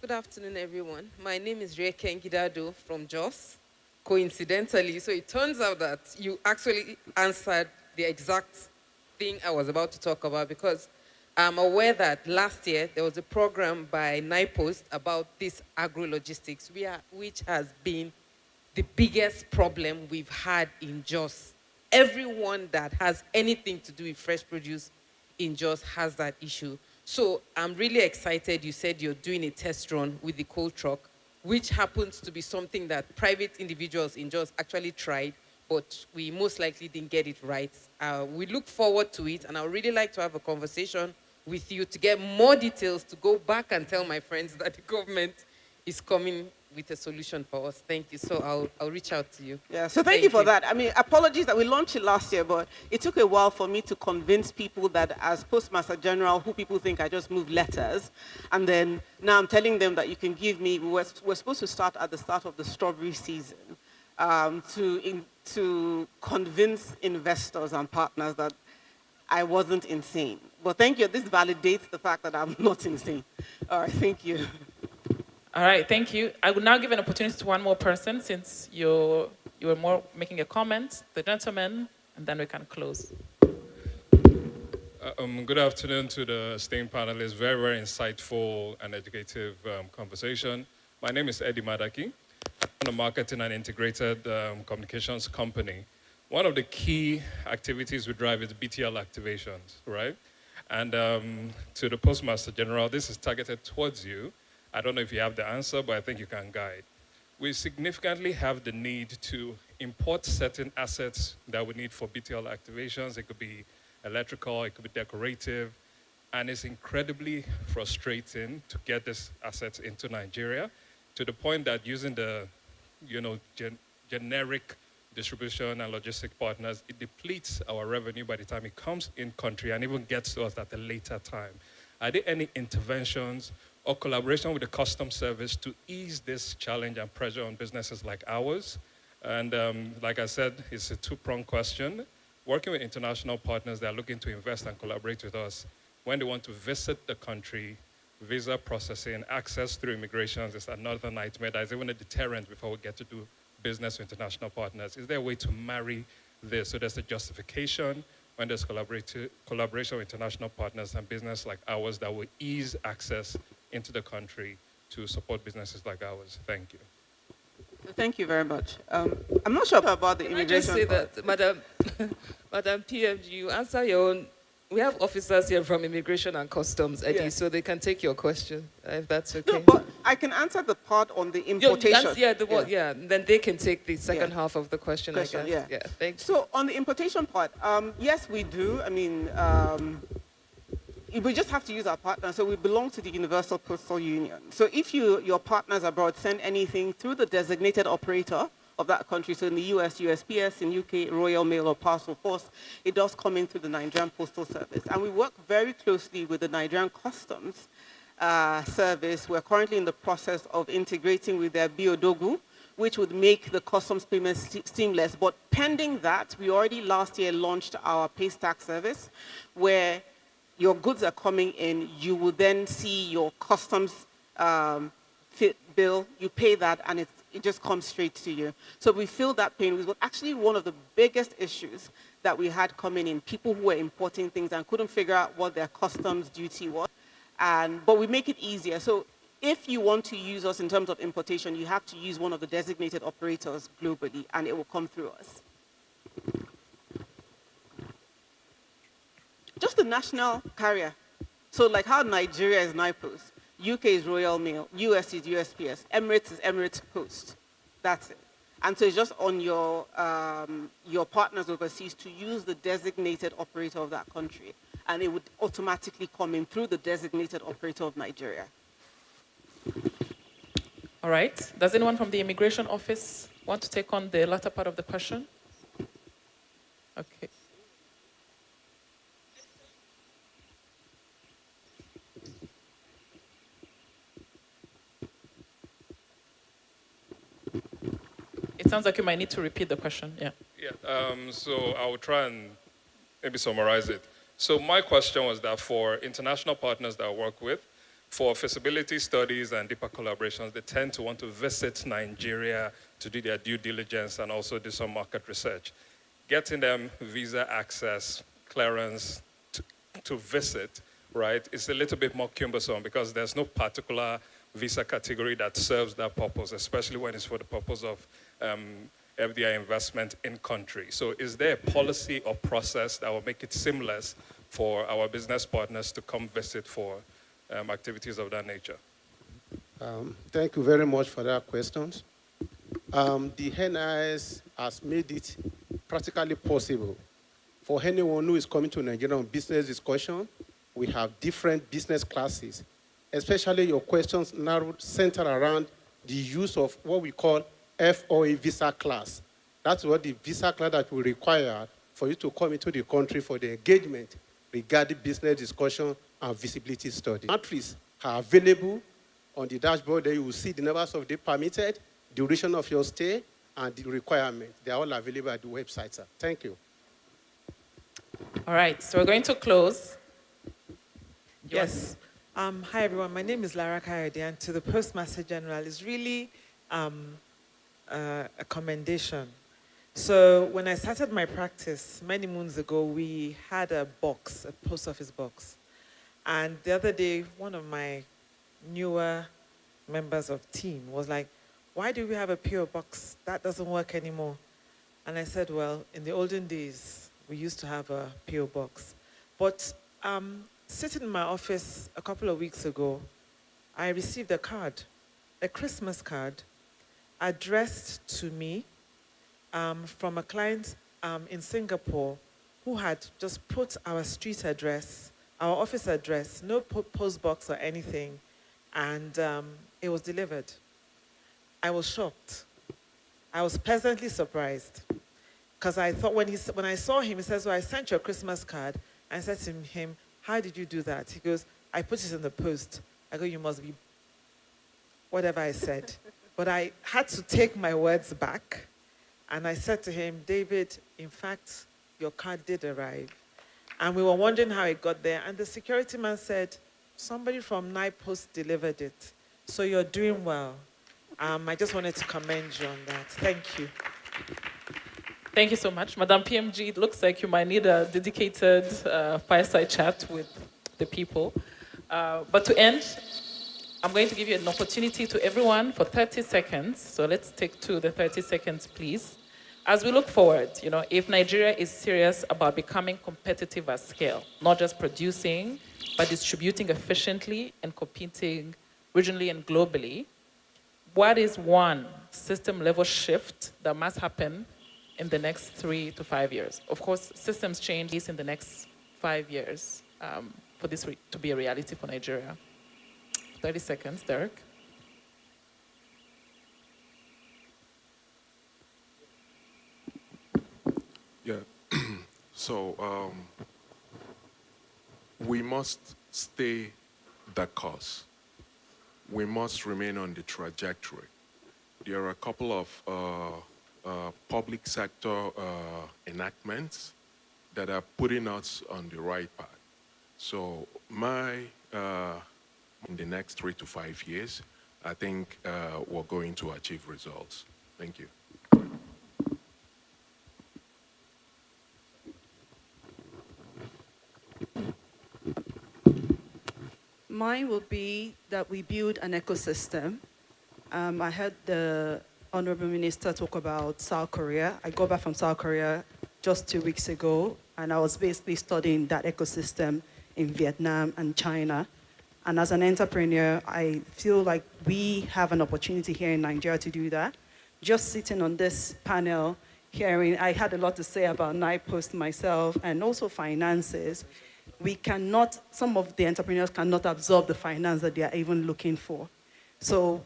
Good afternoon, everyone. My name is Reke Ngidado from Jos. Coincidentally, so it turns out that you actually answered the exact thing I was about to talk about, because I'm aware that last year there was a program by NIPOST about this agro-logistics, which has been the biggest problem we've had in Jos. Everyone that has anything to do with fresh produce in Jos has that issue. So I'm really excited you said you're doing a test run with the cold truck, which happens to be something that private individuals in Jos actually tried, but we most likely didn't get it right. We look forward to it, and I would really like to have a conversation with you to get more details, to go back and tell my friends that the government is coming with a solution for us. Thank you. So I'll reach out to you. Yeah, so thank you for that. I mean, apologies that we launched it last year, but it took a while for me to convince people that as Postmaster General, who people think I just move letters, and then now I'm telling them that you can give me, we're supposed to start at the start of the strawberry season, to convince investors and partners that I wasn't insane. But thank you. This validates the fact that I'm not insane. All right, thank you. All right, thank you. I will now give an opportunity to one more person, since you were more making a comment, the gentleman, and then we can close. Good afternoon to the esteemed panelists. Very, very insightful and educative conversation. My name is Eddie Madaki. I'm a marketing and integrated communications company. One of the key activities we drive is BTL activations, right? And to the Postmaster General, this is targeted towards you. I don't know if you have the answer, but I think you can guide. We significantly have the need to import certain assets that we need for BTL activations. It could be electrical, it could be decorative, and it's incredibly frustrating to get these assets into Nigeria to the point that using the generic distribution and logistic partners, it depletes our revenue by the time it comes in country and even gets to us at a later time. Are there any interventions or collaboration with the customs service to ease this challenge and pressure on businesses like ours? And like I said, it's a two-pronged question. Working with international partners that are looking to invest and collaborate with us, when they want to visit the country, visa processing, access through immigrations is another nightmare. There's even a deterrent before we get to do business with international partners. Is there a way to marry this so there's a justification when there's collaboration with international partners and business like ours that will ease access into the country to support businesses like ours? Thank you. Thank you very much. I'm not sure about the immigration. Can I just say that, Madam PM, you answer your own. We have officers here from Immigration and Customs, Eddie, so they can take your question, if that's okay. No, but I can answer the part on the importation. Then they can take the second half of the question, I guess. Yeah. Thanks. So on the importation part, yes, we do. I mean, we just have to use our partners. So we belong to the Universal Postal Union. So if your partners abroad send anything through the designated operator of that country, so in the US, USPS, in UK, Royal Mail or Parcel Force, it does come in through the Nigerian Postal Service. And we work very closely with the Nigerian Customs Service. We're currently in the process of integrating with their Biodogu, which would make the customs payments seamless. But pending that, we already last year launched our Paystack service, where your goods are coming in, you will then see your customs bill, you pay that, and it just comes straight to you. So we feel that pain. It was actually one of the biggest issues that we had coming in, people who were importing things and couldn't figure out what their customs duty was. But we make it easier. So if you want to use us in terms of importation, you have to use one of the designated operators globally, and it will come through us. Just the national carrier. So like how Nigeria is NIPOS, UK is Royal Mail, US is USPS, Emirates is Emirates Post. That's it. And so it's just on your partners overseas to use the designated operator of that country. And it would automatically come in through the designated operator of Nigeria. All right. Does anyone from the immigration office want to take on the latter part of the question? Okay. It sounds like you might need to repeat the question. Yeah. So I will try and maybe summarize it. So my question was that for international partners that I work with, for feasibility studies and deeper collaborations, they tend to want to visit Nigeria to do their due diligence and also do some market research. Getting them visa access, clearance to visit, right, is a little bit more cumbersome because there's no particular visa category that serves that purpose, especially when it's for the purpose of FDI investment in country. So is there a policy or process that will make it seamless for our business partners to come visit for activities of that nature? Thank you very much for that question. The NIS has made it practically possible for anyone who is coming to Nigeria on business discussion. We have different business classes, especially your questions narrowed, centered around the use of what we call FOA visa class. That's what the visa class that we require for you to come into the country for the engagement regarding business discussion and visibility study. Matrices are available on the dashboard. There you will see the numbers of days permitted, duration of your stay, and the requirement. They are all available at the website, sir. Thank you. All right, so we're going to close. Yes. Hi, everyone. My name is Lara Kayode, and to the Postmaster General is really a commendation. So when I started my practice many moons ago, we had a box, a post office box. And the other day, one of my newer members of team was like, why do we have a PO box? That doesn't work anymore. And I said, well, in the olden days, we used to have a PO box. But sitting in my office a couple of weeks ago, I received a card, a Christmas card, addressed to me from a client in Singapore who had just put our street address, our office address, no post box or anything, and it was delivered. I was shocked. I was pleasantly surprised because I thought when I saw him, he says, "Well, I sent you a Christmas card." I said to him, "How did you do that?" He goes, "I put it in the post." I go, "You must be," whatever I said. But I had to take my words back. And I said to him, "David, in fact, your card did arrive." And we were wondering how it got there. And the security man said, "Somebody from NIPOST delivered it. So you're doing well." I just wanted to commend you on that. Thank you. Thank you so much. Madam PMG, it looks like you might need a dedicated fireside chat with the people. But to end, I'm going to give you an opportunity to everyone for 30 seconds. So let's take to the 30 seconds, please. As we look forward, if Nigeria is serious about becoming competitive at scale, not just producing, but distributing efficiently and competing regionally and globally, what is one system-level shift that must happen in the next 3 to 5 years? Of course, systems change in the next 5 years for this to be a reality for Nigeria. 30 seconds, Derek. Yeah. So we must stay the course. We must remain on the trajectory. There are a couple of public sector enactments that are putting us on the right path. So in the next 3 to 5 years, I think we're going to achieve results. Thank you. Mine will be that we build an ecosystem. I heard the Honorable Minister talk about South Korea. I got back from South Korea just 2 weeks ago, and I was basically studying that ecosystem in Vietnam and China. And as an entrepreneur, I feel like we have an opportunity here in Nigeria to do that. Just sitting on this panel, hearing, I had a lot to say about NIPOST myself and also finances. Some of the entrepreneurs cannot absorb the finance that they are even looking for. So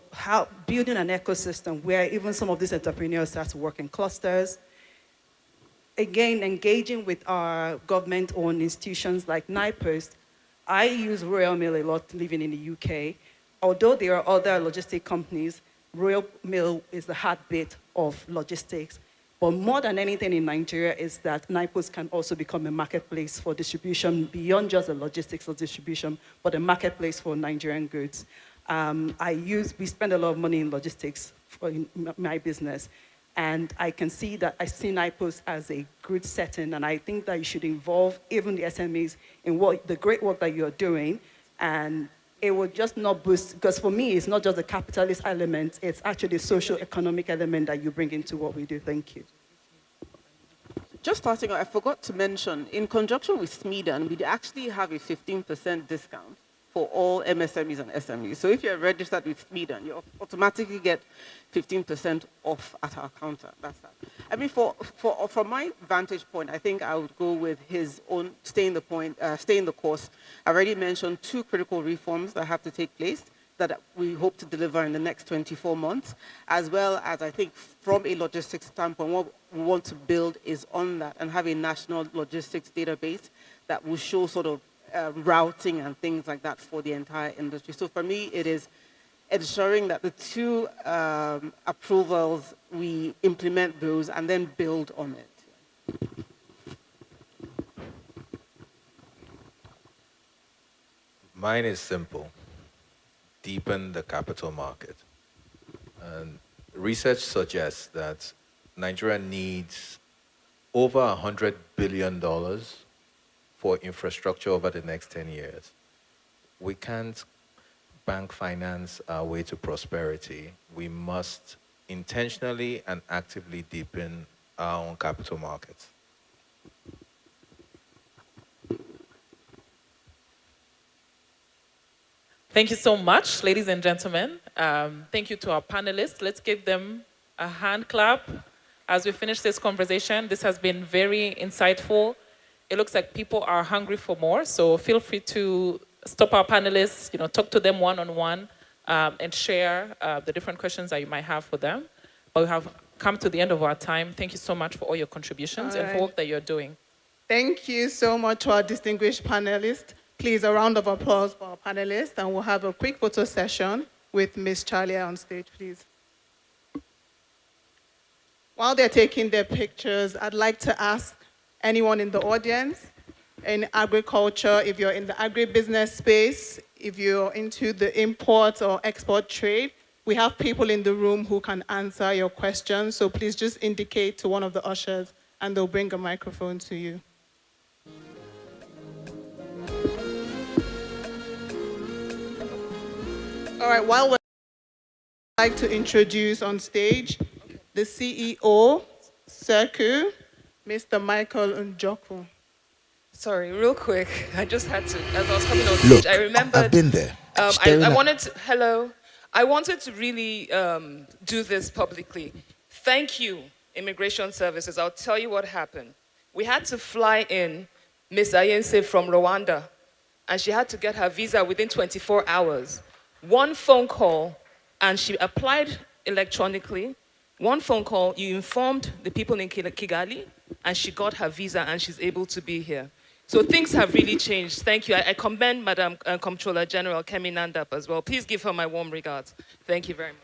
building an ecosystem where even some of these entrepreneurs start to work in clusters, again, engaging with our government-owned institutions like NIPOST. I use Royal Mail a lot living in the UK. Although there are other logistic companies, Royal Mail is the heartbeat of logistics. But more than anything in Nigeria is that NIPOST can also become a marketplace for distribution beyond just the logistics of distribution, but a marketplace for Nigerian goods. We spend a lot of money in logistics in my business, and I see NIPOST as a good setting, and I think that you should involve even the SMEs in the great work that you're doing, and it will just not boost, because for me, it's not just the capitalist element, it's actually the socio-economic element that you bring into what we do. Thank you. Just starting out, I forgot to mention, in conjunction with Smedan, we actually have a 15% discount for all MSMEs and SMEs. So if you're registered with Smedan, you automatically get 15% off at our counter. That's that. I mean, from my vantage point, I think I would go with his own stay in the course. I already mentioned 2 critical reforms that have to take place that we hope to deliver in the next 24 months, as well as I think from a logistics standpoint, what we want to build is on that and have a national logistics database that will show sort of routing and things like that for the entire industry. So for me, it is ensuring that the 2 approvals, we implement those and then build on it. Mine is simple. Deepen the capital market. And research suggests that Nigeria needs over $100 billion for infrastructure over the next 10 years. We can't bank finance our way to prosperity. We must intentionally and actively deepen our own capital markets. Thank you so much, ladies and gentlemen. Thank you to our panelists. Let's give them a hand clap as we finish this conversation. This has been very insightful. It looks like people are hungry for more, so feel free to stop our panelists, talk to them one-on-one, and share the different questions that you might have for them. But we have come to the end of our time. Thank you so much for all your contributions and for work that you're doing. Thank you so much to our distinguished panelists. Please, a round of applause for our panelists, and we'll have a quick photo session with Ms. Charlia on stage, please. While they're taking their pictures, I'd like to ask anyone in the audience, in agriculture, if you're in the agribusiness space, if you're into the import or export trade, we have people in the room who can answer your questions. So please just indicate to one of the ushers, and they'll bring a microphone to you. All right, while I'd like to introduce on stage the CEO, Serco, Mr. Michael Njoku. Sorry, real quick. I just had to, as I was coming on stage, I remembered. I've been there. I wanted to, hello. I wanted to really do this publicly. Thank you, Immigration Services. I'll tell you what happened. We had to fly in Ms. Ayense from Rwanda, and she had to get her visa within 24 hours. One phone call, and she applied electronically. One phone call, you informed the people in Kigali, and she got her visa, and she's able to be here. So things have really changed. Thank you. I commend Madam Comptroller General Kemi Nandap as well. Please give her my warm regards. Thank you very much.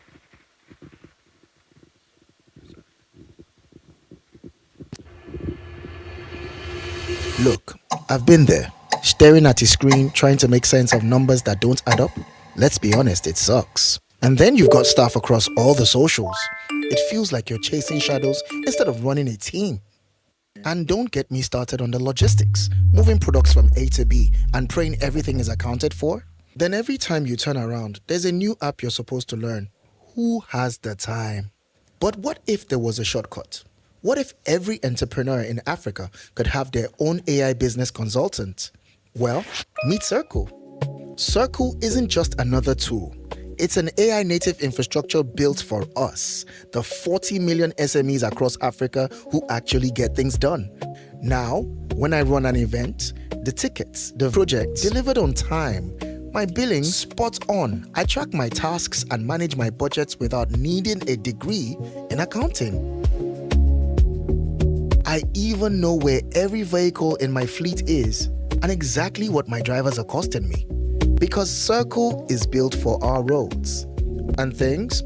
Look, I've been there, staring at a screen, trying to make sense of numbers that don't add up. Let's be honest, it sucks. And then you've got staff across all the socials. It feels like you're chasing shadows instead of running a team. And don't get me started on the logistics, moving products from A to B and praying everything is accounted for. Then every time you turn around, there's a new app you're supposed to learn. Who has the time? But what if there was a shortcut? What if every entrepreneur in Africa could have their own AI business consultant? Well, meet Serco. Serco isn't just another tool. It's an AI native infrastructure built for us, the 40 million SMEs across Africa who actually get things done. Now, when I run an event, the tickets, the projects delivered on time, my billing spot on. I track my tasks and manage my budgets without needing a degree in accounting. I even know where every vehicle in my fleet is and exactly what my drivers are costing me. Because Serco is built for our roads. And things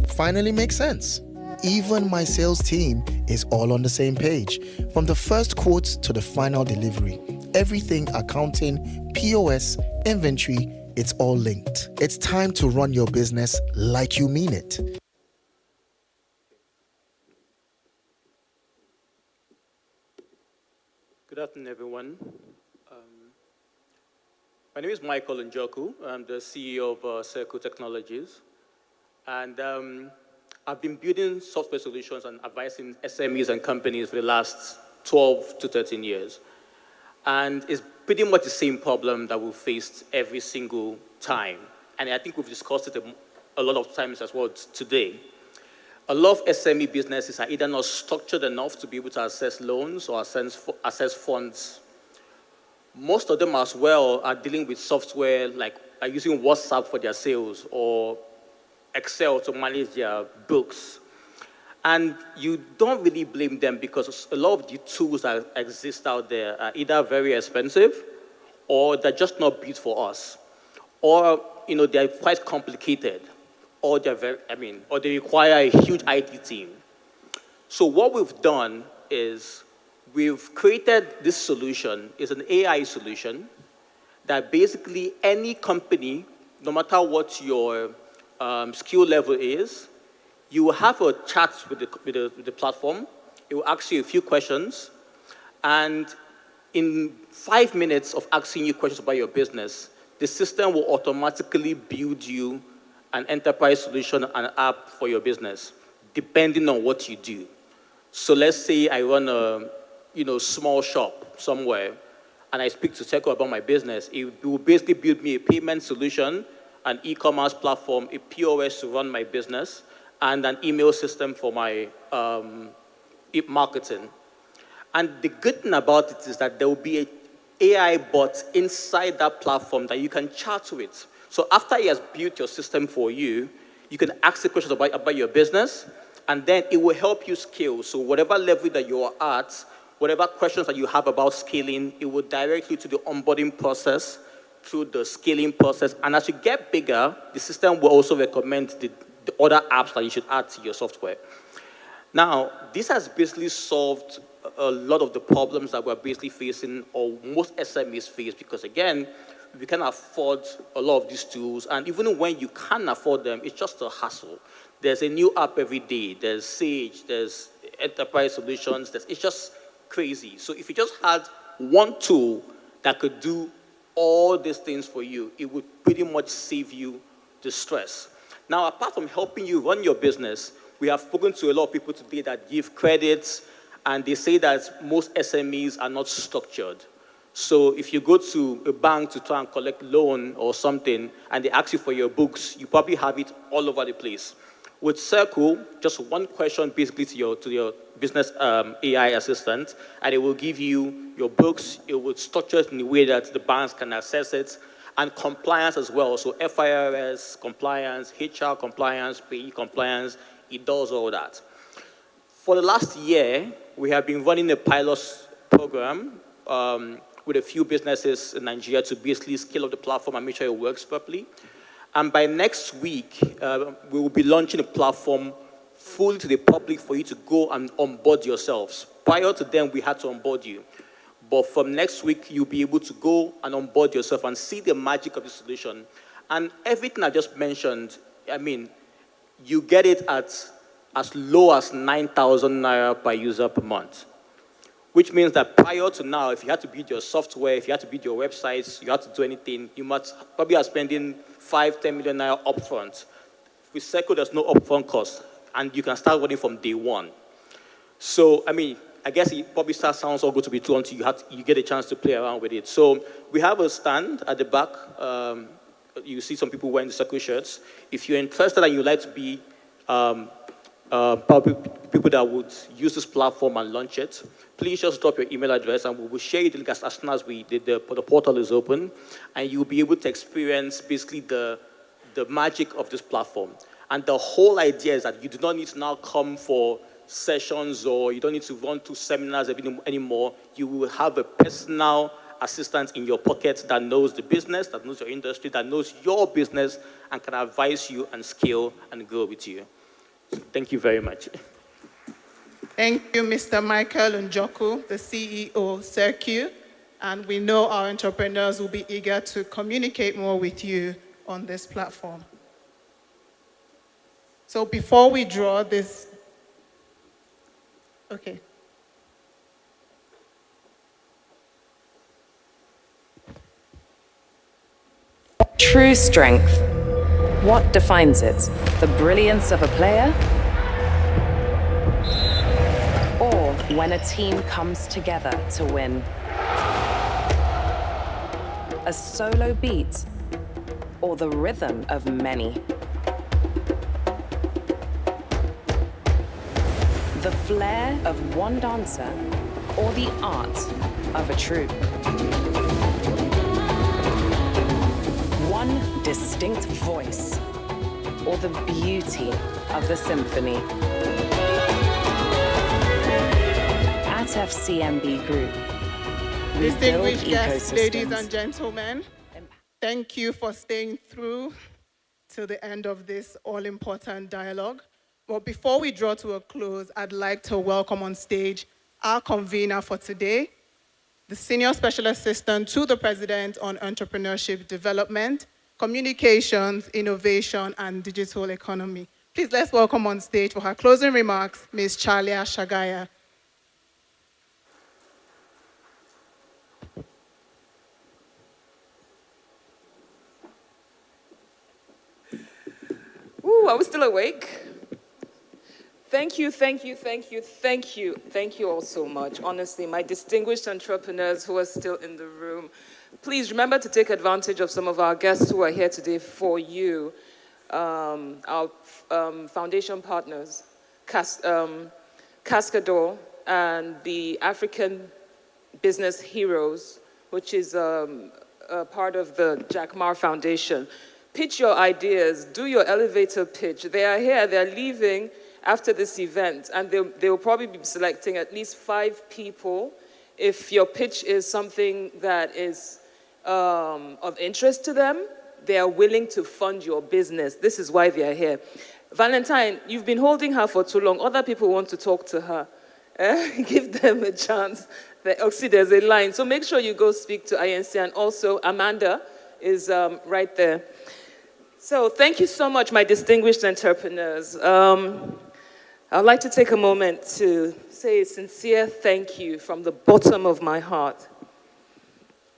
finally make sense. Even my sales team is all on the same page. From the first quote to the final delivery. Everything accounting, POS, inventory, it's all linked. It's time to run your business like you mean it. Good afternoon, everyone. My name is Michael Njoku. I'm the CEO of Serco Technologies. And I've been building software solutions and advising SMEs and companies for the last 12 to 13 years. And it's pretty much the same problem that we've faced every single time. And I think we've discussed it a lot of times as well today. A lot of SME businesses are either not structured enough to be able to access loans or access funds. Most of them as well are dealing with software like are using WhatsApp for their sales or Excel to manage their books. And you don't really blame them because a lot of the tools that exist out there are either very expensive or they're just not built for us. Or, they're quite complicated or or they require a huge IT team. So what we've done is we've created this solution. It's an AI solution that basically any company, no matter what your skill level is, you will have a chat with the platform. It will ask you a few questions. And in 5 minutes of asking you questions about your business, the system will automatically build you an enterprise solution, an app for your business, depending on what you do. So let's say I run a small shop somewhere, and I speak to Serco about my business. It will basically build me a payment solution an e-commerce platform, a POS to run my business, and an email system for my marketing. And the good thing about it is that there will be an AI bot inside that platform that you can chat with. So after he has built your system for you, you can ask the questions about your business, and then it will help you scale. So whatever level that you are at, whatever questions that you have about scaling, it will direct you to the onboarding process, through the scaling process. And as you get bigger, the system will also recommend the other apps that you should add to your software. Now, this has basically solved a lot of the problems that we're basically facing, or most SMEs face, because again, we can afford a lot of these tools, and even when you can't afford them, it's just a hassle. There's a new app every day. There's Sage, there's enterprise solutions. It's just crazy. So if you just had one tool that could do all these things for you, it would pretty much save you the stress. Now, apart from helping you run your business, we have spoken to a lot of people today that give credits, and they say that most SMEs are not structured. So if you go to a bank to try and collect loan or something, and they ask you for your books, you probably have it all over the place. With Circle, just one question basically to your business AI assistant, and it will give you your books. It will structure it in a way that the banks can access it, and compliance as well. So FIRS compliance, HR compliance, PE compliance, it does all that. For the last year, we have been running a pilot program with a few businesses in Nigeria to basically scale up the platform and make sure it works properly. And by next week, we will be launching a platform fully to the public for you to go and onboard yourselves. Prior to then, we had to onboard you. But from next week, you'll be able to go and onboard yourself and see the magic of the solution. And everything I just mentioned, I mean, you get it at as low as 9,000 naira per user per month. Which means that prior to now, if you had to build your software, if you had to build your websites, you had to do anything, you must probably are spending 5-10 million naira upfront. With Circle, there's no upfront cost, and you can start running from day one. So, I mean, I guess it probably sounds all good to be true until you get a chance to play around with it. So we have a stand at the back. You see some people wearing the Circle shirts. If you're interested and you'd like to be people that would use this platform and launch it, please just drop your email address and we will share the link as soon as the portal is open, and you'll be able to experience basically the magic of this platform. And the whole idea is that you do not need to now come for sessions, or you don't need to run to seminars anymore. You will have a personal assistant in your pocket that knows the business, that knows your industry, that knows your business, and can advise you and scale and grow with you. Thank you very much. Thank you, Mr. Michael Njoku, the CEO, Circle. And we know our entrepreneurs will be eager to communicate more with you on this platform. So before we draw this, okay. True strength. What defines it? The brilliance of a player? Or when a team comes together to win? A solo beat? Or the rhythm of many? The flair of one dancer? Or the art of a troupe? One distinct voice, or the beauty of the symphony. At FCMB Group, we build Distinguished guests, ladies ecosystems. and gentlemen, thank you for staying through till the end of this all-important dialogue. But before we draw to a close, I'd like to welcome on stage our convener for today, the Senior Special Assistant to the President on Entrepreneurship Development, Communications, Innovation, and Digital Economy. Please let's welcome on stage for her closing remarks, Ms. Chalia Shagaya. Ooh, I was still awake. Thank you, thank you, thank you, thank you. Thank you all so much. Honestly, my distinguished entrepreneurs who are still in the room, Please remember to take advantage of some of our guests who are here today for you. Our foundation partners, Cascador, and the African Business Heroes, which is a part of the Jack Ma Foundation. Pitch your ideas, do your elevator pitch. They are here, they're leaving after this event, and they will probably be selecting at least 5 people. If your pitch is something that is of interest to them, they are willing to fund your business. This is why they are here. Valentine, you've been holding her for too long. Other people want to talk to her. Give them a chance. See, there's a line. So make sure you go speak to INC. And also, Amanda is right there. So thank you so much, my distinguished entrepreneurs. I'd like to take a moment to say a sincere thank you from the bottom of my heart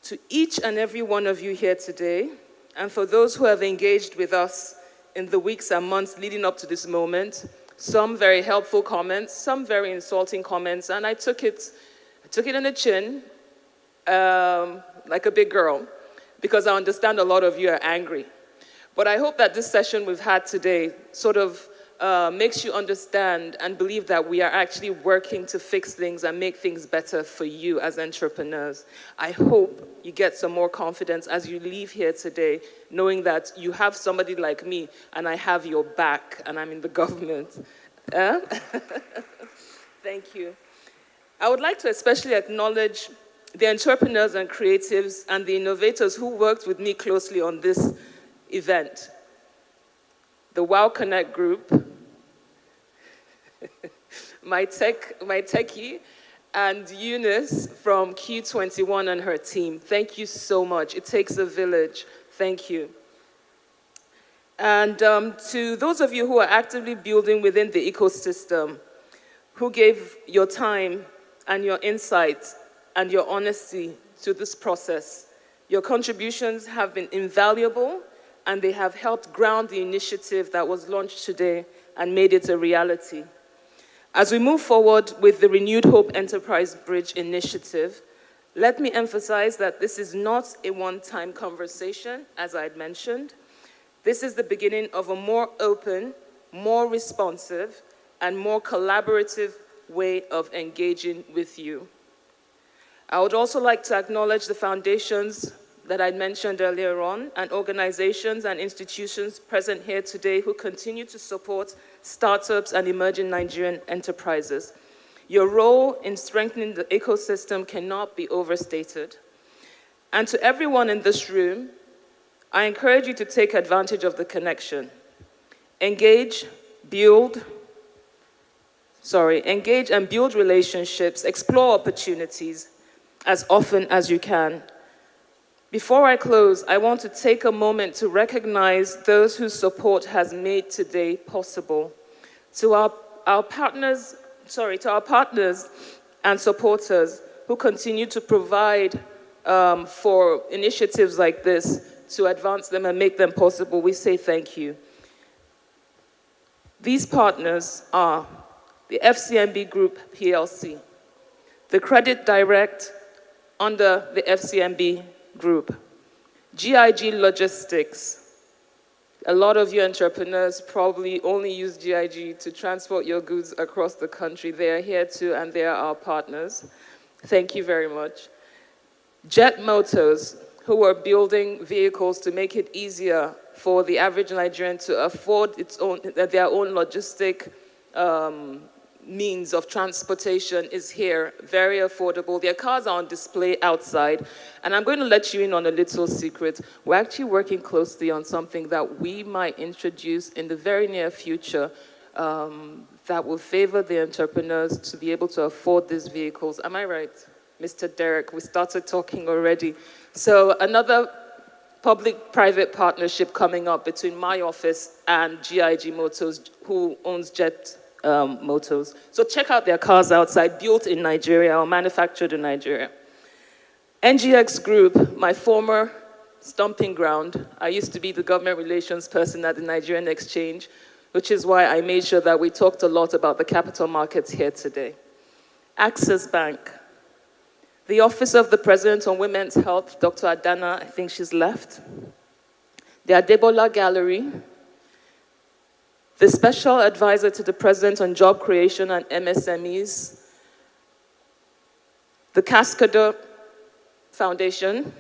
to each and every one of you here today, and for those who have engaged with us in the weeks and months leading up to this moment. Some very helpful comments, some very insulting comments, and I took it in the chin like a big girl, because I understand a lot of you are angry. But I hope that this session we've had today sort of makes you understand and believe that we are actually working to fix things and make things better for you as entrepreneurs. I hope you get some more confidence as you leave here today, knowing that you have somebody like me and I have your back and I'm in the government. Thank you. I would like to especially acknowledge the entrepreneurs and creatives and the innovators who worked with me closely on this event. The Wow Connect group, my techie, and Eunice from Q21 and her team. Thank you so much. It takes a village. Thank you. And to those of you who are actively building within the ecosystem, who gave your time and your insight and your honesty to this process, your contributions have been invaluable, and they have helped ground the initiative that was launched today and made it a reality. As we move forward with the Renewed Hope Enterprise Bridge initiative, let me emphasize that this is not a one-time conversation, as I had mentioned. This is the beginning of a more open, more responsive, and more collaborative way of engaging with you. I would also like to acknowledge the foundations that I mentioned earlier on, and organizations and institutions present here today who continue to support startups and emerging Nigerian enterprises. Your role in strengthening the ecosystem cannot be overstated. And to everyone in this room, I encourage you to take advantage of the connection. Engage and build relationships, explore opportunities as often as you can. Before I close, I want to take a moment to recognize those whose support has made today possible. To our partners and supporters who continue to provide for initiatives like this to advance them and make them possible, we say thank you. These partners are the FCMB Group PLC, the Credit Direct under the FCMB Group, GIG Logistics. A lot of you entrepreneurs probably only use GIG to transport your goods across the country. They are here too, and they are our partners. Thank you very much. Jet Motors, who are building vehicles to make it easier for the average Nigerian to afford their own logistic means of transportation, is here, very affordable. Their cars are on display outside. And I'm going to let you in on a little secret. We're actually working closely on something that we might introduce in the very near future that will favor the entrepreneurs to be able to afford these vehicles. Am I right, Mr. Derek? We started talking already. So another public-private partnership coming up between my office and GIG Motors, who owns Jet Motors. So check out their cars outside, built in Nigeria or manufactured in Nigeria. NGX Group, my former stomping ground. I used to be the government relations person at the Nigerian Exchange, which is why I made sure that we talked a lot about the capital markets here today. Access Bank, the Office of the President on Women's Health, Dr. Adana, I think she's left. The Adebola Gallery, the Special Advisor to the President on Job Creation and MSMEs, the Cascador Foundation,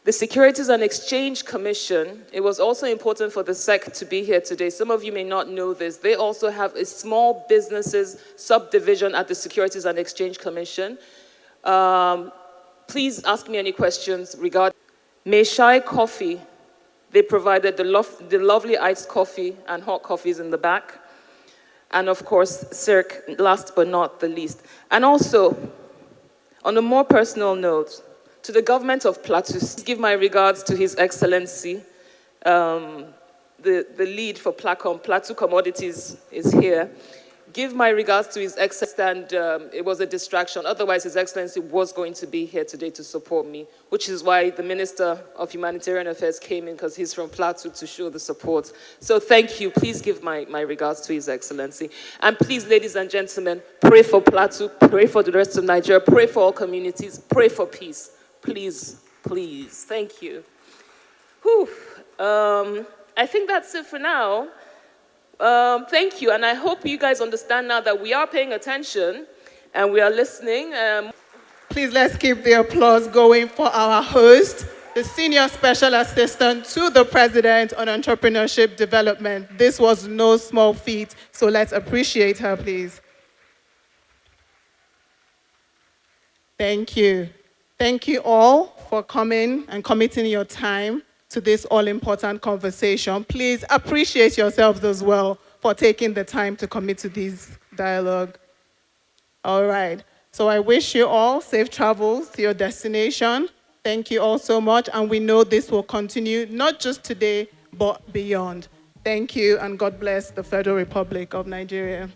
the Securities and Exchange Commission. It was also important for the SEC to be here today. Some of you may not know this. They also have a small businesses subdivision at the Securities and Exchange Commission. Please ask me any questions regarding Meishai Coffee. They provided the lovely iced coffee and hot coffees in the back. And of course, Cirque, last but not the least. And also, on a more personal note, to the government of Plateau, give my regards to His Excellency. The lead for Placom, Plateau Commodities, is here. Give my regards to His Excellency, and it was a distraction. Otherwise, His Excellency was going to be here today to support me, which is why the Minister of Humanitarian Affairs came in, because he's from Plateau, to show the support. So thank you. Please give my regards to His Excellency. And please, ladies and gentlemen, pray for Plateau, pray for the rest of Nigeria, pray for all communities, pray for peace. Please, please. Thank you. Whew. I think that's it for now. Thank you, and I hope you guys understand now that we are paying attention and we are listening. Please let's keep the applause going for our host, the Senior Special Assistant to the President on Entrepreneurship Development. This was no small feat, so let's appreciate her, please. Thank you. Thank you all for coming and committing your time to this all-important conversation. Please appreciate yourselves as well for taking the time to commit to this dialogue. All right, so I wish you all safe travels to your destination. Thank you all so much, and we know this will continue, not just today, but beyond. Thank you, and God bless the Federal Republic of Nigeria.